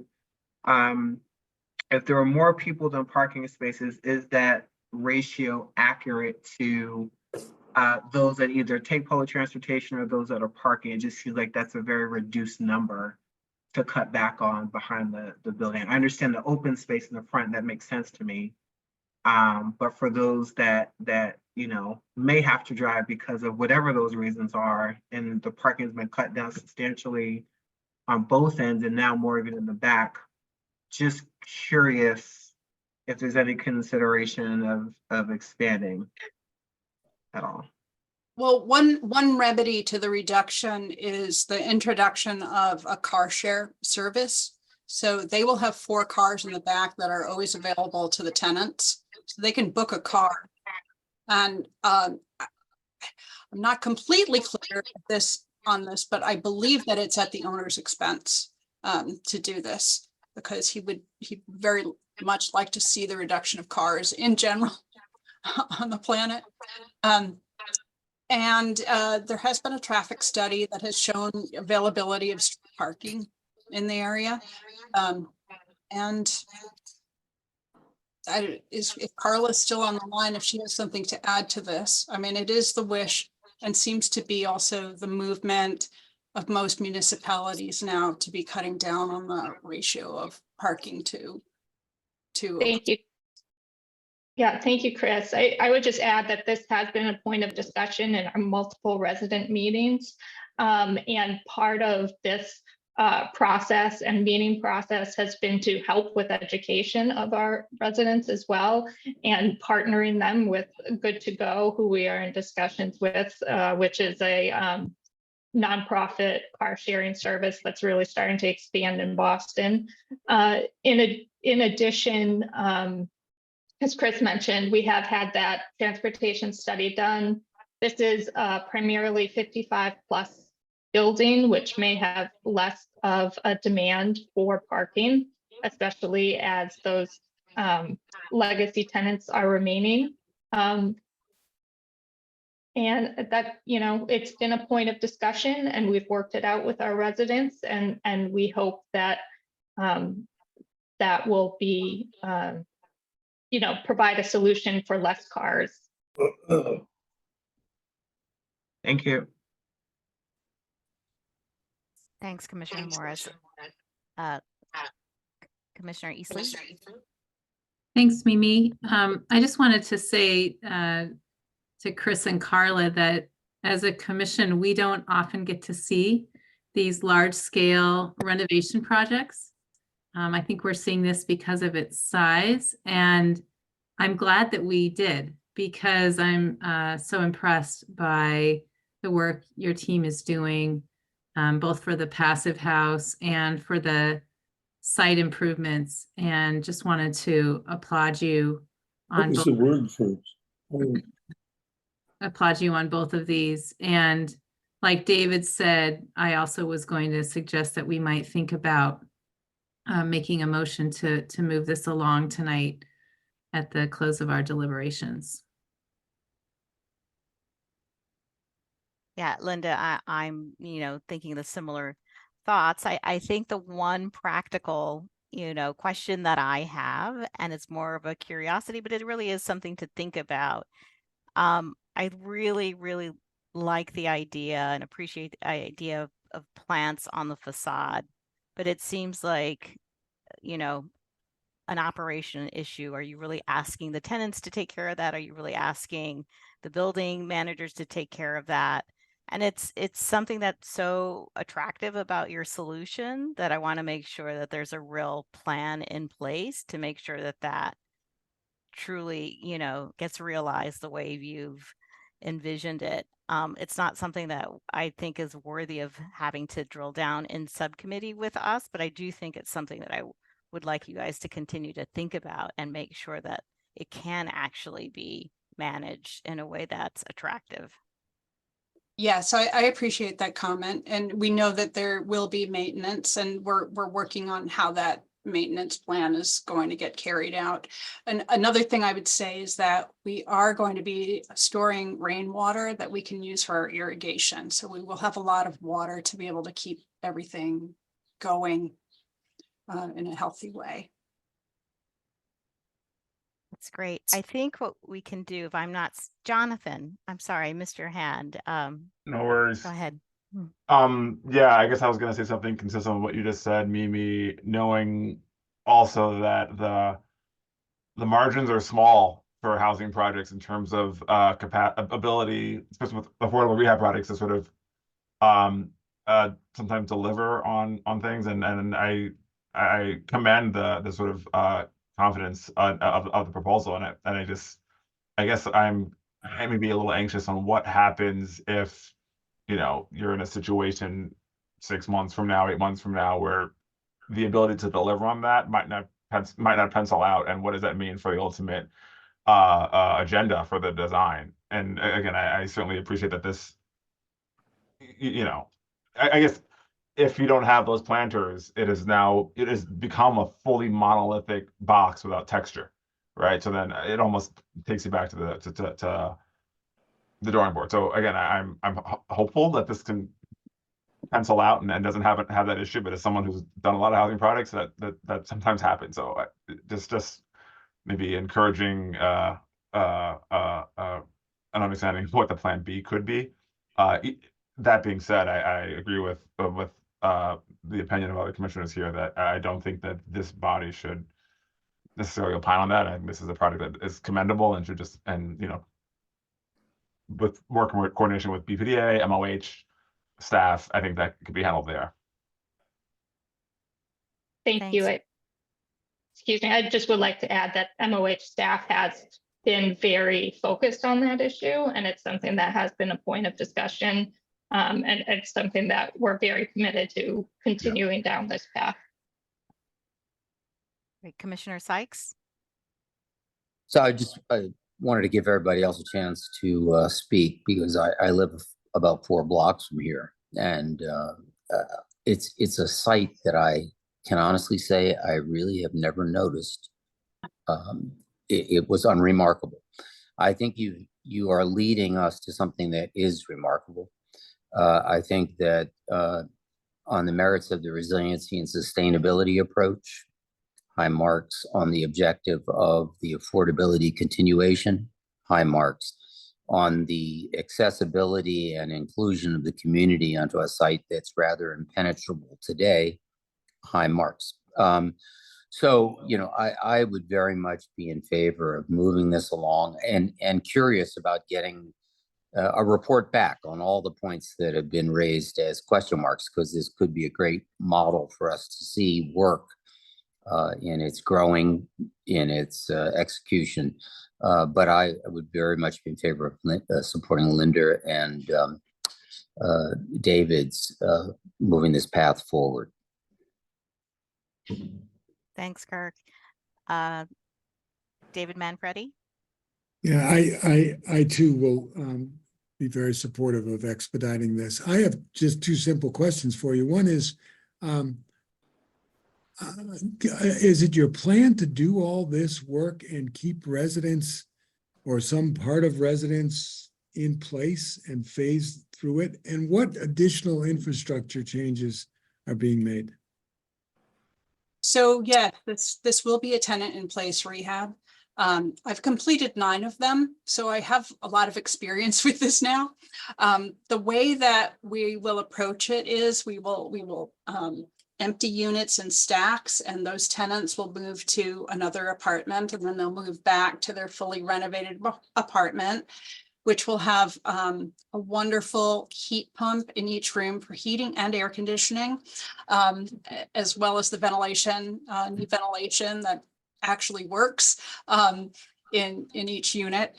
if there are more people than parking spaces, is that ratio accurate to those that either take public transportation or those that are parking? It just seems like that's a very reduced number to cut back on behind the building. I understand the open space in the front, that makes sense to me. But for those that may have to drive because of whatever those reasons are, and the parking has been cut down substantially on both ends and now more even in the back, just curious if there's any consideration of expanding at all. Well, one remedy to the reduction is the introduction of a car share service. So they will have 4 cars in the back that are always available to the tenants. So they can book a car. And I'm not completely clear on this, but I believe that it's at the owner's expense to do this, because he very much like to see the reduction of cars in general on the planet. And there has been a traffic study that has shown availability of street parking in the area. And if Carla's still on the line, if she has something to add to this, I mean, it is the wish and seems to be also the movement of most municipalities now to be cutting down on the ratio of parking to. Thank you. Yeah, thank you, Chris. I would just add that this has been a point of discussion in our multiple resident meetings. And part of this process and meeting process has been to help with education of our residents as well, and partnering them with Good to Go, who we are in discussions with, which is a nonprofit car sharing service that's really starting to expand in Boston. In addition, as Chris mentioned, we have had that transportation study done. This is primarily 55 plus building, which may have less of a demand for parking, especially as those legacy tenants are remaining. And that, you know, it's been a point of discussion, and we've worked it out with our residents, and we hope that that will be, you know, provide a solution for less cars. Thank you. Thanks, Commissioner Morris. Commissioner Eastley. Thanks, Mimi. I just wanted to say to Chris and Carla that as a commission, we don't often get to see these large scale renovation projects. I think we're seeing this because of its size, and I'm glad that we did, because I'm so impressed by the work your team is doing, both for the passive house and for the site improvements, and just wanted to applaud you on What was the word for? applaud you on both of these. And like David said, I also was going to suggest that we might think about making a motion to move this along tonight at the close of our deliberations. Yeah, Linda, I'm, you know, thinking the similar thoughts. I think the one practical, you know, question that I have, and it's more of a curiosity, but it really is something to think about. I really, really like the idea and appreciate the idea of plants on the facade, but it seems like, you know, an operation issue. Are you really asking the tenants to take care of that? Are you really asking the building managers to take care of that? And it's something that's so attractive about your solution that I want to make sure that there's a real plan in place to make sure that that truly, you know, gets realized the way you've envisioned it. It's not something that I think is worthy of having to drill down in subcommittee with us, but I do think it's something that I would like you guys to continue to think about and make sure that it can actually be managed in a way that's attractive. Yeah, so I appreciate that comment, and we know that there will be maintenance, and we're working on how that maintenance plan is going to get carried out. And another thing I would say is that we are going to be storing rainwater that we can use for our irrigation. So we will have a lot of water to be able to keep everything going in a healthy way. That's great. I think what we can do, if I'm not, Jonathan, I'm sorry, I missed your hand. No worries. Go ahead. Yeah, I guess I was gonna say something consistent with what you just said, Mimi, knowing also that the margins are small for housing projects in terms of ability, especially with affordable rehab projects, to sort of sometimes deliver on things, and I commend the sort of confidence of the proposal, and I guess I may be a little anxious on what happens if, you know, you're in a situation 6 months from now, 8 months from now, where the ability to deliver on that might not pencil out, and what does that mean for the ultimate agenda for the design? And again, I certainly appreciate that this, you know, I guess if you don't have those planters, it has become a fully monolithic box without texture, right? So then it almost takes you back to the drawing board. So again, I'm hopeful that this can pencil out and doesn't have that issue. But as someone who's done a lot of housing projects, that sometimes happens. So just maybe encouraging an understanding of what the plan B could be. That being said, I agree with the opinion of other commissioners here that I don't think that this body should necessarily opine on that. I think this is a project that is commendable and should just, and you know, with working with coordination with BPDA, MOH, staff, I think that could be handled there. Thank you. Excuse me, I just would like to add that MOH staff has been very focused on that issue, and it's something that has been a point of discussion. And it's something that we're very committed to continuing down this path. Great. Commissioner Sykes? So I wanted to give everybody else a chance to speak, because I live about 4 blocks from here, and it's a site that I can honestly say I really have never noticed. It was unremarkable. I think you are leading us to something that is remarkable. I think that on the merits of the resiliency and sustainability approach, high marks. On the objective of the affordability continuation, high marks. On the accessibility and inclusion of the community onto a site that's rather impenetrable today, high marks. So, you know, I would very much be in favor of moving this along, and curious about getting a report back on all the points that have been raised as question marks, because this could be a great model for us to see work in its growing, in its execution. But I would very much be in favor of supporting Linda and David's moving this path forward. Thanks, Kirk. David Manfredi? Yeah, I too will be very supportive of expediting this. I have just 2 simple questions for you. One is it your plan to do all this work and keep residents or some part of residents in place and phase through it? And what additional infrastructure changes are being made? So yeah, this will be a tenant in place rehab. I've completed 9 of them, so I have a lot of experience with this now. The way that we will approach it is we will empty units in stacks, and those tenants will move to another apartment, and then they'll move back to their fully renovated apartment, which will have a wonderful heat pump in each room for heating and air conditioning, as well as the ventilation, new ventilation that actually works in each unit.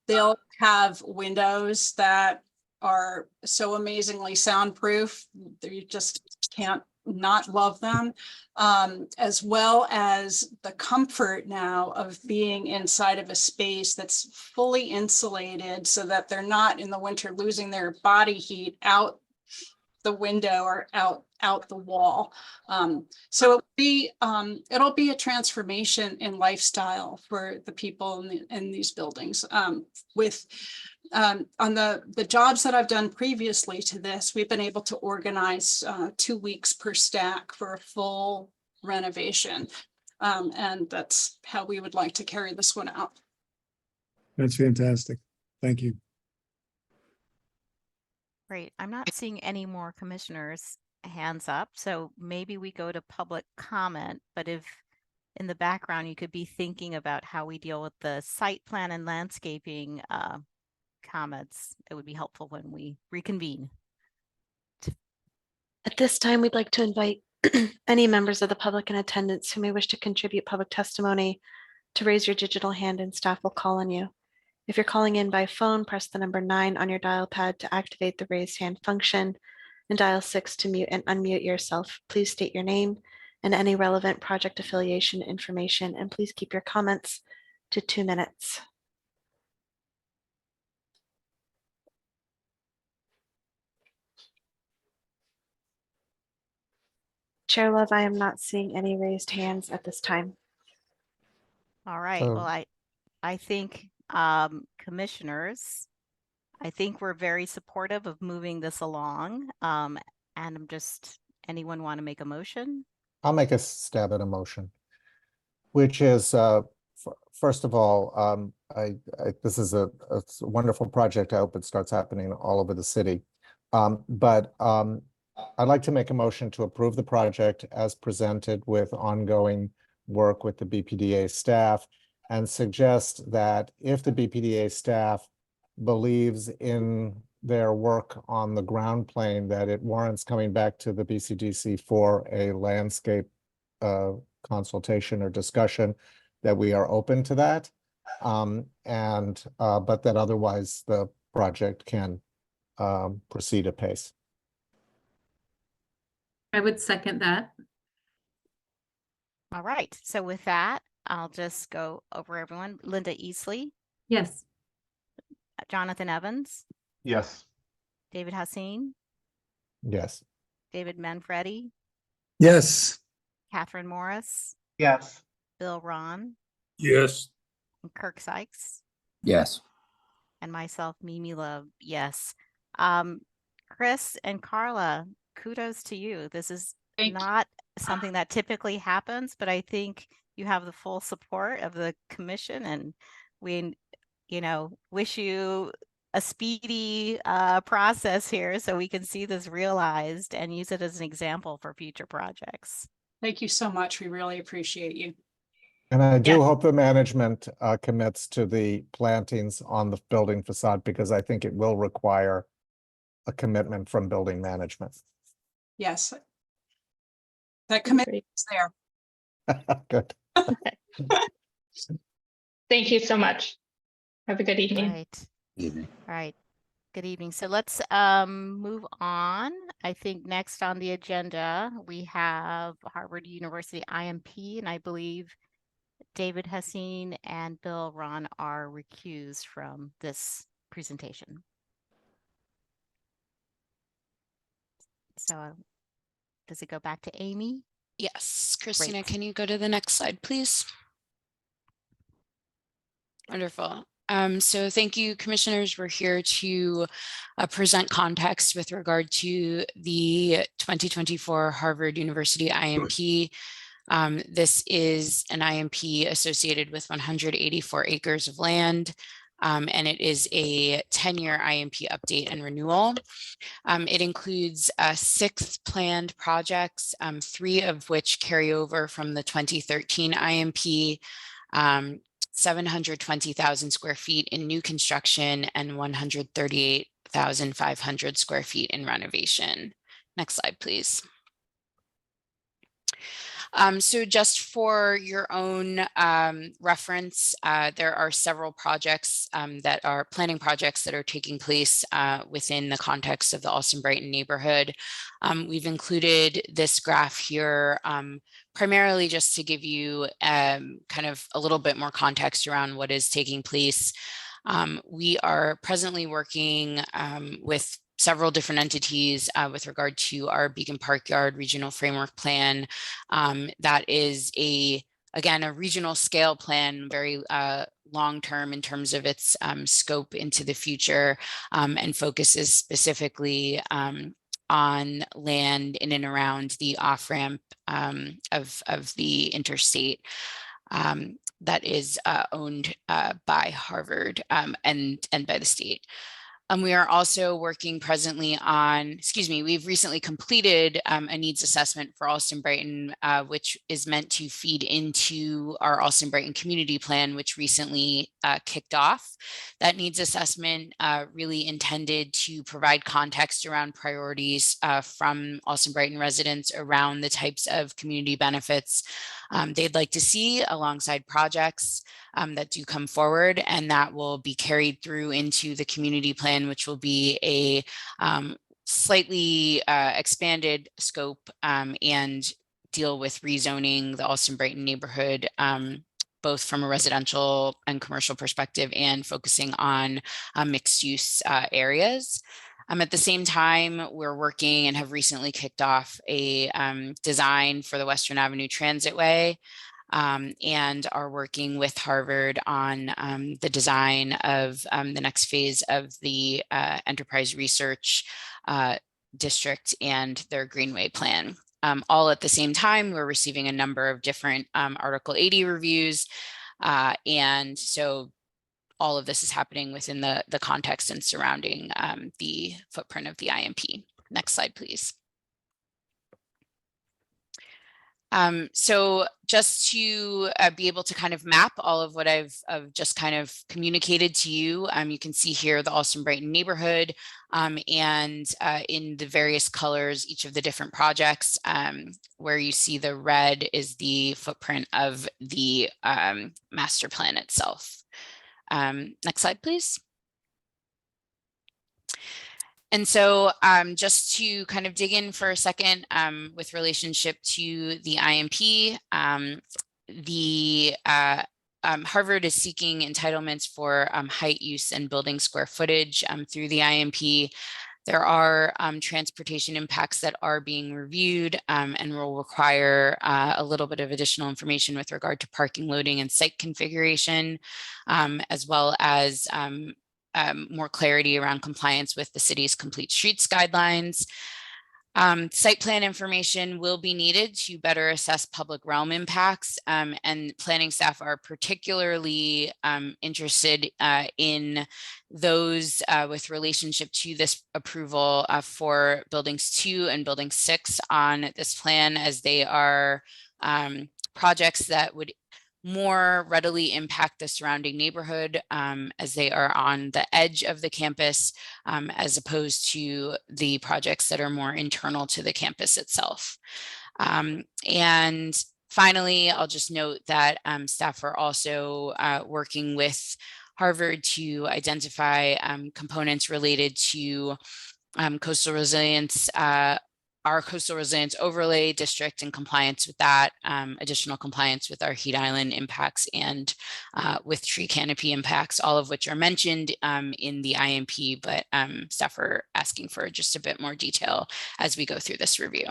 They'll have windows that are so amazingly soundproof that you just can't not love them, as well as the comfort now of being inside of a space that's fully insulated so that they're not in the winter losing their body heat out the window or out the wall. So it'll be a transformation in lifestyle for the people in these buildings. On the jobs that I've done previously to this, we've been able to organize 2 weeks per stack for a full renovation. And that's how we would like to carry this one out. That's fantastic. Thank you. Great. I'm not seeing any more commissioners' hands up, so maybe we go to public comment, but if in the background you could be thinking about how we deal with the site plan and landscaping comments, it would be helpful when we reconvene. At this time, we'd like to invite any members of the public in attendance who may wish to contribute public testimony to raise your digital hand, and staff will call on you. If you're calling in by phone, press the number 9 on your dial pad to activate the raise hand function, and dial 6 to mute and unmute yourself. Please state your name and any relevant project affiliation information, and please keep your comments to 2 minutes. Chair Love, I am not seeing any raised hands at this time. All right. Well, I think commissioners, I think we're very supportive of moving this along. And I'm just, anyone want to make a motion? I'll make a stab at a motion, which is, first of all, this is a wonderful project. I hope it starts happening all over the city. I'd like to make a motion to approve the project as presented with ongoing work with the BPDA staff, and suggest that if the BPDA staff believes in their work on the ground plane, that it warrants coming back to the BCDC for a landscape consultation or discussion, that we are open to that. But that otherwise the project can proceed apace. I would second that. All right, so with that, I'll just go over everyone. Linda Easley, Yes. Jonathan Evans, Yes. David Hassin, Yes. David Manfredi, Yes. Catherine Morris, Yes. Bill Ron, Yes. and Kirk Sykes, Yes. and myself, Mimi Love. Yes. Chris and Carla, kudos to you. This is not something that typically happens, but I think you have the full support of the commission, and we, wish you a speedy process here so we can see this realized and use it as an example for future projects. Thank you so much. We really appreciate you. And I do hope the management commits to the plantings on the building facade, because I think it will require a commitment from building management. Yes. That commitment is there. Good. Thank you so much. Have a good evening. Right. Evening. All right. Good evening. So let's move on. I think next on the agenda, we have Harvard University IMP, and I believe David Hassin and Bill Ron are recused from this presentation. So does it go back to Amy? Yes, Christina, Great. can you go to the next slide, please? Wonderful. So thank you, commissioners. We're here to present context with regard to the 2024 Harvard University IMP. This is an IMP associated with 184 acres of land, and it is a 10-year IMP update and renewal. It includes 6 planned projects, 3 of which carry over from the 2013 IMP, 720,000 square feet in new construction and 138,500 square feet in renovation. Next slide, please. So just for your own reference, there are several projects that are planning projects that are taking place within the context of the Allston Brighton neighborhood. We've included this graph here primarily just to give you kind of a little bit more context around what is taking place. We are presently working with several different entities with regard to our Beacon Park Yard Regional Framework Plan. That is again, a regional scale plan, very long-term in terms of its scope into the future, and focuses specifically on land in and around the off-ramp of the interstate. That is owned by Harvard and by the state. We are also working presently on, we've recently completed a needs assessment for Allston Brighton, which is meant to feed into our Allston Brighton community plan, which recently kicked off. That needs assessment really intended to provide context around priorities from Allston Brighton residents around the types of community benefits they'd like to see alongside projects that do come forward, and that will be carried through into the community plan, which will be a slightly expanded scope and deal with rezoning the Allston Brighton neighborhood, both from a residential and commercial perspective, and focusing on mixed use areas. At the same time, we're working and have recently kicked off a design for the Western Avenue Transitway, and are working with Harvard on the design of the next phase of the Enterprise Research District and their Greenway plan. All at the same time, we're receiving a number of different Article 80 reviews. And so all of this is happening within the context and surrounding the footprint of the IMP. Next slide, please. So just to be able to kind of map all of what I've just kind of communicated to you, you can see here the Alston Brighton neighborhood and in the various colors, each of the different projects. Where you see the red is the footprint of the master plan itself. Next slide, please. And so just to kind of dig in for a second with relationship to the IMP, Harvard is seeking entitlements for height, use, and building square footage through the IMP. There are transportation impacts that are being reviewed and will require a little bit of additional information with regard to parking, loading, and site configuration, as well as more clarity around compliance with the city's complete streets guidelines. Site plan information will be needed to better assess public realm impacts, and planning staff are particularly interested in those with relationship to this approval for buildings 2 and building 6 on this plan, as they are projects that would more readily impact the surrounding neighborhood as they are on the edge of the campus, as opposed to the projects that are more internal to the campus itself. And finally, I'll just note that staff are also working with Harvard to identify components related to coastal resilience, our coastal resilience overlay district, and compliance with that, additional compliance with our heat island impacts and with tree canopy impacts, all of which are mentioned in the IMP, but staff are asking for just a bit more detail as we go through this review.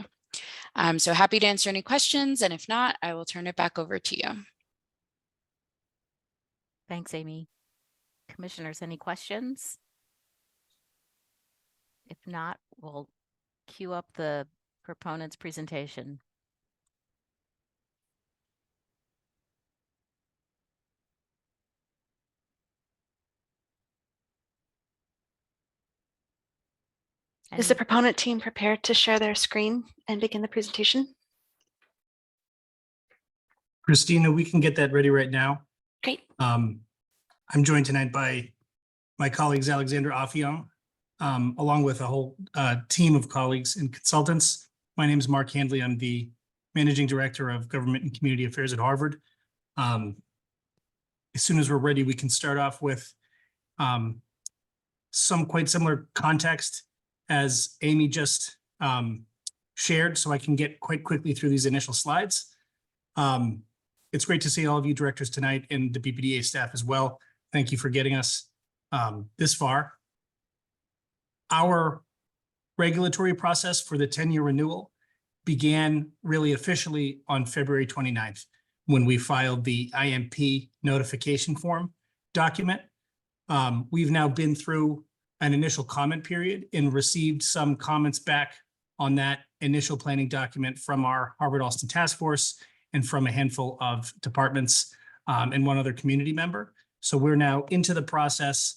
So happy to answer any questions, and if not, I will turn it back over to you. Thanks, Amy. Commissioners, any questions? If not, we'll cue up the proponent's presentation. Is the proponent team prepared to share their screen and begin the presentation? Christina, we can get that ready right now. Great. I'm joined tonight by my colleagues, Alexandra Affion, along with a whole team of colleagues and consultants. My name is Mark Handley. I'm the Managing Director of Government and Community Affairs at Harvard. As soon as we're ready, we can start off with some quite similar context as Amy just shared, so I can get quite quickly through these initial slides. It's great to see all of you directors tonight and the BPDA staff as well. Thank you for getting us this far. Our regulatory process for the 10-year renewal began really officially on February 29th, when we filed the IMP notification form document. We've now been through an initial comment period and received some comments back on that initial planning document from our Harvard Alston Task Force and from a handful of departments and one other community member. So we're now into the process,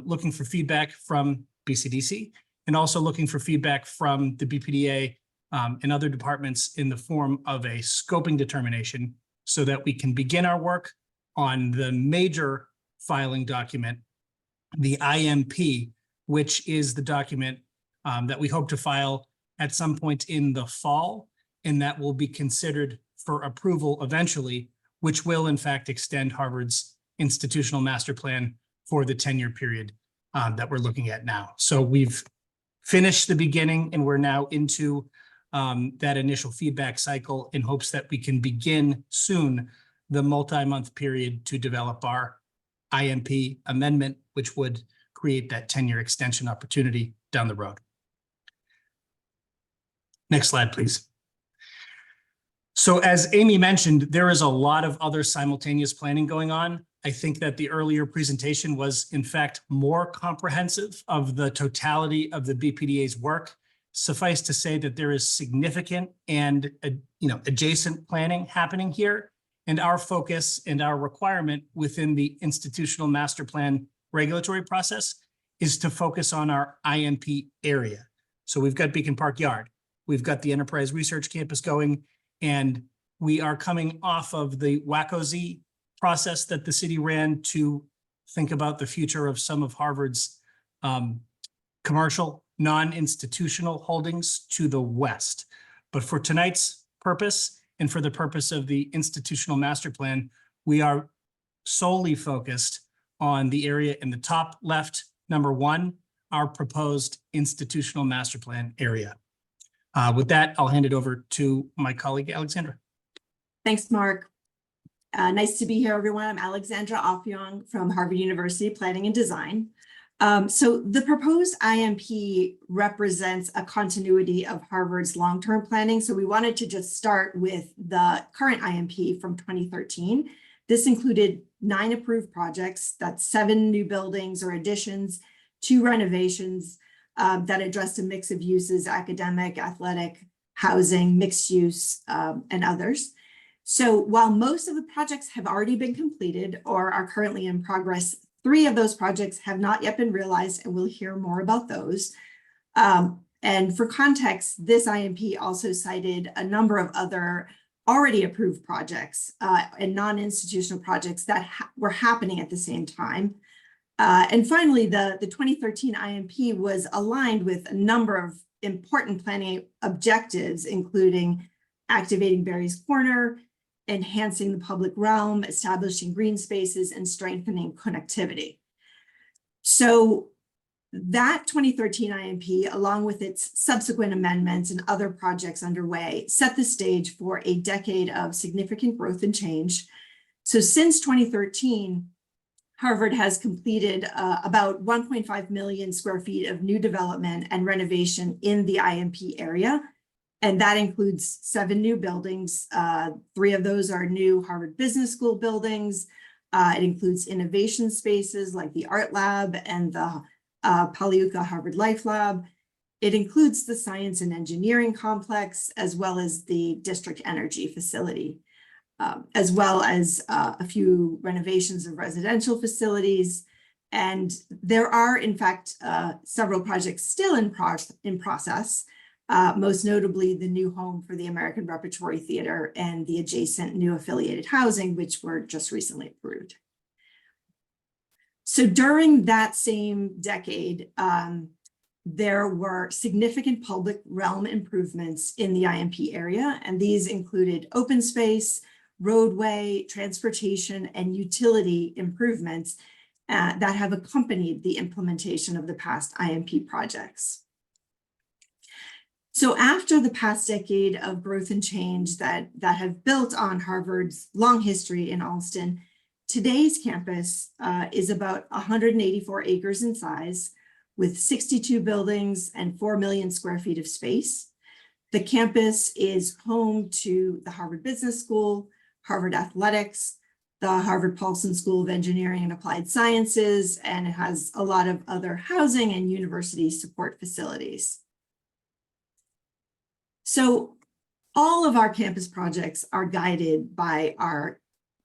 looking for feedback from BCDC and also looking for feedback from the BPDA and other departments in the form of a scoping determination so that we can begin our work on the major filing document, the IMP, which is the document that we hope to file at some point in the fall, and that will be considered for approval eventually, which will in fact extend Harvard's institutional master plan for the 10-year period that we're looking at now. So we've finished the beginning and we're now into that initial feedback cycle in hopes that we can begin soon the multi-month period to develop our IMP amendment, which would create that 10-year extension opportunity down the road. Next slide, please. So as Amy mentioned, there is a lot of other simultaneous planning going on. I think that the earlier presentation was in fact more comprehensive of the totality of the BPDA's work. Suffice to say that there is significant and adjacent planning happening here. And our focus and our requirement within the institutional master plan regulatory process is to focus on our IMP area. So we've got Beacon Park Yard, we've got the Enterprise Research Campus going, and we are coming off of the WACO-Z process that the city ran to think about the future of some of Harvard's commercial, non-institutional holdings to the west. But for tonight's purpose and for the purpose of the institutional master plan, we are solely focused on the area in the top left, number 1, our proposed institutional master plan area. With that, I'll hand it over to my colleague, Alexandra. Thanks, Mark. Nice to be here, everyone. I'm Alexandra Afyong from Harvard University Planning and Design. So the proposed IMP represents a continuity of Harvard's long-term planning. So we wanted to just start with the current IMP from 2013. This included 9 approved projects, that's 7 new buildings or additions, 2 renovations that addressed a mix of uses, academic, athletic, housing, mixed use, and others. So while most of the projects have already been completed or are currently in progress, 3 of those projects have not yet been realized, and we'll hear more about those. And for context, this IMP also cited a number of other already approved projects and non-institutional projects that were happening at the same time. And finally, the 2013 IMP was aligned with a number of important planning objectives, including activating Barry's Corner, enhancing the public realm, establishing green spaces, and strengthening connectivity. So that 2013 IMP, along with its subsequent amendments and other projects underway, set the stage for a decade of significant growth and change. So since 2013, Harvard has completed about 1.5 million square feet of new development and renovation in the IMP area. And that includes 7 new buildings. 3 of those are new Harvard Business School buildings. It includes innovation spaces like the Art Lab and the Paliuka Harvard Life Lab. It includes the Science and Engineering Complex, as well as the District Energy Facility, as well as a few renovations of residential facilities. And there are, in fact, several projects still in process. Most notably the new home for the American Repertory Theater and the adjacent new affiliated housing, which were just recently approved. So during that same decade, there were significant public realm improvements in the IMP area, and these included open space, roadway, transportation, and utility improvements that have accompanied the implementation of the past IMP projects. So after the past decade of growth and change that have built on Harvard's long history in Allston, today's campus is about 184 acres in size, with 62 buildings and 4 million square feet of space. The campus is home to the Harvard Business School, Harvard Athletics, the Harvard Paulson School of Engineering and Applied Sciences, and it has a lot of other housing and university support facilities. So all of our campus projects are guided by our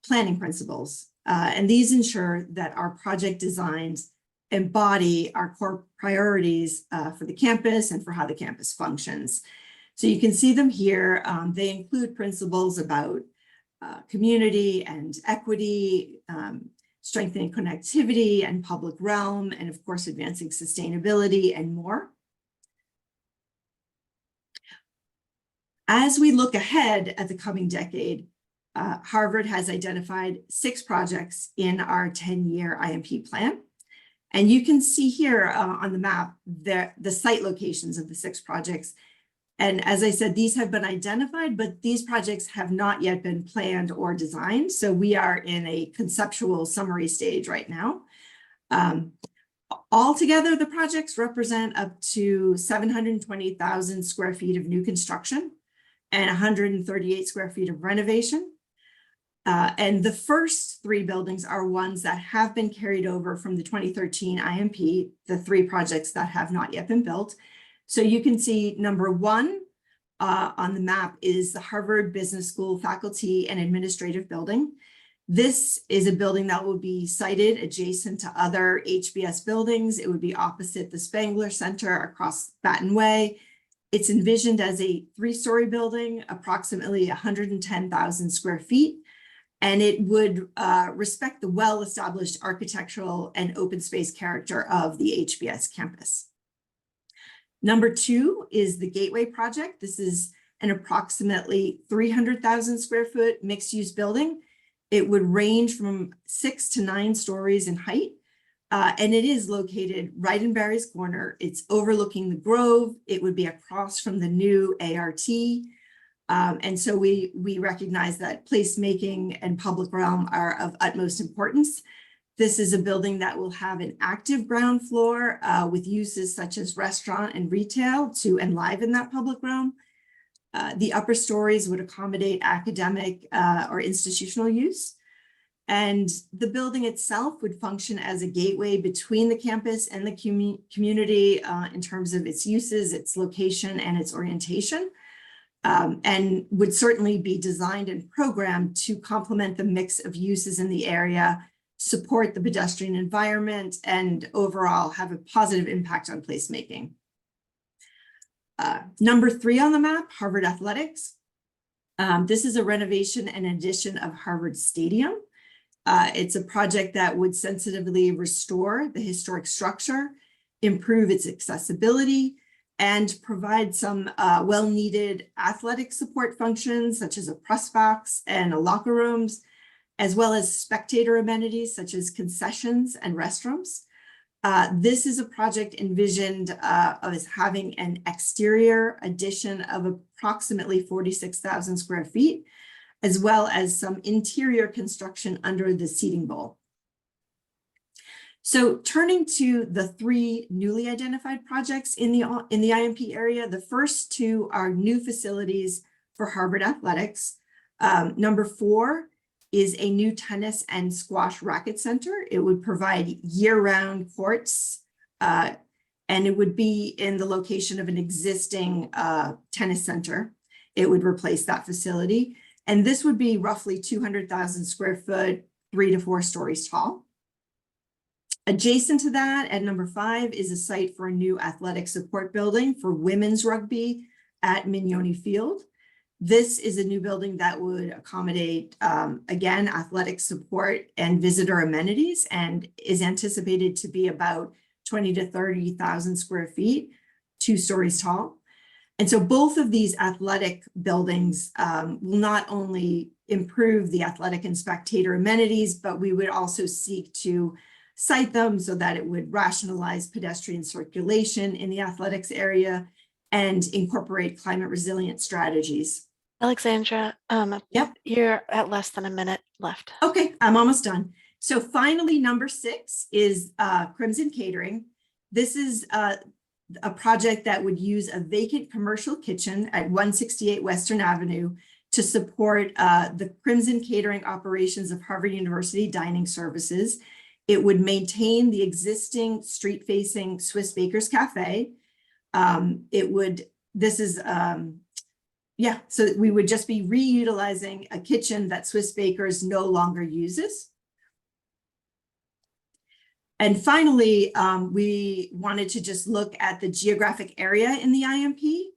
planning principles, and these ensure that our project designs embody our core priorities for the campus and for how the campus functions. So you can see them here. They include principles about community and equity, strengthening connectivity and public realm, and of course, advancing sustainability and more. As we look ahead at the coming decade, Harvard has identified 6 projects in our 10-year IMP plan. And you can see here on the map the site locations of the 6 projects. And as I said, these have been identified, but these projects have not yet been planned or designed. So we are in a conceptual summary stage right now. Altogether, the projects represent up to 720,000 square feet of new construction and 138 square feet of renovation. And the first 3 buildings are ones that have been carried over from the 2013 IMP, the 3 projects that have not yet been built. So you can see number 1 on the map is the Harvard Business School Faculty and Administrative Building. This is a building that will be sited adjacent to other HBS buildings. It would be opposite the Spangler Center across Batten Way. It's envisioned as a 3-story building, approximately 110,000 square feet, and it would respect the well-established architectural and open space character of the HBS campus. Number 2 is the Gateway Project. This is an approximately 300,000 square foot mixed-use building. It would range from 6 to 9 stories in height, and it is located right in Barry's Corner. It's overlooking the Grove. It would be across from the new ART. And so we recognize that placemaking and public realm are of utmost importance. This is a building that will have an active ground floor with uses such as restaurant and retail to enliven that public realm. The upper stories would accommodate academic or institutional use. And the building itself would function as a gateway between the campus and the community in terms of its uses, its location, and its orientation, and would certainly be designed and programmed to complement the mix of uses in the area, support the pedestrian environment, and overall have a positive impact on placemaking. Number 3 on the map, Harvard Athletics. This is a renovation and addition of Harvard Stadium. It's a project that would sensitively restore the historic structure, improve its accessibility, and provide some well-needed athletic support functions such as a press box and locker rooms, as well as spectator amenities such as concessions and restrooms. This is a project envisioned as having an exterior addition of approximately 46,000 square feet, as well as some interior construction under the seating bowl. So turning to the 3 newly identified projects in the IMP area, the first 2 are new facilities for Harvard Athletics. Number 4 is a new tennis and squash racket center. It would provide year-round courts, and it would be in the location of an existing tennis center. It would replace that facility. And this would be roughly 200,000 square foot, 3 to 4 stories tall. Adjacent to that, at number 5, is a site for a new athletic support building for women's rugby at Mignoni Field. This is a new building that would accommodate, again, athletic support and visitor amenities, and is anticipated to be about 20 to 30,000 square feet, 2 stories tall. And so both of these athletic buildings will not only improve the athletic and spectator amenities, but we would also seek to site them so that it would rationalize pedestrian circulation in the athletics area and incorporate climate resilient strategies. Alexandra, Yep. You're at less than a minute left. Okay, I'm almost done. So finally, number 6 is Crimson Catering. This is a project that would use a vacant commercial kitchen at 168 Western Avenue to support the Crimson Catering operations of Harvard University Dining Services. It would maintain the existing street-facing Swiss Bakers Cafe. So we would just be reutilizing a kitchen that Swiss Bakers no longer uses. And finally, we wanted to just look at the geographic area in the IMP.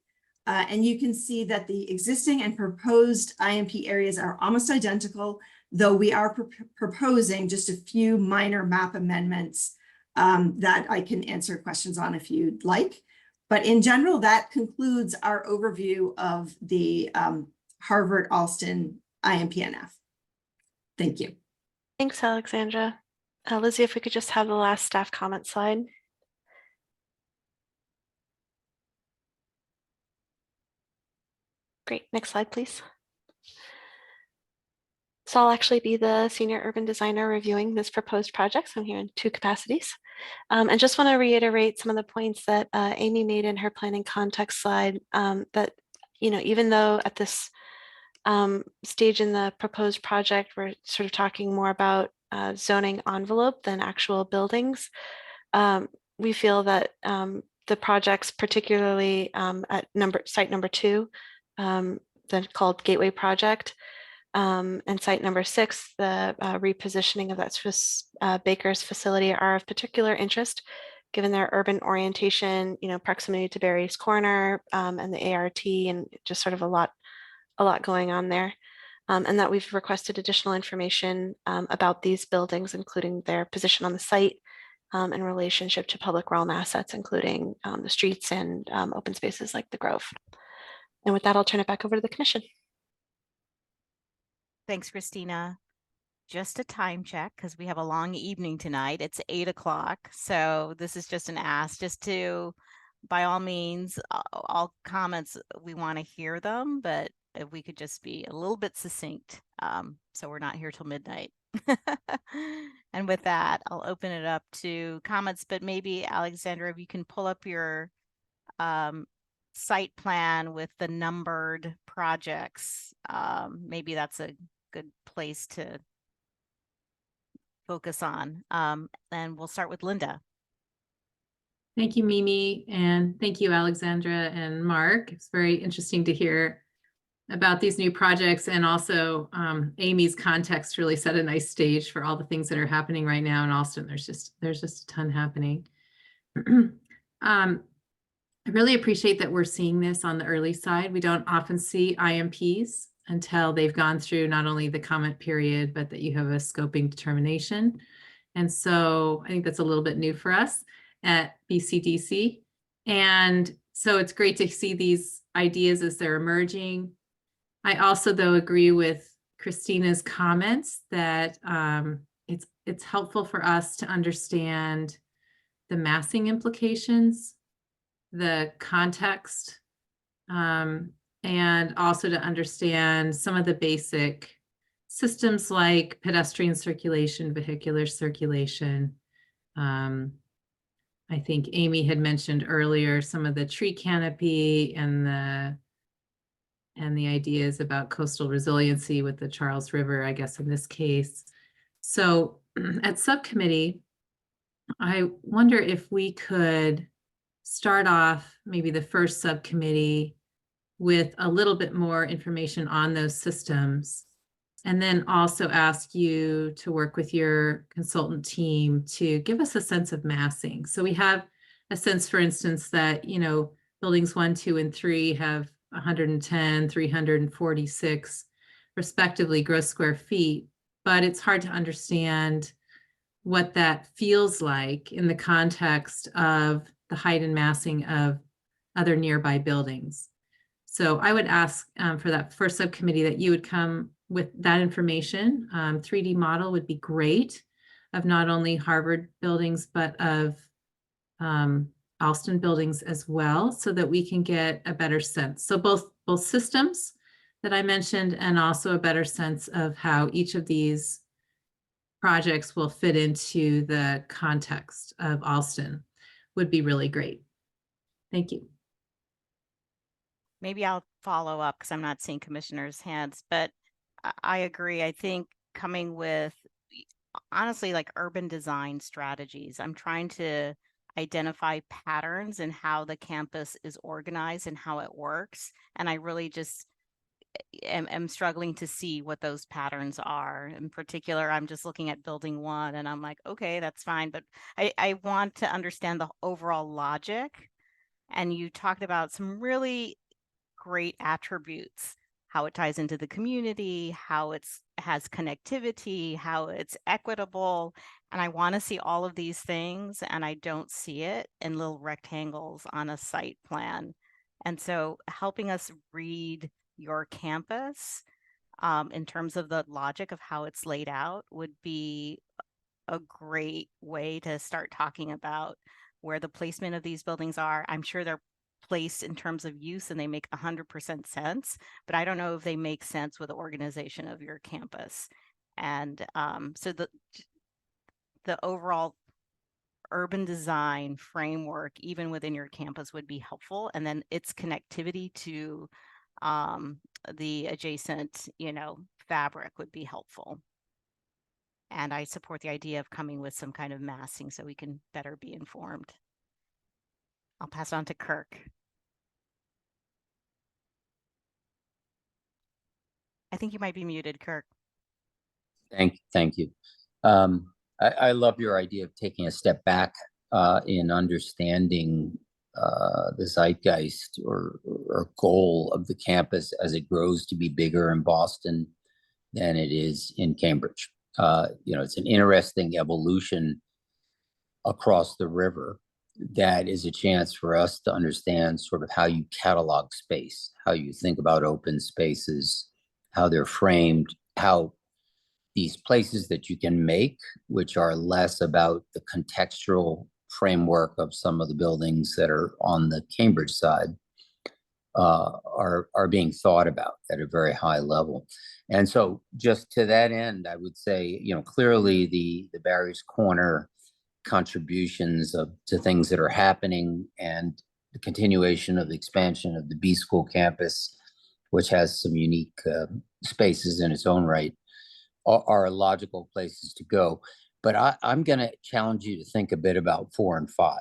And you can see that the existing and proposed IMP areas are almost identical, though we are proposing just a few minor map amendments that I can answer questions on if you'd like. But in general, that concludes our overview of the Harvard Alston IMPNF. Thank you. Thanks, Alexandra. Lizzie, if we could just have the last staff comment slide. Great, next slide, please. So I'll actually be the senior urban designer reviewing this proposed project. So I'm here in 2 capacities. And just want to reiterate some of the points that Amy made in her planning context slide, that, even though at this stage in the proposed project, we're sort of talking more about zoning envelope than actual buildings, we feel that the projects, particularly at site number 2, called Gateway Project, and site number 6, the repositioning of that Swiss Baker's facility, are of particular interest, given their urban orientation, proximity to Barry's Corner, and the ART, and just sort of a lot going on there. And that we've requested additional information about these buildings, including their position on the site in relationship to public realm assets, including the streets and open spaces like the Grove. And with that, I'll turn it back over to the commission. Thanks, Christina. Just a time check, because we have a long evening tonight. It's 8 o'clock. So this is just an ask, just to, by all means, all comments, we want to hear them, but if we could just be a little bit succinct, so we're not here till midnight. And with that, I'll open it up to comments, but maybe Alexandra, if you can pull up your site plan with the numbered projects, maybe that's a good place to focus on. And we'll start with Linda. Thank you, Mimi, and thank you, Alexandra and Mark. It's very interesting to hear about these new projects, and also Amy's context really set a nice stage for all the things that are happening right now in Austin. There's just a ton happening. I really appreciate that we're seeing this on the early side. We don't often see IMPs until they've gone through not only the comment period, but that you have a scoping determination. And so I think that's a little bit new for us at BCDC. And so it's great to see these ideas as they're emerging. I also, though, agree with Christina's comments that it's helpful for us to understand the massing implications, the context, and also to understand some of the basic systems like pedestrian circulation, vehicular circulation. I think Amy had mentioned earlier some of the tree canopy and the ideas about coastal resiliency with the Charles River, I guess, in this case. So at subcommittee, I wonder if we could start off maybe the first subcommittee with a little bit more information on those systems, and then also ask you to work with your consultant team to give us a sense of massing. So we have a sense, for instance, that, buildings 1, 2, and 3 have 110, 346 respectively gross square feet, but it's hard to understand what that feels like in the context of the height and massing of other nearby buildings. So I would ask for that first subcommittee that you would come with that information. 3D model would be great of not only Harvard buildings, but of Alston buildings as well, so that we can get a better sense. So both systems that I mentioned, and also a better sense of how each of these projects will fit into the context of Alston would be really great. Thank you. Maybe I'll follow up because I'm not seeing commissioners' hands, but I agree. I think coming with, honestly, like urban design strategies, I'm trying to identify patterns in how the campus is organized and how it works. And I really just am struggling to see what those patterns are. In particular, I'm just looking at building 1 and I'm like, okay, that's fine. But I want to understand the overall logic. And you talked about some really great attributes, how it ties into the community, how it has connectivity, how it's equitable. And I want to see all of these things, and I don't see it in little rectangles on a site plan. And so helping us read your campus in terms of the logic of how it's laid out would be a great way to start talking about where the placement of these buildings are. I'm sure they're placed in terms of use and they make 100% sense, but I don't know if they make sense with the organization of your campus. And so the overall urban design framework, even within your campus, would be helpful. And then its connectivity to the adjacent, fabric would be helpful. And I support the idea of coming with some kind of massing so we can better be informed. I'll pass it on to Kirk. I think you might be muted, Kirk. Thank you. I love your idea of taking a step back in understanding the zeitgeist or goal of the campus as it grows to be bigger in Boston than it is in Cambridge. It's an interesting evolution across the river that is a chance for us to understand sort of how you catalog space, how you think about open spaces, how they're framed, how these places that you can make, which are less about the contextual framework of some of the buildings that are on the Cambridge side, are being thought about at a very high level. And so just to that end, I would say, clearly the Barry's Corner contributions to things that are happening and the continuation of the expansion of the B School campus, which has some unique spaces in its own right, are logical places to go. But I'm going to challenge you to think a bit about 4 and 5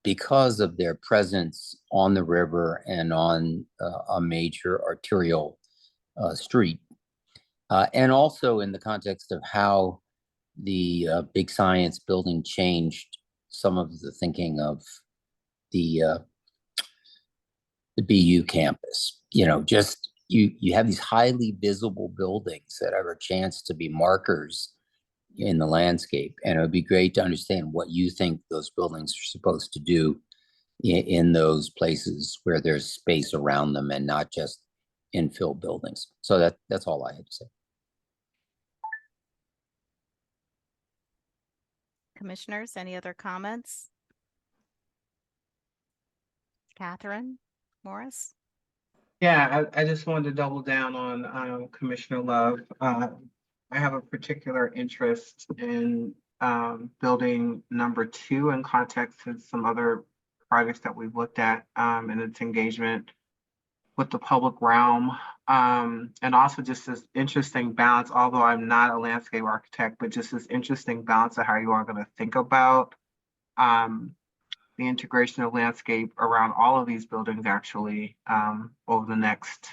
because of their presence on the river and on a major arterial street. And also in the context of how the big science building changed some of the thinking of the BU campus. You have these highly visible buildings that have a chance to be markers in the landscape. And it would be great to understand what you think those buildings are supposed to do in those places where there's space around them and not just infill buildings. So that's all I had to say. Commissioners, any other comments? Catherine Morris? Yeah, I just wanted to double down on Commissioner Love. I have a particular interest in building number 2 in context to some other projects that we've looked at and its engagement with the public realm. And also just this interesting balance, although I'm not a landscape architect, but just this interesting balance of how you are going to think about the integration of landscape around all of these buildings actually over the next,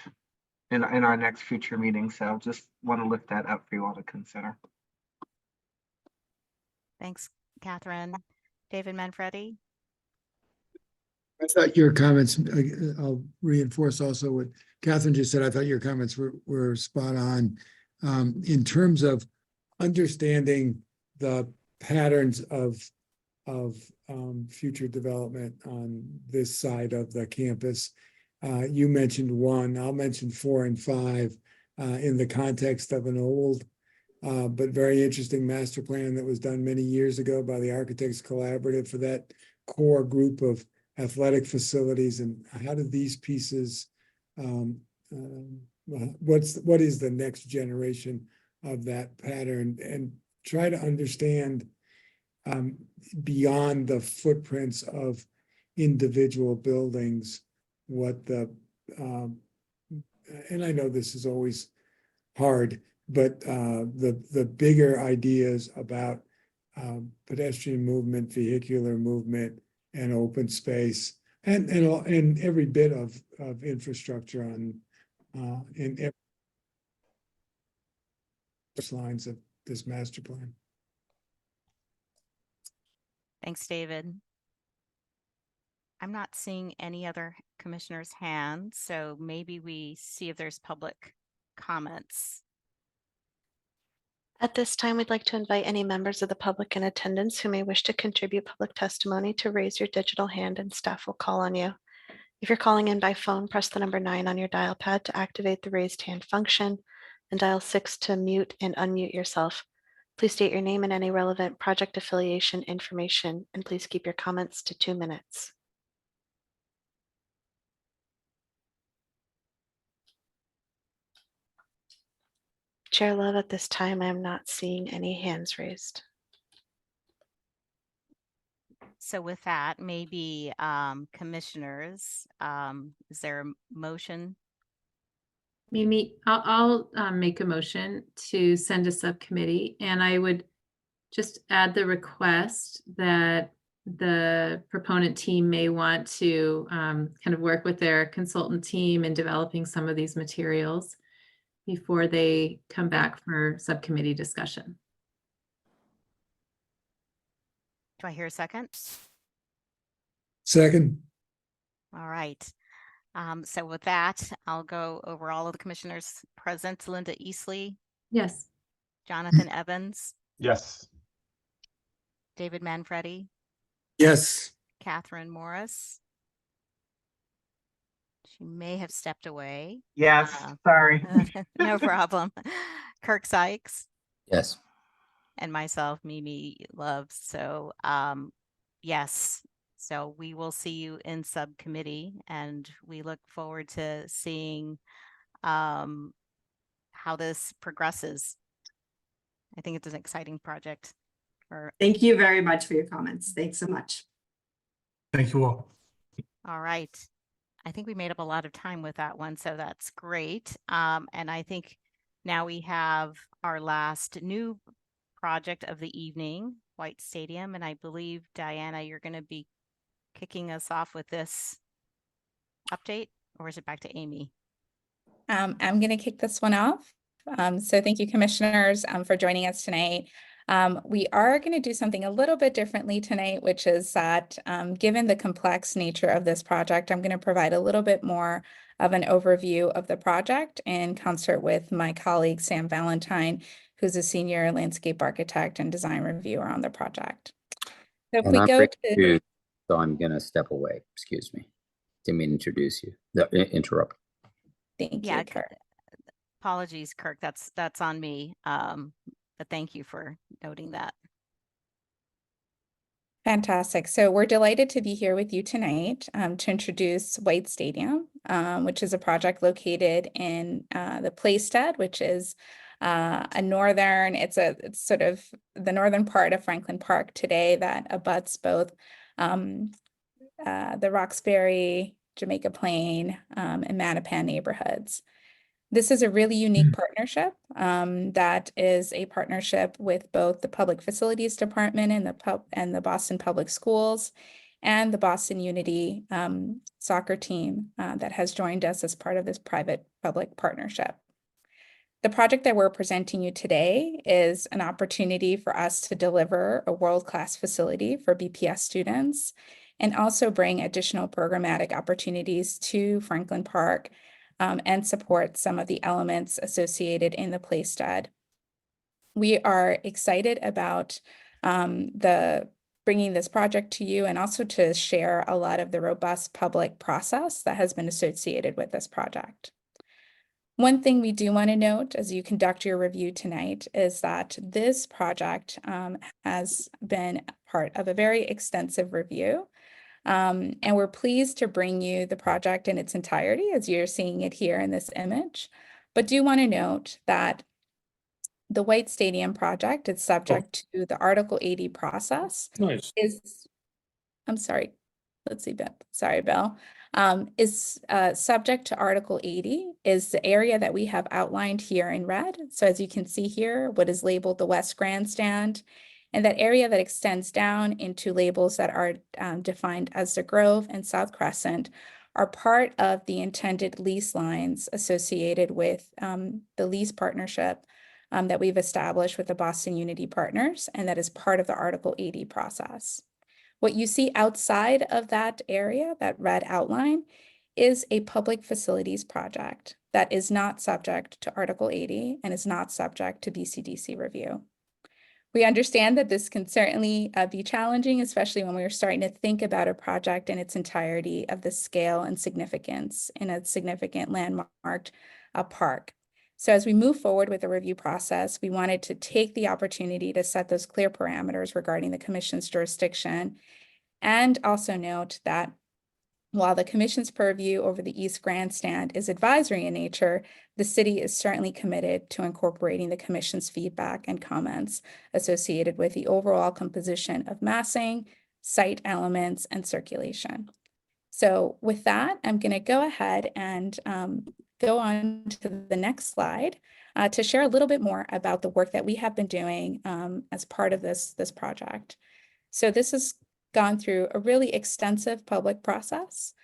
in our next future meeting. So just want to lift that up for you all to consider. Thanks, Catherine. David Manfredi? I thought your comments, I'll reinforce also what Catherine just said. I thought your comments were spot on in terms of understanding the patterns of future development on this side of the campus. You mentioned 1, I'll mention 4 and 5 in the context of an old but very interesting master plan that was done many years ago by the Architects Collaborative for that core group of athletic facilities. And how do these pieces, what is the next generation of that pattern, and try to understand beyond the footprints of individual buildings, what the, and I know this is always hard, but the bigger ideas about pedestrian movement, vehicular movement, and open space, and every bit of infrastructure on in every lines of this master plan. Thanks, David. I'm not seeing any other commissioners' hands, so maybe we see if there's public comments. At this time, we'd like to invite any members of the public in attendance who may wish to contribute public testimony to raise your digital hand, and staff will call on you. If you're calling in by phone, press the number 9 on your dial pad to activate the raised hand function, and dial 6 to mute and unmute yourself. Please state your name and any relevant project affiliation information, and please keep your comments to 2 minutes. Chair Love, at this time, I am not seeing any hands raised. So with that, maybe commissioners, is there a motion? Mimi, I'll make a motion to send a subcommittee, and I would just add the request that the proponent team may want to kind of work with their consultant team in developing some of these materials before they come back for subcommittee discussion. Do I hear a second? Second. All right. So with that, I'll go over all of the commissioners present. Linda Eastley, Yes. Jonathan Evans, Yes. David Manfredi, Yes. Catherine Morris. She may have stepped away. Yes, sorry. No problem. Kirk Sykes Yes. and myself, Mimi Loves. So yes, so we will see you in subcommittee, and we look forward to seeing how this progresses. I think it's an exciting project. Thank you very much for your comments. Thanks so much. Thank you all. All right. I think we made up a lot of time with that one, so that's great. And I think now we have our last new project of the evening, White Stadium. And I believe, Diana, you're going to be kicking us off with this update, or is it back to Amy? I'm going to kick this one off. So thank you, commissioners, for joining us tonight. We are going to do something a little bit differently tonight, which is that given the complex nature of this project, I'm going to provide a little bit more of an overview of the project in concert with my colleague, Sam Valentine, who's a senior landscape architect and design reviewer on the project. So if And we I'm go to... so I'm going to step away. Excuse me. Didn't mean to introduce you. Interrupt. Thank you, Kirk. Apologies, Kirk. That's on me. But thank you for noting that. Fantastic. So we're delighted to be here with you tonight to introduce White Stadium, which is a project located in the Playstead, which is it's sort of the northern part of Franklin Park today that abuts both the Roxbury, Jamaica Plain, and Mattapan neighborhoods. This is a really unique partnership that is a partnership with both the Public Facilities Department and the Boston Public Schools and the Boston Unity soccer team that has joined us as part of this private-public partnership. The project that we're presenting you today is an opportunity for us to deliver a world-class facility for BPS students and also bring additional programmatic opportunities to Franklin Park and support some of the elements associated in the Playstead. We are excited about bringing this project to you and also to share a lot of the robust public process that has been associated with this project. One thing we do want to note as you conduct your review tonight is that this project has been part of a very extensive review. And we're pleased to bring you the project in its entirety as you're seeing it here in this image. But do want to note that the White Stadium project is subject to the Article 80 process. Nice. I'm sorry. Let's see, Bill. Sorry, Bill. Is subject to Article 80 is the area that we have outlined here in red. So as you can see here, what is labeled the West Grandstand, and that area that extends down into labels that are defined as the Grove and South Crescent are part of the intended lease lines associated with the lease partnership that we've established with the Boston Unity partners, and that is part of the Article 80 process. What you see outside of that area, that red outline, is a public facilities project that is not subject to Article 80 and is not subject to BCDC review. We understand that this can certainly be challenging, especially when we're starting to think about a project in its entirety of the scale and significance in a significant landmarked park. So as we move forward with the review process, we wanted to take the opportunity to set those clear parameters regarding the Commission's jurisdiction, and also note that while the Commission's purview over the East Grandstand is advisory in nature, the city is certainly committed to incorporating the Commission's feedback and comments associated with the overall composition of massing, site elements, and circulation. So with that, I'm going to go ahead and go on to the next slide to share a little bit more about the work that we have been doing as part of this project. So this is gone through a really extensive public process,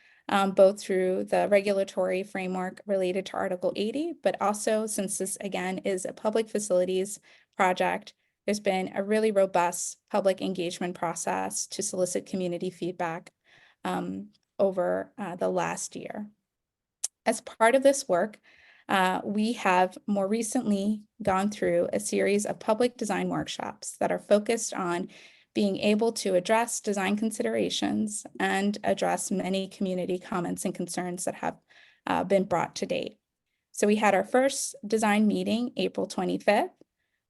both through the regulatory framework related to Article 80, but also since this again is a public facilities project, there's been a really robust public engagement process to solicit community feedback over the last year. As part of this work, we have more recently gone through a series of public design workshops that are focused on being able to address design considerations and address many community comments and concerns that have been brought to date. So we had our first design meeting April 25th,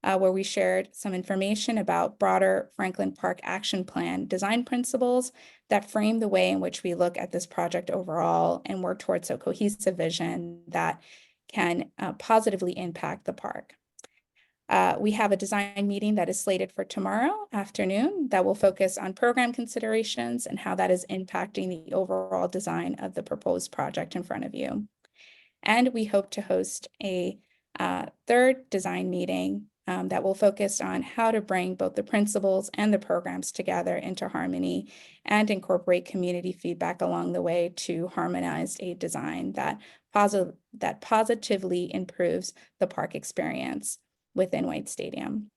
where we shared some information about broader Franklin Park Action Plan design principles that frame the way in which we look at this project overall and work towards a cohesive vision that can positively impact the park. We have a design meeting that is slated for tomorrow afternoon that will focus on program considerations and how that is impacting the overall design of the proposed project in front of you. And we hope to host a third design meeting that will focus on how to bring both the principles and the programs together into harmony and incorporate community feedback along the way to harmonize a design that positively improves the park experience within White Stadium.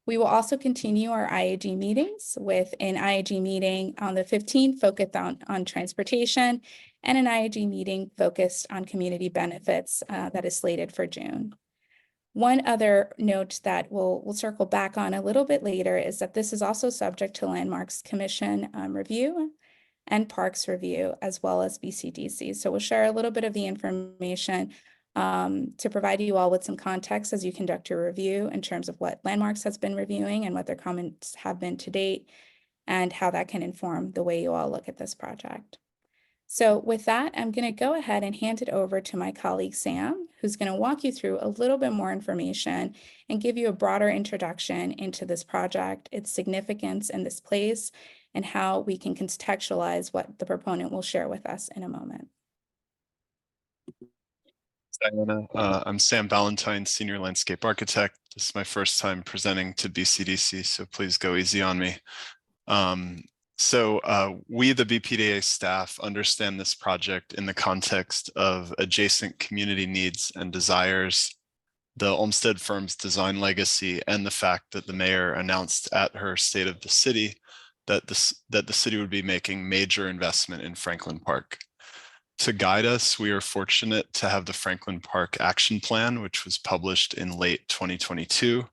We will also continue our IAG meetings with an IAG meeting on the 15th focused on transportation and an IAG meeting focused on community benefits that is slated for June. One other note that we'll circle back on a little bit later is that this is also subject to Landmarks Commission review and Parks review, as well as BCDC. So we'll share a little bit of the information to provide you all with some context as you conduct your review in terms of what Landmarks has been reviewing and what their comments have been to date, and how that can inform the way you all look at this project. So with that, I'm going to go ahead and hand it over to my colleague, Sam, who's going to walk you through a little bit more information and give you a broader introduction into this project, its significance in this place, and how we can contextualize what the proponent will share with us in a moment. Diana. I'm Sam Valentine, Senior Landscape Architect. This is my first time presenting to BCDC, so please go easy on me. We, the BPDA staff, understand this project in the context of adjacent community needs and desires, the Olmsted firm's design legacy, and the fact that the mayor announced at her State of the City that the city would be making major investment in Franklin Park. To guide us, we are fortunate to have the Franklin Park Action Plan, which was published in late 2022,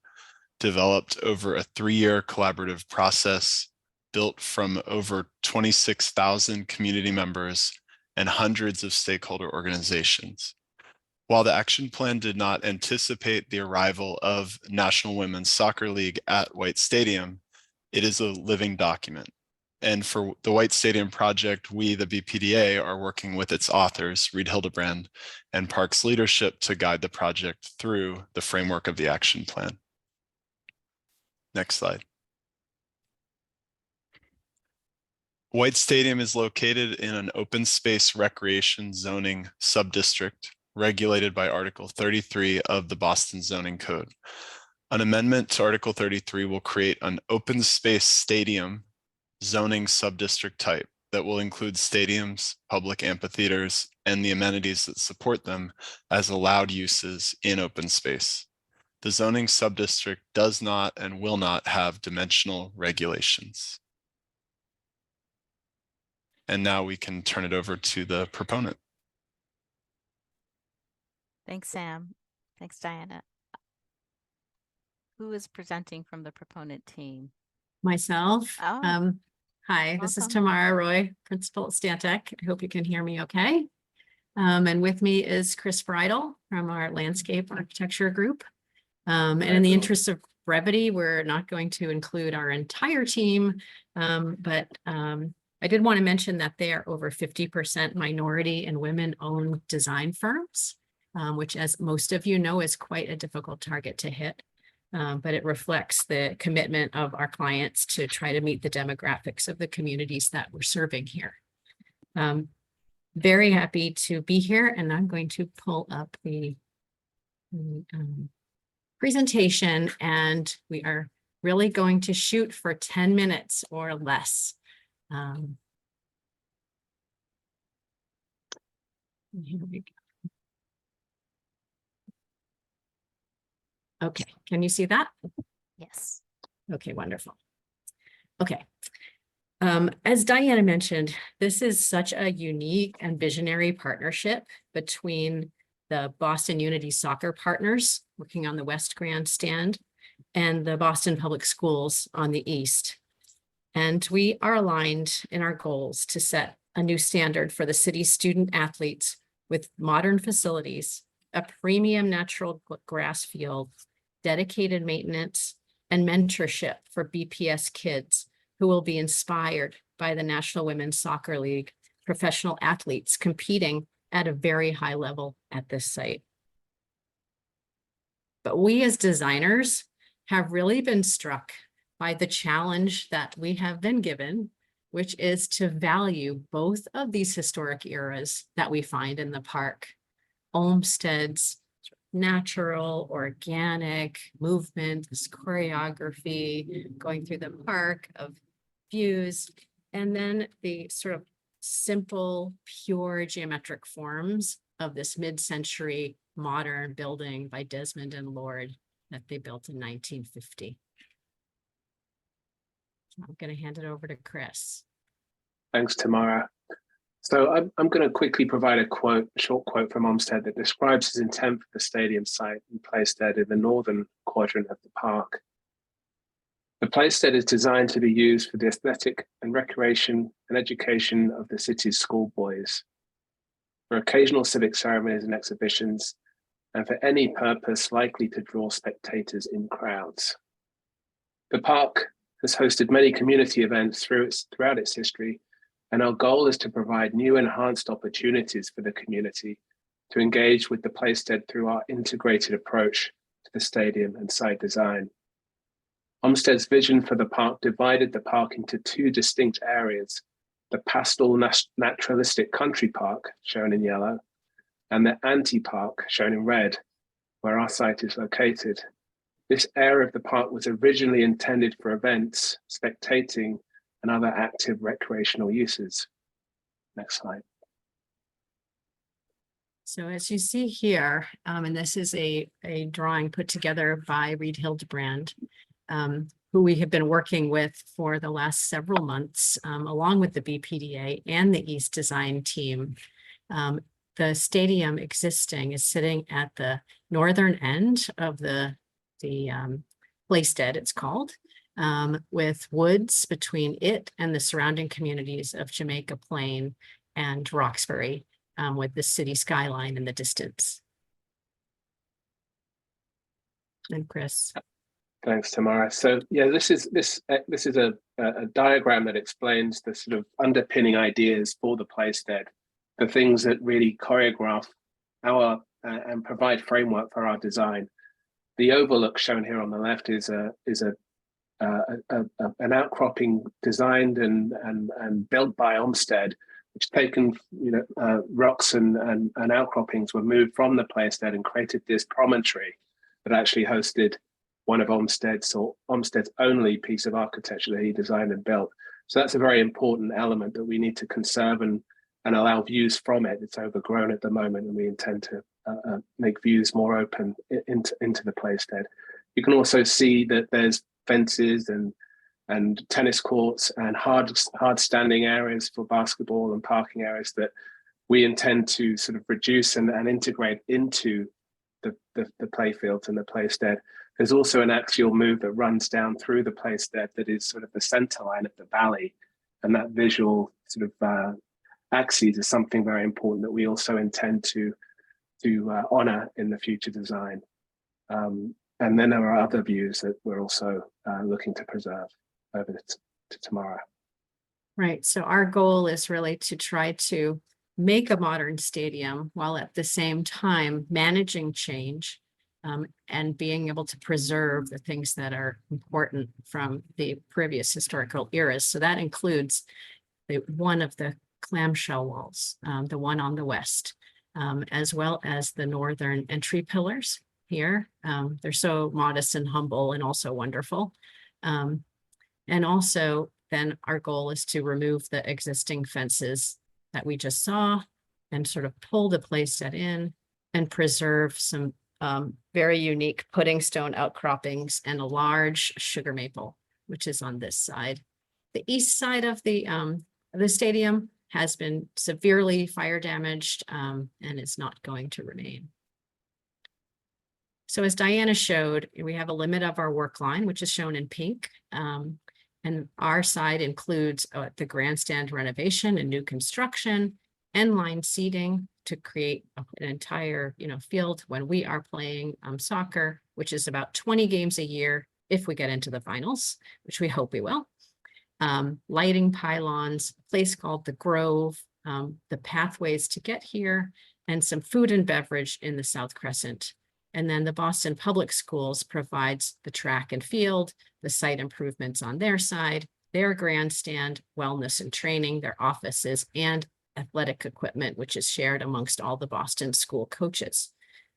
developed over a 3-year collaborative process built from over 26,000 community members and hundreds of stakeholder organizations. While the action plan did not anticipate the arrival of National Women's Soccer League at White Stadium, it is a living document. And for the White Stadium project, we, the BPDA, are working with its authors, Reed Hildebrand, and Parks leadership to guide the project through the framework of the action plan. Next slide. White Stadium is located in an open space recreation zoning subdistrict regulated by Article 33 of the Boston Zoning Code. An amendment to Article 33 will create an open space stadium zoning subdistrict type that will include stadiums, public amphitheaters, and the amenities that support them as allowed uses in open space. The zoning subdistrict does not and will not have dimensional regulations. And now we can turn it over to the proponent. Thanks, Sam. Thanks, Diana. Who is presenting from the proponent team? Myself. Oh, Hi, this is welcome. Tamara Roy, principal at Stantec. I hope you can hear me okay. And with me is Chris Bridle from our landscape architecture group. And in the interest of brevity, we're not going to include our entire team, but I did want to mention that they are over 50% minority and women-owned design firms, which, as most of you know, is quite a difficult target to hit. But it reflects the commitment of our clients to try to meet the demographics of the communities that we're serving here. Very happy to be here, and I'm going to pull up the presentation, and we are really going to shoot for 10 minutes or less. Here we go. Okay, can you see that? Yes. Okay, wonderful. Okay. As Diana mentioned, this is such a unique and visionary partnership between the Boston Unity Soccer Partners working on the West Grandstand and the Boston Public Schools on the East. And we are aligned in our goals to set a new standard for the city's student athletes with modern facilities, a premium natural grass field, dedicated maintenance, and mentorship for BPS kids who will be inspired by the National Women's Soccer League professional athletes competing at a very high level at this site. But we as designers have really been struck by the challenge that we have been given, which is to value both of these historic eras that we find in the park. Olmsted's natural, organic movement, this choreography going through the park of views, and then the sort of simple, pure geometric forms of this mid-century modern building by Desmond and Lord that they built in 1950. I'm going to hand it over to Chris. Thanks, Tamara. So I'm going to quickly provide a short quote from Olmsted that describes his intent for the stadium site and Playstead in the northern quadrant of the park. The Playstead is designed to be used for the aesthetic and recreation and education of the city's schoolboys, for occasional civic ceremonies and exhibitions, and for any purpose likely to draw spectators in crowds. The park has hosted many community events throughout its history, and our goal is to provide new enhanced opportunities for the community to engage with the Playstead through our integrated approach to the stadium and site design. Olmsted's vision for the park divided the park into two distinct areas, the pastoral naturalistic country park, shown in yellow, and the anti-park, shown in red, where our site is located. This area of the park was originally intended for events, spectating, and other active recreational uses. Next slide. So as you see here, and this is a drawing put together by Reed Hildebrand, who we have been working with for the last several months, along with the BPDA and the East Design team. The stadium existing is sitting at the northern end of the Playstead, it's called, with woods between it and the surrounding communities of Jamaica Plain and Roxbury, with the city skyline in the distance. And Chris. Thanks, Tamara. So yeah, this is a diagram that explains the sort of underpinning ideas for the Playstead, the things that really choreograph our and provide framework for our design. The overlook shown here on the left is an outcropping designed and built by Olmsted, which taken, rocks and outcroppings were moved from the Playstead and created this promontory that actually hosted one of Olmsted's only piece of architecture that he designed and built. So that's a very important element that we need to conserve and allow views from it. It's overgrown at the moment, and we intend to make views more open into the Playstead. You can also see that there's fences and tennis courts and hard standing areas for basketball and parking areas that we intend to sort of reduce and integrate into the playfields and the Playstead. There's also an axial move that runs down through the Playstead that is sort of the center line of the valley, and that visual sort of axis is something very important that we also intend to honor in the future design. And then there are other views that we're also looking to preserve over to tomorrow. Right, so our goal is really to try to make a modern stadium while at the same time managing change and being able to preserve the things that are important from the previous historical eras. So that includes one of the clamshell walls, the one on the west, as well as the northern entry pillars here. They're so modest and humble and also wonderful. And also then our goal is to remove the existing fences that we just saw and sort of pull the play set in and preserve some very unique pudding stone outcroppings and a large sugar maple, which is on this side. The east side of the stadium has been severely fire damaged and is not going to remain. So as Diana showed, we have a limit of our work line, which is shown in pink. And our side includes the grandstand renovation and new construction, end line seating to create an entire field when we are playing soccer, which is about 20 games a year if we get into the finals, which we hope we will. Lighting pylons, a place called the Grove, the pathways to get here, and some food and beverage in the South Crescent. And then the Boston Public Schools provides the track and field, the site improvements on their side, their grandstand, wellness and training, their offices, and athletic equipment, which is shared amongst all the Boston school coaches.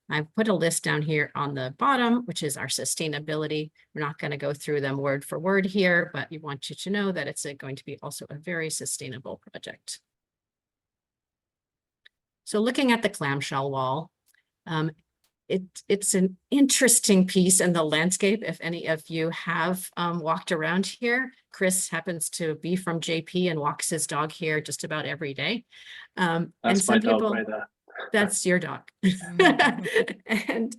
I've put a list down here on the bottom, which is our sustainability. We're not going to go through them word for word here, but we want you to know that it's going to be also a very sustainable project. So looking at the clamshell wall, it's an interesting piece in the landscape. If any of you have walked around here, Chris happens to be from JP and walks his dog here just about every day. And some people, that's your dog. And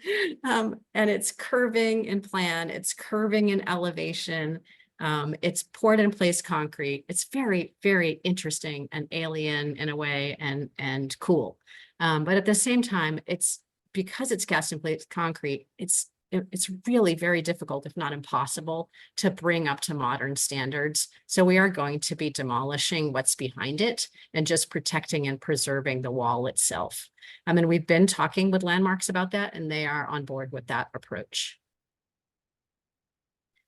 it's curving in plan, it's curving in elevation. It's poured in place concrete. It's very, very interesting and alien in a way and cool. But at the same time, because it's cast in place concrete, it's really very difficult, if not impossible, to bring up to modern standards. So we are going to be demolishing what's behind it and just protecting and preserving the wall itself. I mean, we've been talking with Landmarks about that, and they are on board with that approach.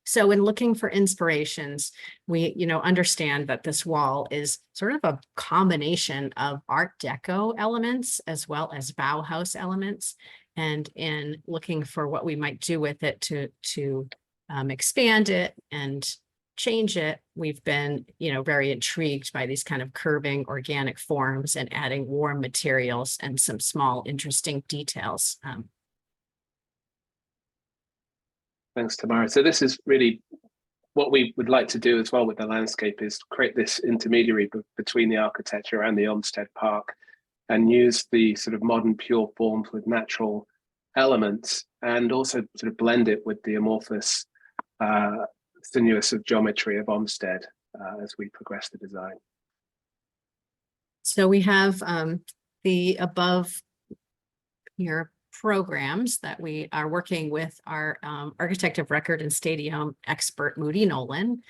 So in looking for inspirations, we understand that this wall is sort of a combination of Art Deco elements as well as Bauhaus elements. And in looking for what we might do with it to expand it and change it, we've been very intrigued by these kind of curving organic forms and adding warm materials and some small interesting details. Thanks, Tamara. So this is really what we would like to do as well with the landscape, is create this intermediary between the architecture and the Olmsted Park, and use the sort of modern pure forms with natural elements, and also sort of blend it with the amorphous, sinuous of geometry of Olmsted as we progress the design. So we have the above here programs that we are working with our architect of record and stadium expert, Moody Nolan,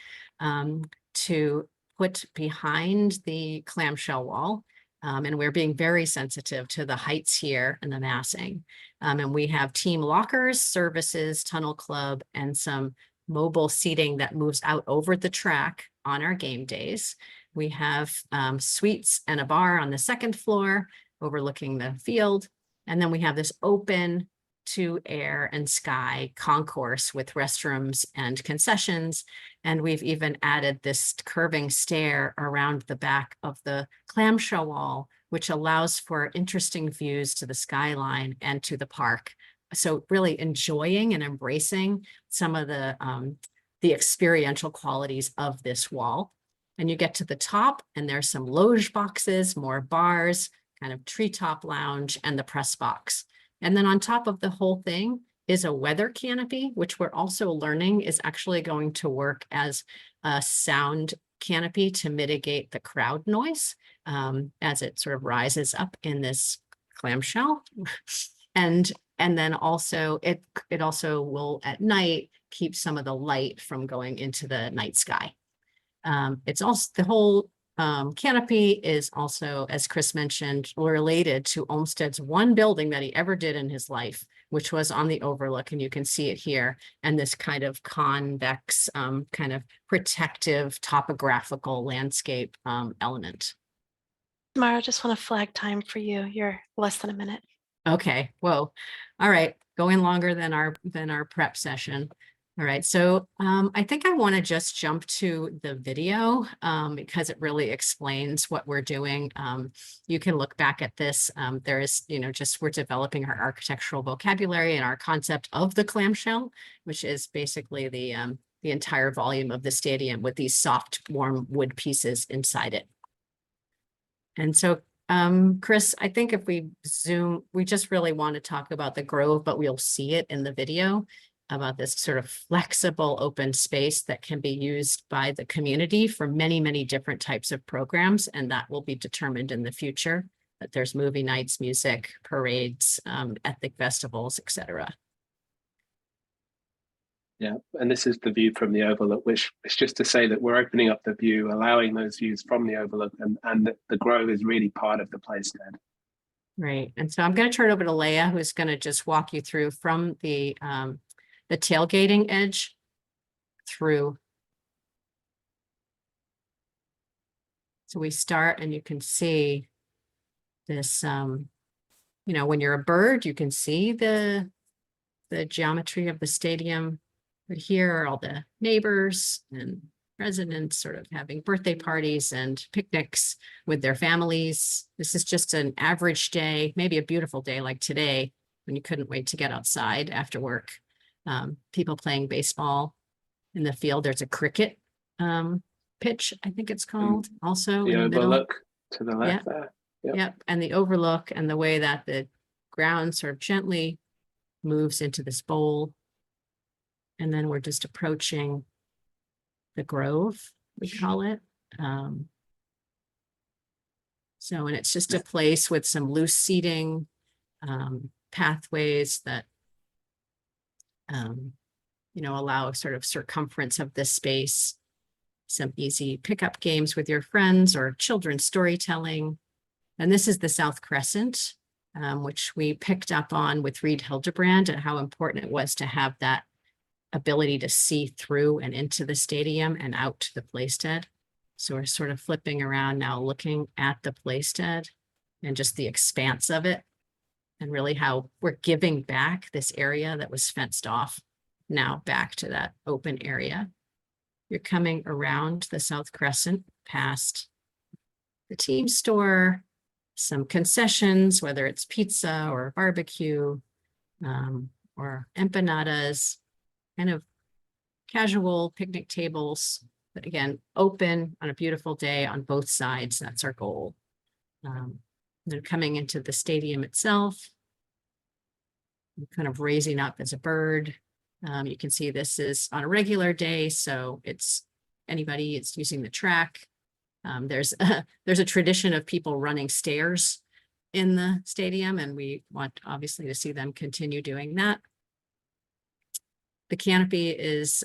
to put behind the clamshell wall. And we're being very sensitive to the heights here and the massing. And we have team lockers, services, tunnel club, and some mobile seating that moves out over the track on our game days. We have suites and a bar on the second floor overlooking the field. And then we have this open to air and sky concourse with restrooms and concessions. And we've even added this curving stair around the back of the clamshell wall, which allows for interesting views to the skyline and to the park. So really enjoying and embracing some of the experiential qualities of this wall. And you get to the top and there's some loge boxes, more bars, kind of treetop lounge, and the press box. And then on top of the whole thing is a weather canopy, which we're also learning is actually going to work as a sound canopy to mitigate the crowd noise as it sort of rises up in this clamshell. And then also it also will at night keep some of the light from going into the night sky. It's also the whole canopy is also, as Chris mentioned, related to Olmsted's one building that he ever did in his life, which was on the overlook, and you can see it here, and this kind of convex, kind of protective topographical landscape element. Mara, I just want to flag time for you. You're less than a minute. Okay, whoa. All right, going longer than our prep session. All right, so I think I want to just jump to the video because it really explains what we're doing. You can look back at this. There is, just we're developing our architectural vocabulary and our concept of the clamshell, which is basically the entire volume of the stadium with these soft, warm wood pieces inside it. And so, Chris, I think if we zoom, we just really want to talk about the Grove, but we'll see it in the video about this sort of flexible open space that can be used by the community for many, many different types of programs. And that will be determined in the future, that there's movie nights, music, parades, ethnic festivals, etc. Yeah, and this is the view from the overlook, which is just to say that we're opening up the view, allowing those views from the overlook, and that the Grove is really part of the playstead. Right, and so I'm going to turn it over to Leah, who's going to just walk you through from the tailgating edge through. So we start, and you can see this, when you're a bird, you can see the geometry of the stadium. But here are all the neighbors and residents sort of having birthday parties and picnics with their families. This is just an average day, maybe a beautiful day like today when you couldn't wait to get outside after work. People playing baseball in the field. There's a cricket pitch, I think it's called, also the in the overlook middle. to the left there. Yep, and the overlook and the way that the ground sort of gently moves into this bowl. And then we're just approaching the Grove, we call it. And it's just a place with some loose seating, pathways that, allow a sort of circumference of this space, some easy pickup games with your friends or children's storytelling. And this is the South Crescent, which we picked up on with Reed Hildebrand and how important it was to have that ability to see through and into the stadium and out to the playstead. So we're sort of flipping around now, looking at the playstead and just the expanse of it, and really how we're giving back this area that was fenced off now back to that open area. You're coming around the South Crescent past the team store, some concessions, whether it's pizza or barbecue, or empanadas, kind of casual picnic tables, but again, open on a beautiful day on both sides. That's our goal. Then coming into the stadium itself, kind of raising up as a bird. You can see this is on a regular day, so it's anybody is using the track. There's a tradition of people running stairs in the stadium, and we want obviously to see them continue doing that. The canopy is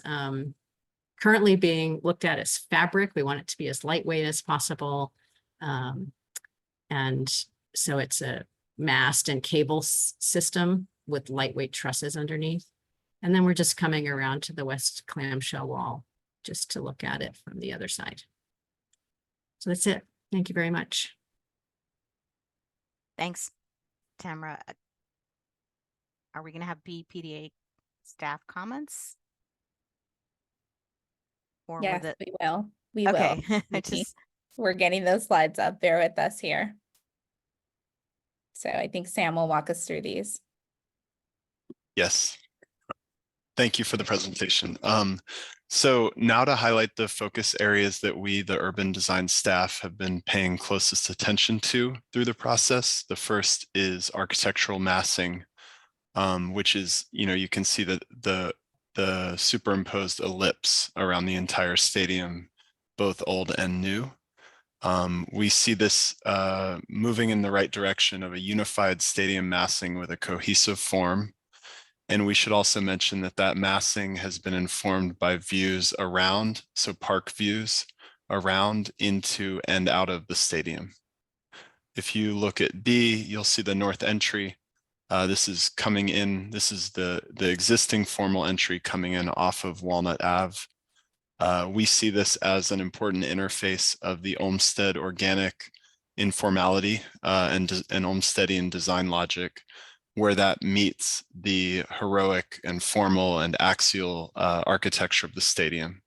currently being looked at as fabric. We want it to be as lightweight as possible. And so it's a mast and cable system with lightweight trusses underneath. And then we're just coming around to the west clamshell wall just to look at it from the other side. So that's it. Thank you very much. Thanks, Tamara. Are we going to have BPDA staff comments? Or Yes, was it? we will. We Okay. will. We're getting those slides up. Bear with us here. So I think Sam will walk us through these. Yes. Thank you for the presentation. So now to highlight the focus areas that we, the urban design staff, have been paying closest attention to through the process. The first is architectural massing, which is, you can see that the superimposed ellipse around the entire stadium, both old and new. We see this moving in the right direction of a unified stadium massing with a cohesive form. And we should also mention that that massing has been informed by views around, so park views around, into, and out of the stadium. If you look at B, you'll see the north entry. This is coming in, this is the existing formal entry coming in off of Walnut Ave. We see this as an important interface of the Olmsted organic informality and Olmstedian design logic where that meets the heroic and formal and axial architecture of the stadium.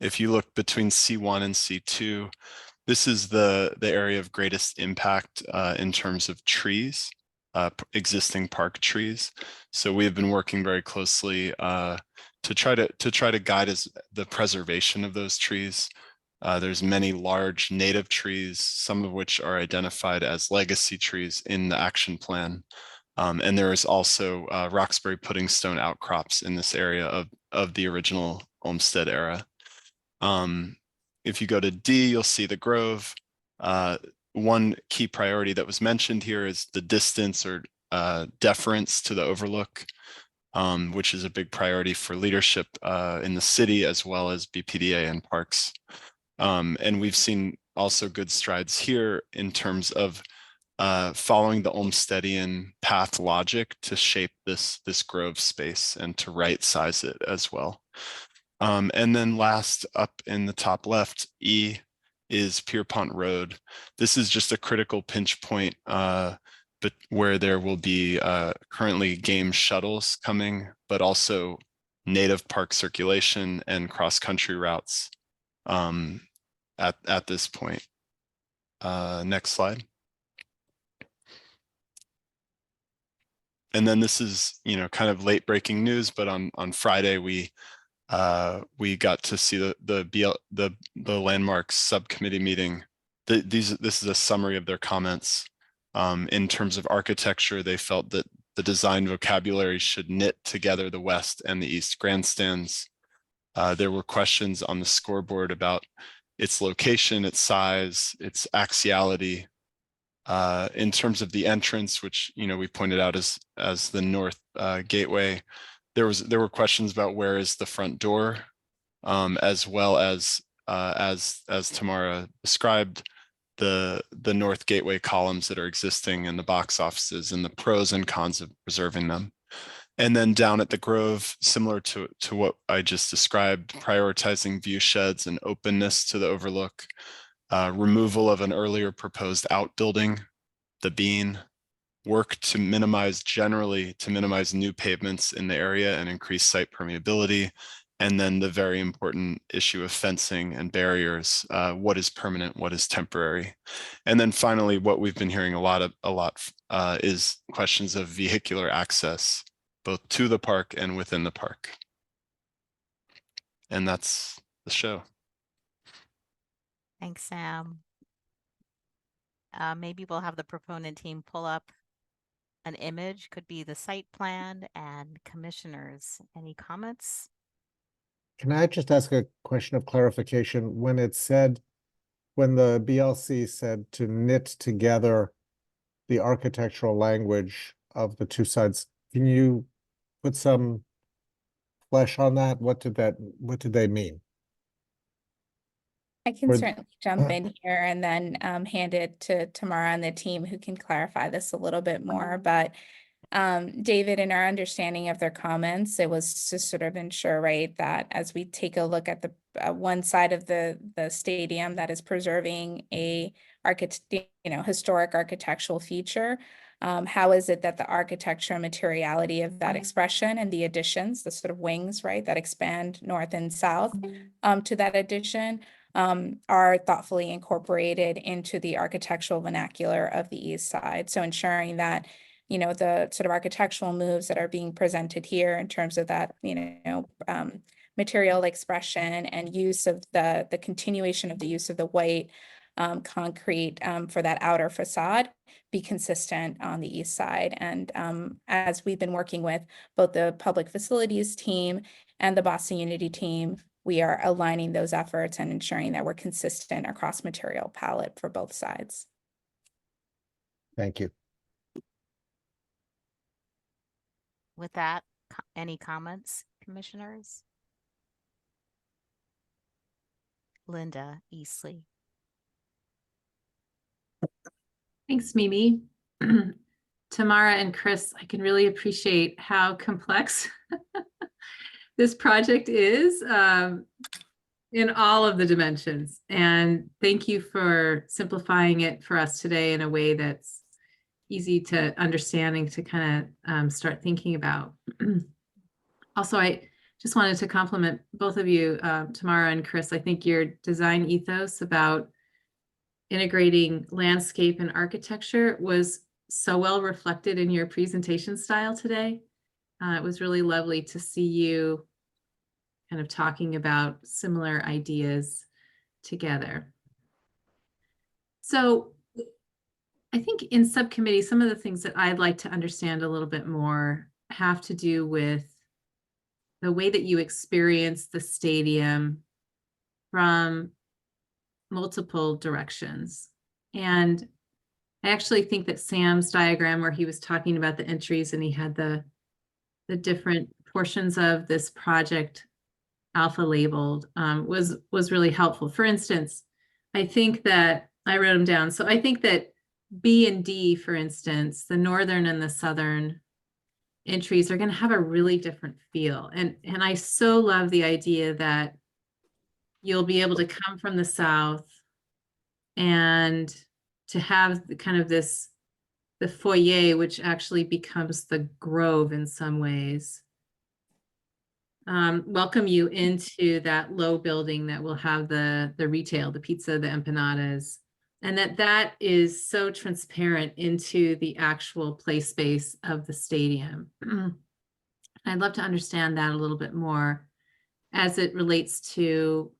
If you look between C1 and C2, this is the area of greatest impact in terms of trees, existing park trees. So we have been working very closely to try to guide the preservation of those trees. There's many large native trees, some of which are identified as legacy trees in the action plan. And there is also Roxbury pudding stone outcrops in this area of the original Olmsted era. If you go to D, you'll see the Grove. One key priority that was mentioned here is the distance or deference to the overlook, which is a big priority for leadership in the city as well as BPDA and parks. And we've seen also good strides here in terms of following the Olmstedian path logic to shape this Grove space and to right size it as well. And then last, up in the top left, E is Pierpont Road. This is just a critical pinch point but where there will be currently game shuttles coming, but also native park circulation and cross-country routes at this point. Next slide. And then this is, kind of late breaking news, but on Friday we got to see the landmarks subcommittee meeting. This is a summary of their comments. In terms of architecture, they felt that the design vocabulary should knit together the west and the east grandstands. There were questions on the scoreboard about its location, its size, its axiality. In terms of the entrance, which we pointed out as the north gateway, there were questions about where is the front door, as well as Tamara described, the north gateway columns that are existing in the box offices and the pros and cons of preserving them. And then down at the Grove, similar to what I just described, prioritizing view sheds and openness to the overlook, removal of an earlier proposed outbuilding, the Bean, work to minimize new pavements in the area and increase site permeability, and then the very important issue of fencing and barriers, what is permanent, what is temporary. And then finally, what we've been hearing a lot is questions of vehicular access, both to the park and within the park. And that's the show. Thanks, Sam. Maybe we'll have the proponent team pull up an image, could be the site plan, and commissioners. Any comments? Can I just ask a question of clarification? When the BLC said to knit together the architectural language of the two sides, can you put some flesh on that? What did they mean? I can certainly jump in here and then hand it to Tamara and the team who can clarify this a little bit more. But David, in our understanding of their comments, it was to sort of ensure, right, that as we take a look at the one side of the stadium that is preserving a historic architectural feature, how is it that the architecture and materiality of that expression and the additions, the sort of wings, right, that expand north and south to that addition, are thoughtfully incorporated into the architectural vernacular of the east side. So ensuring that, the sort of architectural moves that are being presented here in terms of that, material expression and use of the continuation of the use of the white concrete for that outer facade be consistent on the east side. And as we've been working with both the public facilities team and the Boston Unity team, we are aligning those efforts and ensuring that we're consistent across material palette for both sides. Thank you. With that, any comments, commissioners? Linda Eastley. Thanks, Mimi. Tamara and Chris, I can really appreciate how complex this project is in all of the dimensions. And thank you for simplifying it for us today in a way that's easy to understanding to kind of start thinking about. Also, I just wanted to compliment both of you, Tamara and Chris. I think your design ethos about integrating landscape and architecture was so well reflected in your presentation style today. It was really lovely to see you kind of talking about similar ideas together. So I think in subcommittee, some of the things that I'd like to understand a little bit more have to do with the way that you experience the stadium from multiple directions. And I actually think that Sam's diagram where he was talking about the entries and he had the different portions of this project alpha labeled was really helpful. For instance, I think that I wrote them down. So I think that B and D, for instance, the northern and the southern entries are going to have a really different feel. And I so love the idea that you'll be able to come from the south and to have the kind of this, the foyer, which actually becomes the grove in some ways, welcome you into that low building that will have the retail, the pizza, the empanadas, and that is so transparent into the actual play space of the stadium. I'd love to understand that a little bit more as it relates to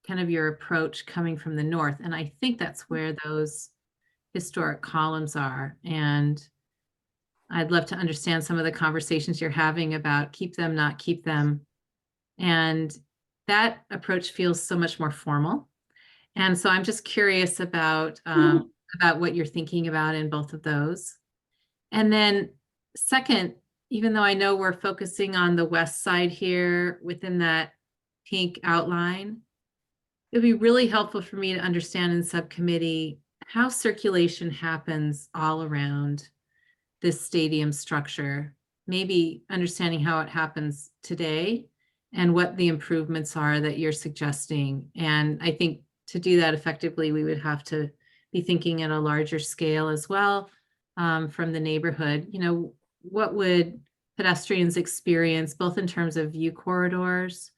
kind of your approach coming from the north. And I think that's where those historic columns are. And I'd love to understand some of the conversations you're having about keep them, not keep them. And that approach feels so much more formal. And so I'm just curious about what you're thinking about in both of those. And then second, even though I know we're focusing on the west side here within that pink outline, it'd be really helpful for me to understand in subcommittee how circulation happens all around this stadium structure, maybe understanding how it happens today and what the improvements are that you're suggesting. And I think to do that effectively, we would have to be thinking at a larger scale as well from the neighborhood. You know, what would pedestrians experience both in terms of view corridors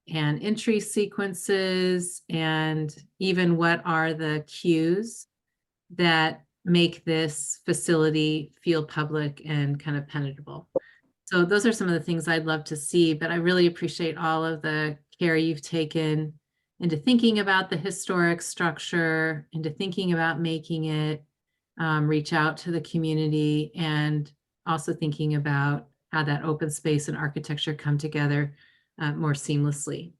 and entry sequences, and even what are the cues that make this facility feel public and kind of penetrable. So those are some of the things I'd love to see, but I really appreciate all of the care you've taken into thinking about the historic structure, into thinking about making it reach out to the community, and also thinking about how that open space and architecture come together more seamlessly.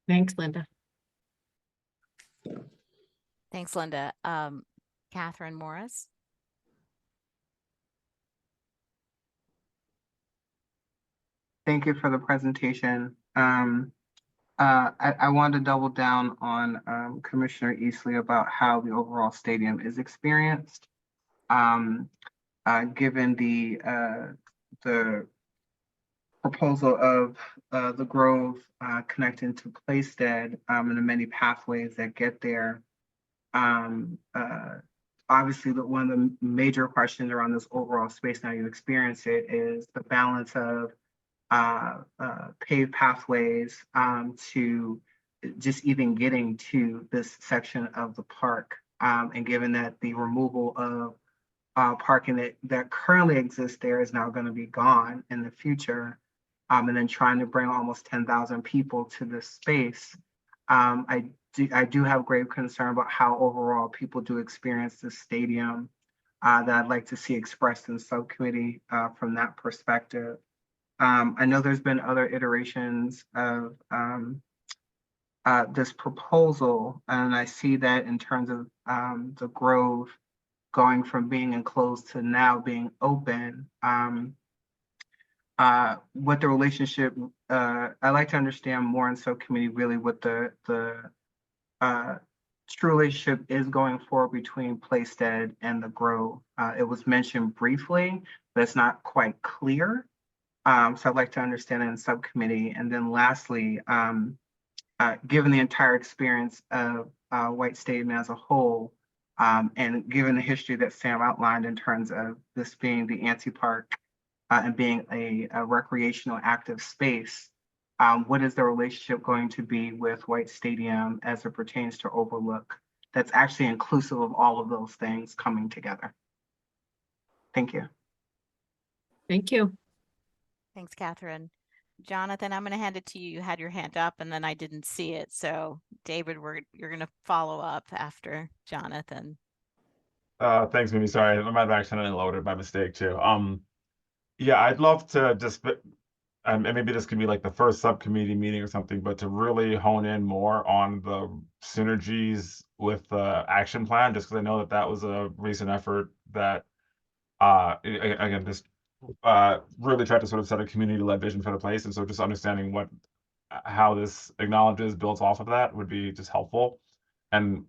Thanks, Linda. Thanks, Linda. Catherine Morris. Thank you for the presentation. I wanted to double down on Commissioner Easley about how the overall stadium is experienced. Given the proposal of the Grove connecting to Plaisted and the many pathways that get there. Obviously, one of the major questions around this overall space, now you experience it, is the balance of paved pathways to just even getting to this section of the park. And given that the removal of parking that currently exists there is now going to be gone in the future, and then trying to bring almost 10,000 people to this space, I do have great concern about how overall people do experience this stadium that I'd like to see expressed in subcommittee from that perspective. I know there's been other iterations of this proposal, and I see that in terms of the Grove going from being enclosed to now being open. What the relationship, I'd like to understand more in subcommittee really what the true relationship is going forward between Plaisted and the Grove. It was mentioned briefly, but it's not quite clear. So I'd like to understand it in subcommittee. And then lastly, given the entire experience of White Stadium as a whole, And given the history that Sam outlined in terms of this being the Anti Park and being a recreational active space, what is the relationship going to be with White Stadium as it pertains to Overlook that's actually inclusive of all of those things coming together? Thank you. Thank you. Thanks, Catherine. Jonathan, I'm going to hand it to you. You had your hand up and then I didn't see it. So David, you're going to follow up after Jonathan. Thanks, Mimi. Sorry, I might have accidentally loaded by mistake too. Yeah, I'd love to just, and maybe this could be like the first subcommittee meeting or something, but to really hone in more on the synergies with the action plan, just because I know that that was a recent effort that, again, just really tried to sort of set a community-led vision for the place. And so just understanding how this acknowledges, builds off of that would be just helpful. And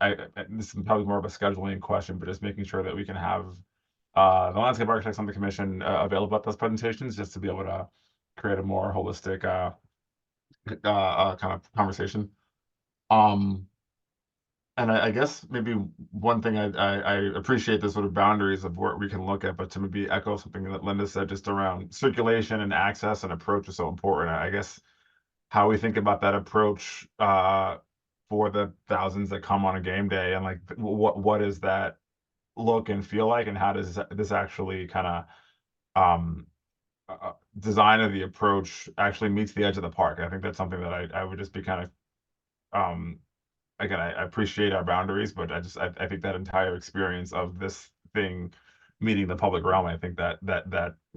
this is probably more of a scheduling question, but just making sure that we can have the landscape architects on the commission available at those presentations, just to be able to create a more holistic kind of conversation. And I guess maybe one thing I appreciate the sort of boundaries of what we can look at, but to maybe echo something that Linda said just around circulation and access and approach is so important. I guess how we think about that approach for the thousands that come on a game day, and like what does that look and feel like, and how does this actually kind of design of the approach actually meets the edge of the park. I think that's something that I would just be kind of again, I appreciate our boundaries, but I think that entire experience of this thing meeting the public realm, I think that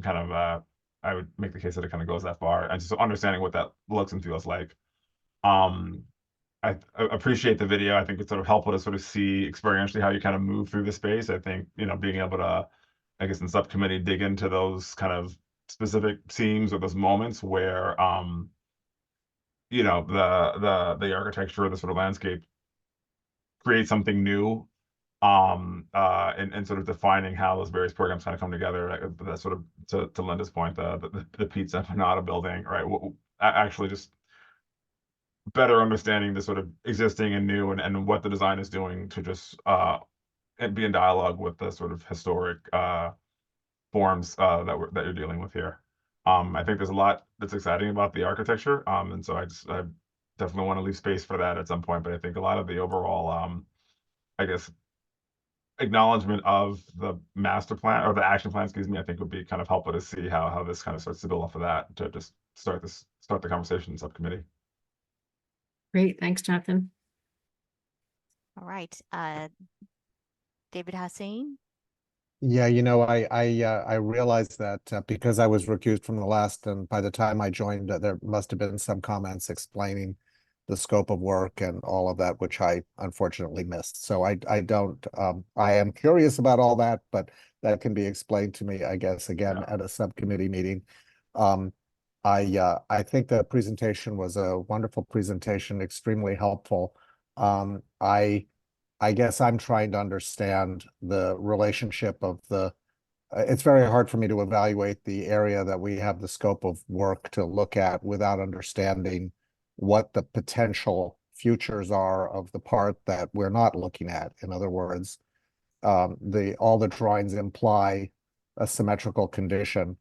kind of I would make the case that it kind of goes that far, and just understanding what that looks and feels like. I appreciate the video. I think it's sort of helpful to sort of see experientially how you kind of move through the space. I think, being able to, I guess in subcommittee, dig into those kind of specific themes or those moments where the architecture or the sort of landscape create something new, and sort of defining how those various programs kind of come together. That sort of to Linda's point, the pizza Panada building, right? Actually just better understanding the sort of existing and new and what the design is doing to just and be in dialogue with the sort of historic forms that you're dealing with here. I think there's a lot that's exciting about the architecture, and so I definitely want to leave space for that at some point. But I think a lot of the overall, I guess, acknowledgement of the master plan or the action plan, excuse me, I think would be kind of helpful to see how this kind of starts to build off of that to just start the conversation in subcommittee. Great, thanks, Jonathan. All right, David Hassan. Yeah, I realized that because I was recused from the last, and by the time I joined, there must have been some comments explaining the scope of work and all of that, which I unfortunately missed. So I don't, I am curious about all that, but that can be explained to me, I guess, again, at a subcommittee meeting. I think the presentation was a wonderful presentation, extremely helpful. I guess I'm trying to understand the relationship of it's very hard for me to evaluate the area that we have the scope of work to look at without understanding what the potential futures are of the part that we're not looking at. In other words, all the drawings imply a symmetrical condition,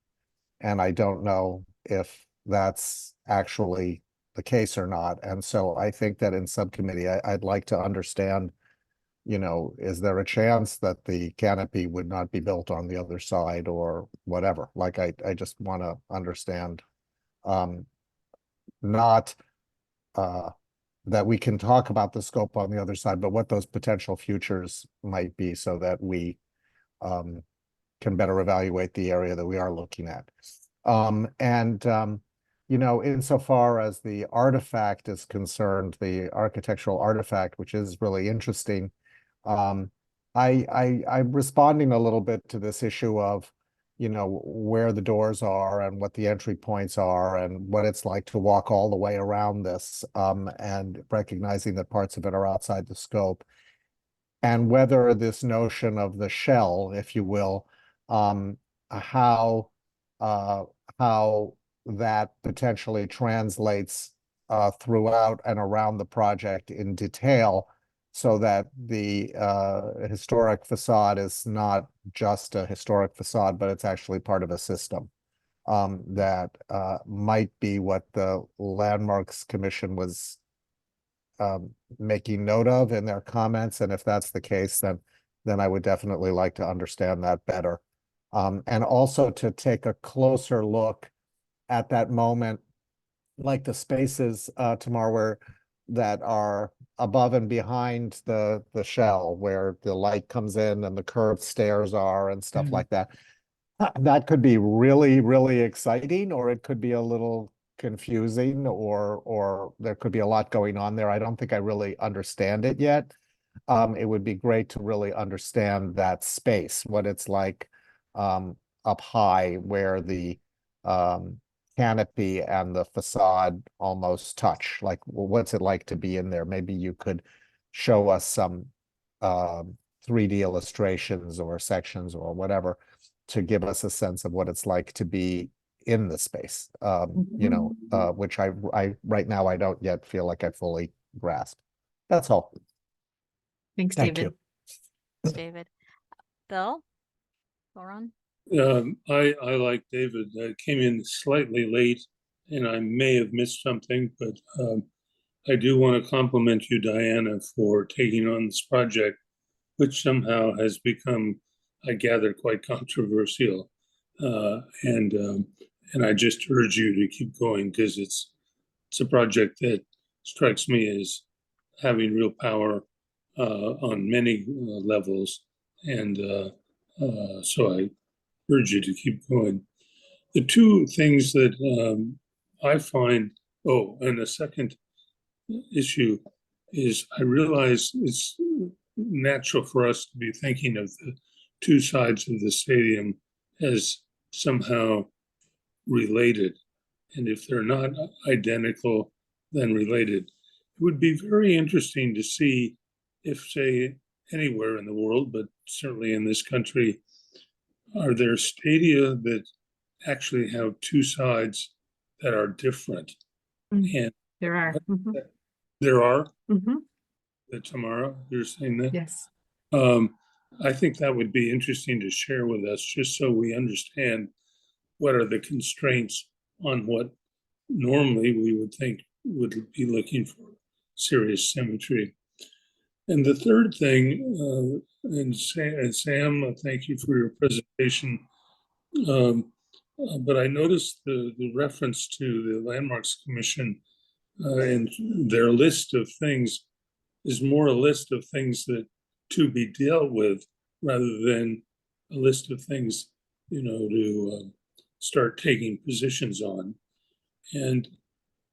and I don't know if that's actually the case or not. And so I think that in subcommittee, I'd like to understand, is there a chance that the canopy would not be built on the other side or whatever? Like, I just want to understand, not that we can talk about the scope on the other side, but what those potential futures might be so that we can better evaluate the area that we are looking at. Insofar as the artifact is concerned, the architectural artifact, which is really interesting, I'm responding a little bit to this issue of, where the doors are and what the entry points are and what it's like to walk all the way around this, and recognizing that parts of it are outside the scope, and whether this notion of the shell, if you will, how that potentially translates throughout and around the project in detail, so that the historic facade is not just a historic facade, but it's actually part of a system. That might be what the Landmarks Commission was making note of in their comments. And if that's the case, then I would definitely like to understand that better. And also to take a closer look at that moment, like the spaces tomorrow that are above and behind the shell, where the light comes in and the curved stairs are and stuff like that. That could be really, really exciting, or it could be a little confusing, or there could be a lot going on there. I don't think I really understand it yet. It would be great to really understand that space, what it's like up high, where the canopy and the facade almost touch. Like, well, what's it like to be in there? Maybe you could show us some 3D illustrations or sections or whatever to give us a sense of what it's like to be in the space, you know, which I right now I don't yet feel like I fully grasp. That's all. Thanks, Thank David. Thanks, David. Bill? Lauren? I like David. I came in slightly late and I may have missed something, but I do want to compliment you, Diana, for taking on this project, which somehow has become, I gather, quite controversial. And I just urge you to keep going, because it's a project that strikes me as having real power on many levels. And so I urge you to keep going. The two things that I find, and the second issue is, I realize it's natural for us to be thinking of the two sides of the stadium as somehow related. And if they're not identical, then related. It would be very interesting to see if, say, anywhere in the world, but certainly in this country, are there stadia that actually have two sides that are different? And there are. There are? That tomorrow, you're saying that? Yes. I think that would be interesting to share with us, just so we understand what are the constraints on what normally we would think would be looking for serious symmetry. And the third thing, and Sam, thank you for your presentation. But I noticed the reference to the Landmarks Commission and their list of things is more a list of things that to be dealt with, rather than a list of things, you know, to start taking positions on. And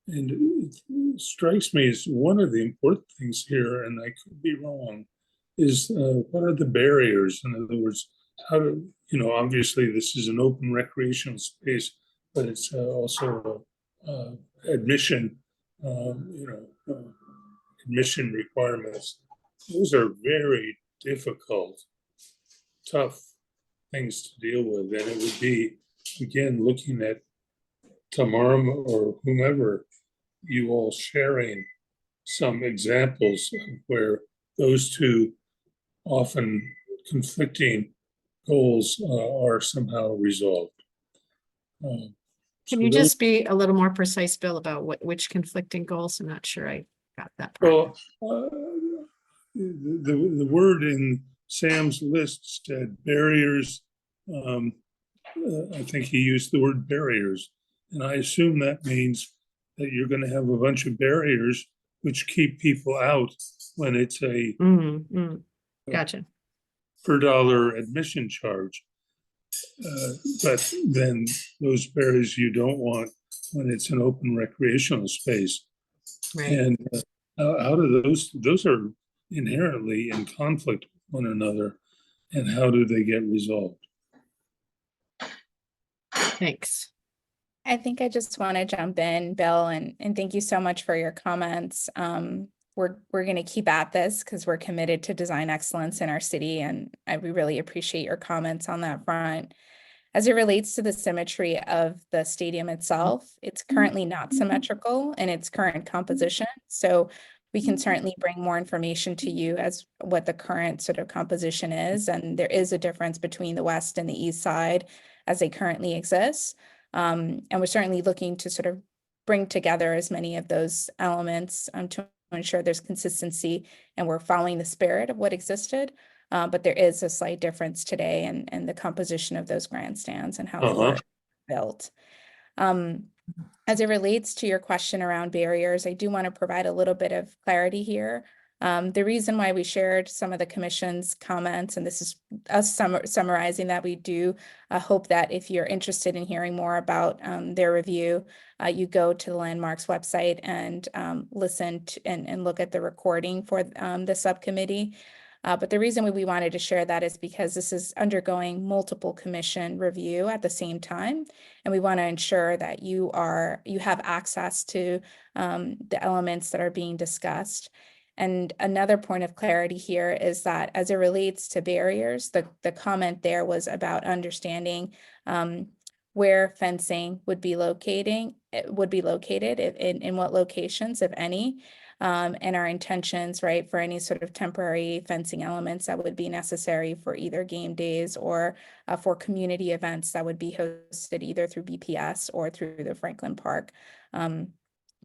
it strikes me as one of the important things here, and I could be wrong, is what are the barriers? In other words, how do, you know, obviously this is an open recreational space, but it's also admission, admission requirements. Those are very difficult, tough things to deal with. And it would be, again, looking at tomorrow or whomever, you all sharing some examples of where those two often conflicting goals are somehow resolved. Can you just be a little more precise, Bill, about which conflicting goals? I'm not sure I got that part. Well, the word in Sam's list said barriers. I think he used the word barriers, and I assume that means that you're going to have a bunch of barriers which keep people out when it's a Gotcha. per dollar admission charge. But then those barriers you don't want when it's an open recreational space. Right. And how do those are inherently in conflict with one another, and how do they get resolved? Thanks. I think I just want to jump in, Bill, and thank you so much for your comments. We're going to keep at this because we're committed to design excellence in our city, and we really appreciate your comments on that front. As it relates to the symmetry of the stadium itself, it's currently not symmetrical in its current composition. So We can certainly bring more information to you as what the current sort of composition is. And there is a difference between the west and the east side as they currently exist. And we're certainly looking to sort of bring together as many of those elements to ensure there's consistency and we're following the spirit of what existed. But there is a slight difference today in the composition of those grandstands and how they were built. As it relates to your question around barriers, I do want to provide a little bit of clarity here. The reason why we shared some of the commission's comments, and this is us summarizing that, we do hope that if you're interested in hearing more about their review, you go to the Landmarks website and listen to, and look at the recording for the subcommittee. But the reason we wanted to share that is because this is undergoing multiple commission review at the same time. And we want to ensure that you have access to the elements that are being discussed. And another point of clarity here is that as it relates to barriers, the comment there was about understanding where fencing would be located, in what locations, if any. And our intentions, right, for any sort of temporary fencing elements that would be necessary for either game days or for community events that would be hosted either through BPS or through the Franklin Park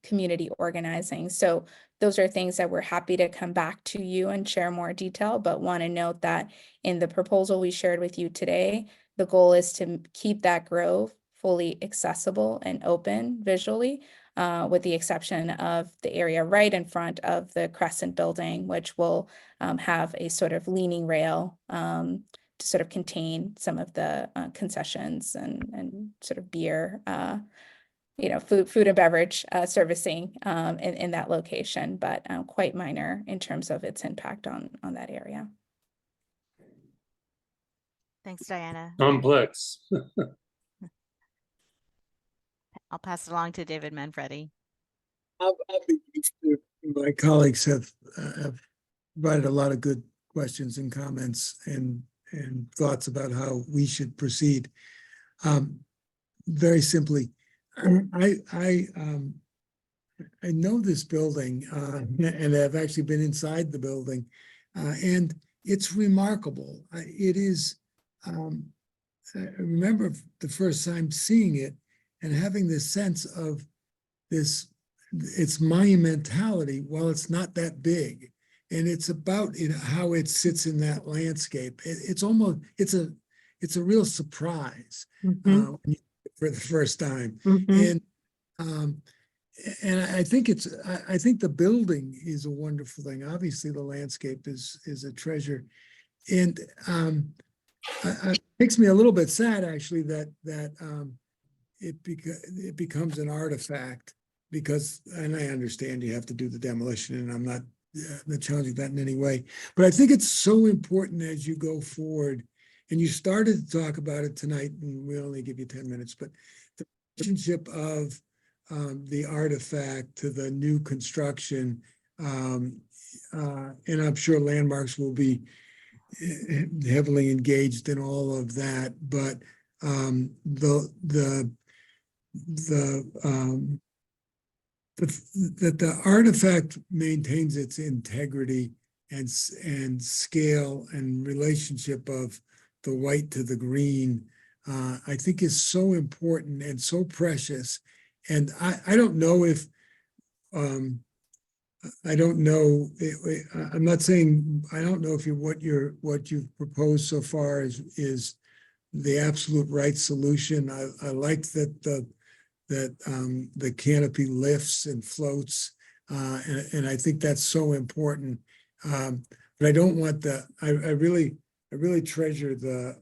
community organizing. So those are things that we're happy to come back to you and share more detail, but want to note that in the proposal we shared with you today, the goal is to keep that grove fully accessible and open visually, with the exception of the area right in front of the Crescent building, which will have a sort of leaning rail to sort of contain some of the concessions and sort of beer, food and beverage servicing in that location, but quite minor in terms of its impact on that area. Thanks, Diana. Complex. I'll pass it along to David Manfredi. I'll be brief. My colleagues have provided a lot of good questions and comments and thoughts about how we should proceed. Very simply, I know this building and have actually been inside the building, and it's remarkable. It is. I remember the first time seeing it and having this sense of its monumentality. While it's not that big, and it's about how it sits in that landscape. It's a real surprise for the first time, and I think the building is a wonderful thing. Obviously, the landscape is a treasure, and it makes me a little bit sad actually that it becomes an artifact because, and I understand you have to do the demolition, and I'm not challenging that in any way, but I think it's so important as you go forward. And you started to talk about it tonight, and we only give you 10 minutes, but the relationship of the artifact to the new construction, and I'm sure Landmarks will be heavily engaged in all of that, but that the artifact maintains its integrity and scale and relationship of the white to the green, I think is so important and so precious. And I don't know if, I don't know, I'm not saying, I don't know if what you've proposed so far is the absolute right solution. I like that the canopy lifts and floats, and I think that's so important. But I don't want I really treasure the,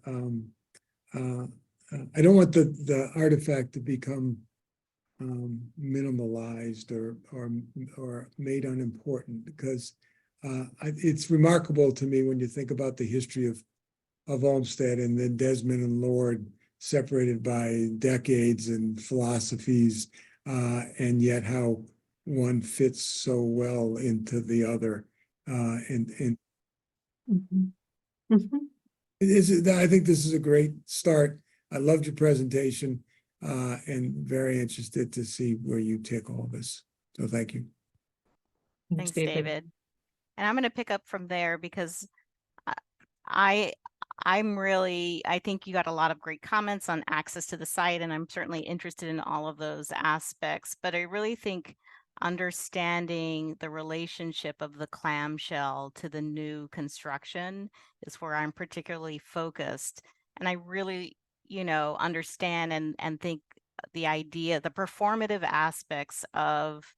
I don't want the artifact to become minimalized or made unimportant, because it's remarkable to me when you think about the history of Olmsted, and then Desmond and Lord, separated by decades and philosophies, and yet how one fits so well into the other. I think this is a great start. I loved your presentation, and very interested to see where you take all this. So thank you. Thanks, David. And I'm going to pick up from there because I think you got a lot of great comments on access to the site, and I'm certainly interested in all of those aspects. But I really think understanding the relationship of the clamshell to the new construction is where I'm particularly focused. And I really, understand and think the idea, the performative aspects of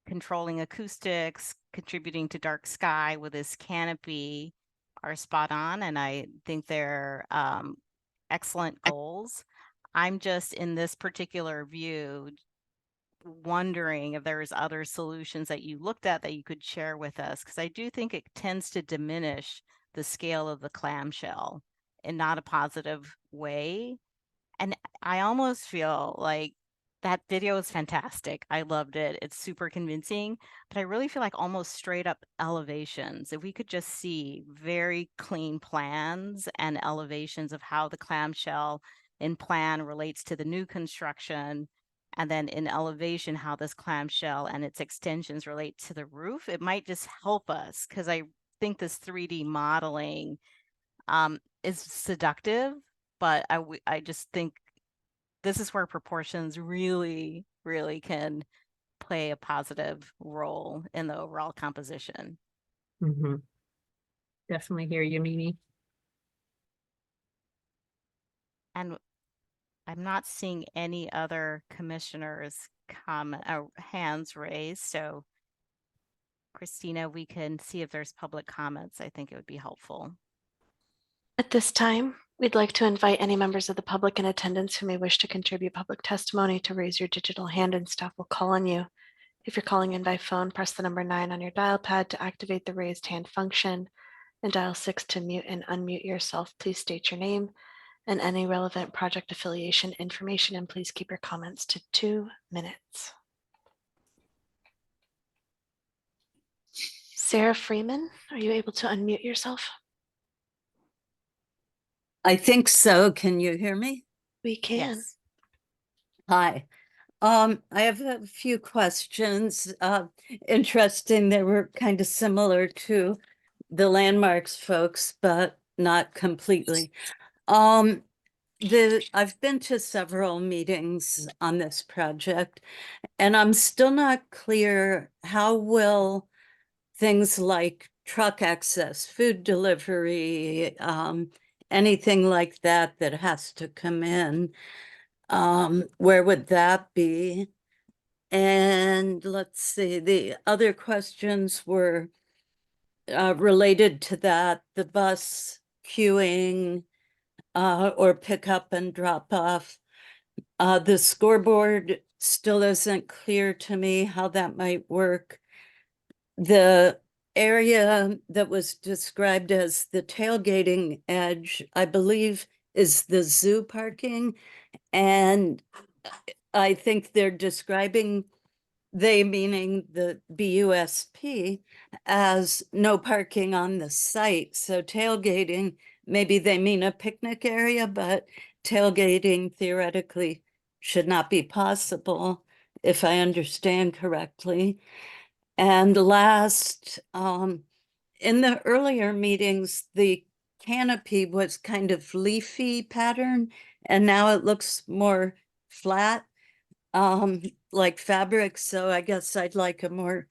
controlling acoustics, contributing to dark sky with this canopy are spot on, and I think they're excellent goals. I'm just in this particular view wondering if there's other solutions that you looked at that you could share with us, because I do think it tends to diminish the scale of the clamshell in not a positive way. And I almost feel like that video is fantastic. I loved it. It's super convincing, but I really feel like almost straight up elevations. If we could just see very clean plans and elevations of how the clamshell in plan relates to the new construction, and then in elevation, how this clamshell and its extensions relate to the roof, it might just help us, because I think this 3D modeling is seductive, but I just think this is where proportions really, really can play a positive role in the overall composition. Definitely hear you, Mimi. And I'm not seeing any other commissioners hands raised. So Christina, we can see if there's public comments. I think it would be helpful. At this time, we'd like to invite any members of the public in attendance who may wish to contribute public testimony to raise your digital hand, and staff will call on you. If you're calling in by phone, press the number 9 on your dial pad to activate the raised hand function, and dial 6 to mute and unmute yourself. Please state your name and any relevant project affiliation information, and please keep your comments to 2 minutes. Sarah Freeman, are you able to unmute yourself? I think so. Can you hear me? We can. Yes. Hi. I have a few questions. Interesting. They were kind of similar to the landmarks folks, but not completely. I've been to several meetings on this project, and I'm still not clear how will things like truck access, food delivery, anything like that that has to come in, where would that be? And let's see, the other questions were related to that, the bus queuing or pick up and drop off. The scoreboard still isn't clear to me how that might work. The area that was described as the tailgating edge, I believe, is the zoo parking. And I think they're describing, they meaning the BUSP, as no parking on the site. So tailgating, maybe they mean a picnic area, but tailgating theoretically should not be possible, if I understand correctly. And last, in the earlier meetings, the canopy was kind of leafy pattern, and now it looks more flat, like fabric. So I guess I'd like a more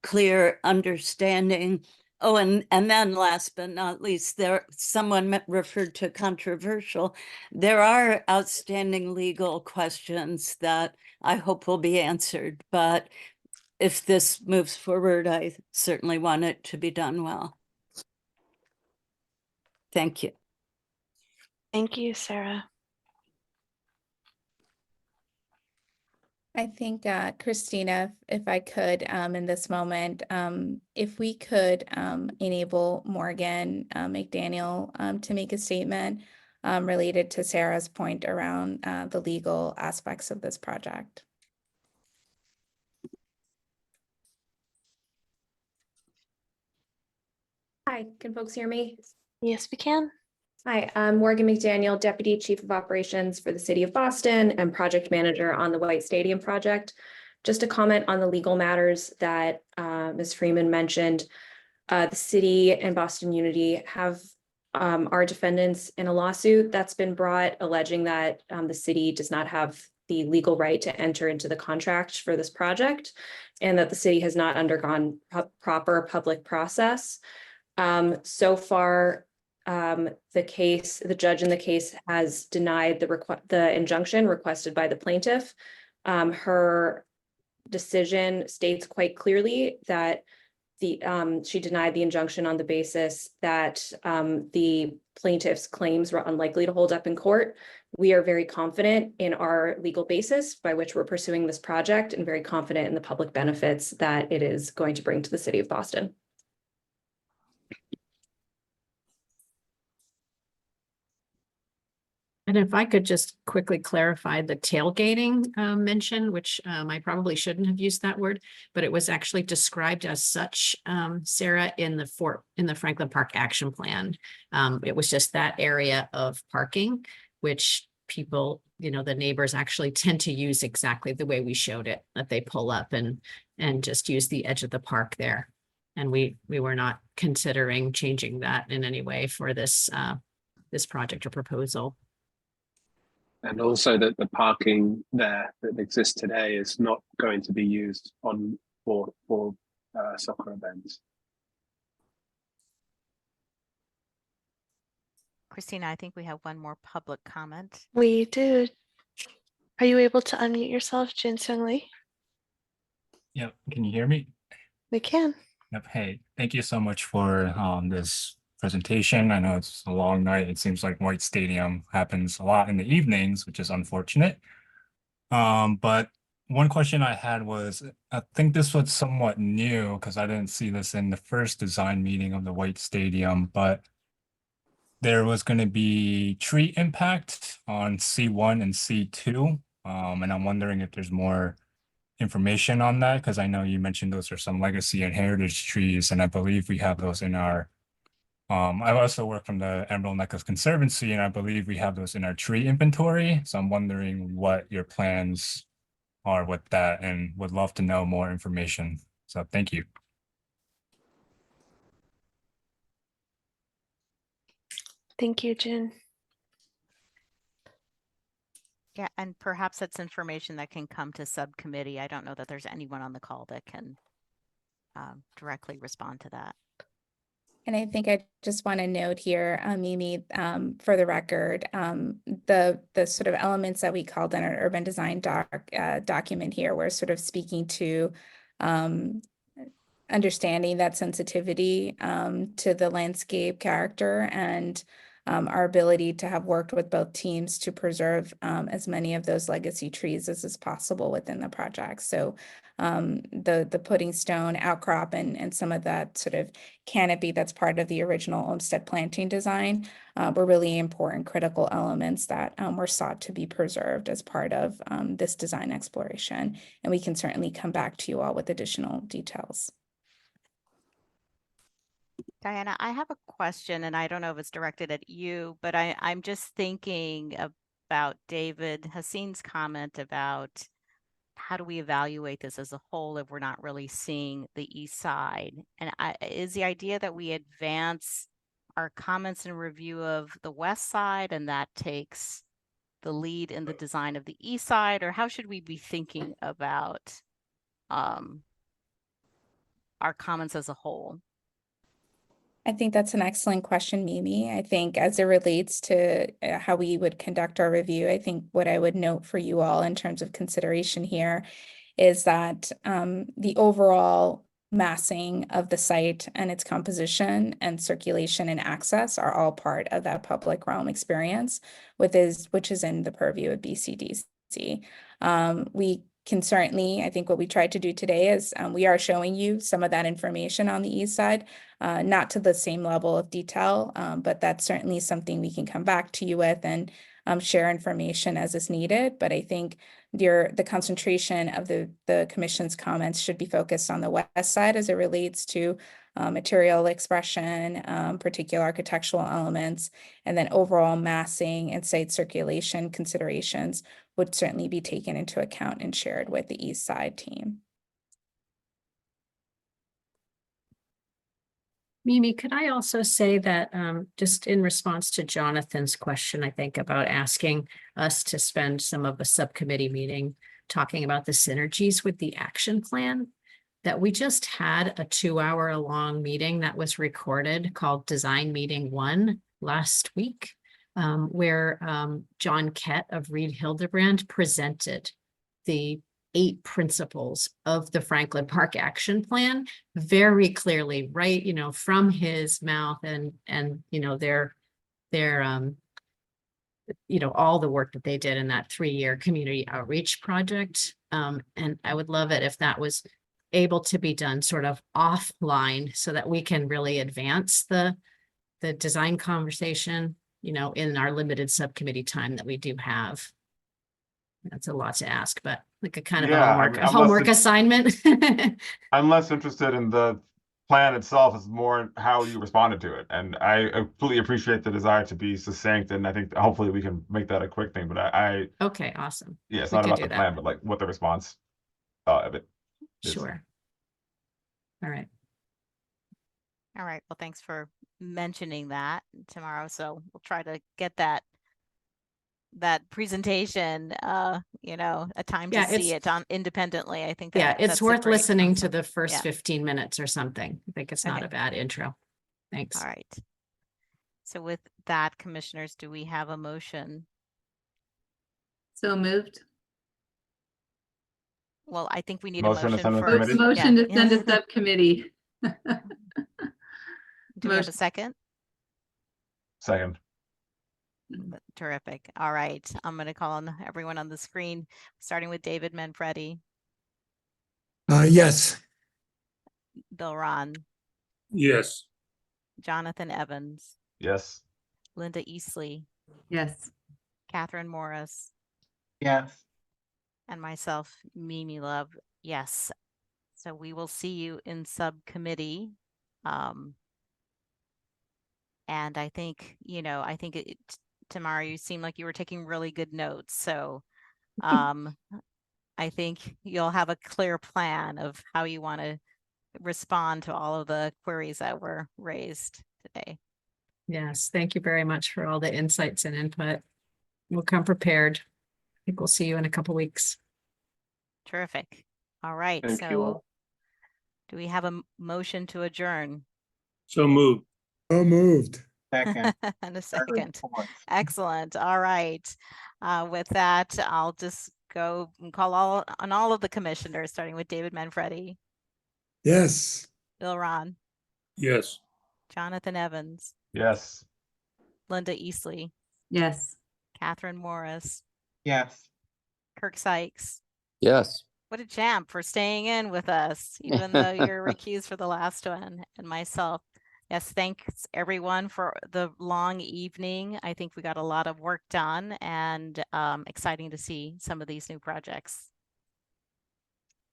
clear understanding. Oh, and then last but not least, someone referred to controversial. There are outstanding legal questions that I hope will be answered, but if this moves forward, I certainly want it to be done well. Thank you. Thank you, Sarah. I think, Christina, if I could, in this moment, if we could enable Morgan McDaniel to make a statement related to Sarah's point around the legal aspects of this project. Hi, can folks hear me? Yes, we can. Hi, I'm Morgan McDaniel, Deputy Chief of Operations for the City of Boston and Project Manager on the White Stadium project. Just a comment on the legal matters that Ms. Freeman mentioned. The city and Boston Unity are defendants in a lawsuit that's been brought alleging that the city does not have the legal right to enter into the contract for this project, and that the city has not undergone proper public process. So far, the judge in the case has denied the injunction requested by the plaintiff. Her decision states quite clearly that she denied the injunction on the basis that the plaintiff's claims were unlikely to hold up in court. We are very confident in our legal basis by which we're pursuing this project, and very confident in the public benefits that it is going to bring to the city of Boston. And if I could just quickly clarify the tailgating mention, which I probably shouldn't have used that word, but it was actually described as such, Sarah, in the Franklin Park Action Plan. It was just that area of parking, which people, the neighbors actually tend to use exactly the way we showed it, that they pull up and just use the edge of the park there. And we were not considering changing that in any way for this this project or proposal. And also that the parking there that exists today is not going to be used for soccer events. Christina, I think we have one more public comment. We do. Are you able to unmute yourself, Jin Seung Lee? Yep, can you hear me? We can. Yep, hey, thank you so much for this presentation. I know it's a long night. It seems like White Stadium happens a lot in the evenings, which is unfortunate. But one question I had was, I think this was somewhat new because I didn't see this in the first design meeting of the White Stadium, but there was going to be tree impact on C1 and C2. And I'm wondering if there's more information on that, because I know you mentioned those are some legacy and heritage trees, and I believe we have those in our I also work from the Emerald Necklace Conservancy, and I believe we have those in our tree inventory. So I'm wondering what your plans are with that, and would love to know more information. So thank you. Thank you, Jin. Yeah, and perhaps that's information that can come to subcommittee. I don't know that there's anyone on the call that can directly respond to that. And I think I just want to note here, Mimi, for the record, the sort of elements that we called in our urban design document here, we're sort of speaking to understanding that sensitivity to the landscape character and our ability to have worked with both teams to preserve as many of those legacy trees as is possible within the project. So the pudding stone outcrop and some of that sort of canopy that's part of the original Olmsted planting design were really important critical elements that were sought to be preserved as part of this design exploration. And we can certainly come back to you all with additional details. Diana, I have a question, and I don't know if it's directed at you, but I'm just thinking about David Hassin's comment about how do we evaluate this as a whole if we're not really seeing the east side? And is the idea that we advance our comments and review of the west side, and that takes the lead in the design of the east side, or how should we be thinking about our comments as a whole? I think that's an excellent question, Mimi. I think as it relates to how we would conduct our review, I think what I would note for you all in terms of consideration here is that the overall massing of the site and its composition and circulation and access are all part of that public realm experience, which is in the purview of BCDC. We can certainly, I think what we tried to do today is we are showing you some of that information on the east side, not to the same level of detail, but that's certainly something we can come back to you with and share information as is needed. But I think the concentration of the commission's comments should be focused on the west side as it relates to material expression, particular architectural elements, and then overall massing and site circulation considerations would certainly be taken into account and shared with the East Side team. Mimi, could I also say that just in response to Jonathan's question, I think about asking us to spend some of a subcommittee meeting talking about the synergies with the action plan, that we just had a 2-hour long meeting that was recorded called Design Meeting 1 last week, where John Kett of Reed Hildebrand presented the 8 principles of the Franklin Park Action Plan very clearly, right, you know, from his mouth, and you know, their you know, all the work that they did in that 3-year community outreach project. And I would love it if that was able to be done sort of offline so that we can really advance the design conversation, you know, in our limited subcommittee time that we do have. That's a lot to ask, but like a kind of Yeah, a I'm homework less assignment. I'm less interested in the plan itself, is more how you responded to it. And I completely appreciate the desire to be succinct, and I think hopefully we can make that a quick thing. But Okay, awesome. yeah, it's We not could about do the that. plan, but like what the response of it is. Sure. All right. All right. Well, thanks for mentioning that tomorrow. So we'll try to get that presentation, you know, a time to Yeah, see it's- it on independently. I think Yeah, that it's that's a worth great listening to concept. the first Yeah. 15 minutes or something. I think it's not Okay. a bad intro. Thanks. All right. So with that, commissioners, do we have a motion? So moved. Well, I think we need Motion to a send motion to first. committee? Motion to Yeah. send to subcommittee. Do we have a Motion. second? Second. Terrific. All right. I'm going to call on everyone on the screen, starting with David Manfredi, Yes. Bill Ron, Yes. Jonathan Evans, Yes. Linda Eastley, Yes. Catherine Morris, Yes. and myself, Mimi Love. Yes. So we will see you in subcommittee. And I think, you know, Tamara, you seem like you were taking really good notes. So I think you'll have a clear plan of how you want to respond to all of the queries that were raised today. Yes, thank you very much for all the insights and input. We'll come prepared. I think we'll see you in a couple weeks. Terrific. All right. Thank you So all. do we have a motion to adjourn? So moved. So moved. Second. And a second. Fourth. Excellent. All right. With that, I'll just go and call on all of the commissioners, starting with David Manfredi, Yes. Bill Ron, Yes. Jonathan Evans, Yes. Linda Eastley, Yes. Catherine Morris, Yes. Kirk Sykes. Yes. What a champ for staying in with us, even though you're recused for the last one, and myself. Yes, thanks everyone for the long evening. I think we got a lot of work done, and exciting to see some of these new projects.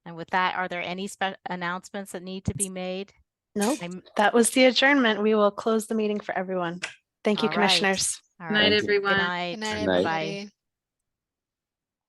And with that, are there any announcements that need to be made? Nope, that was the adjournment. We will close the meeting for everyone. Thank you, All right. commissioners. All Good night, right. everyone. Good night. Good night. Bye.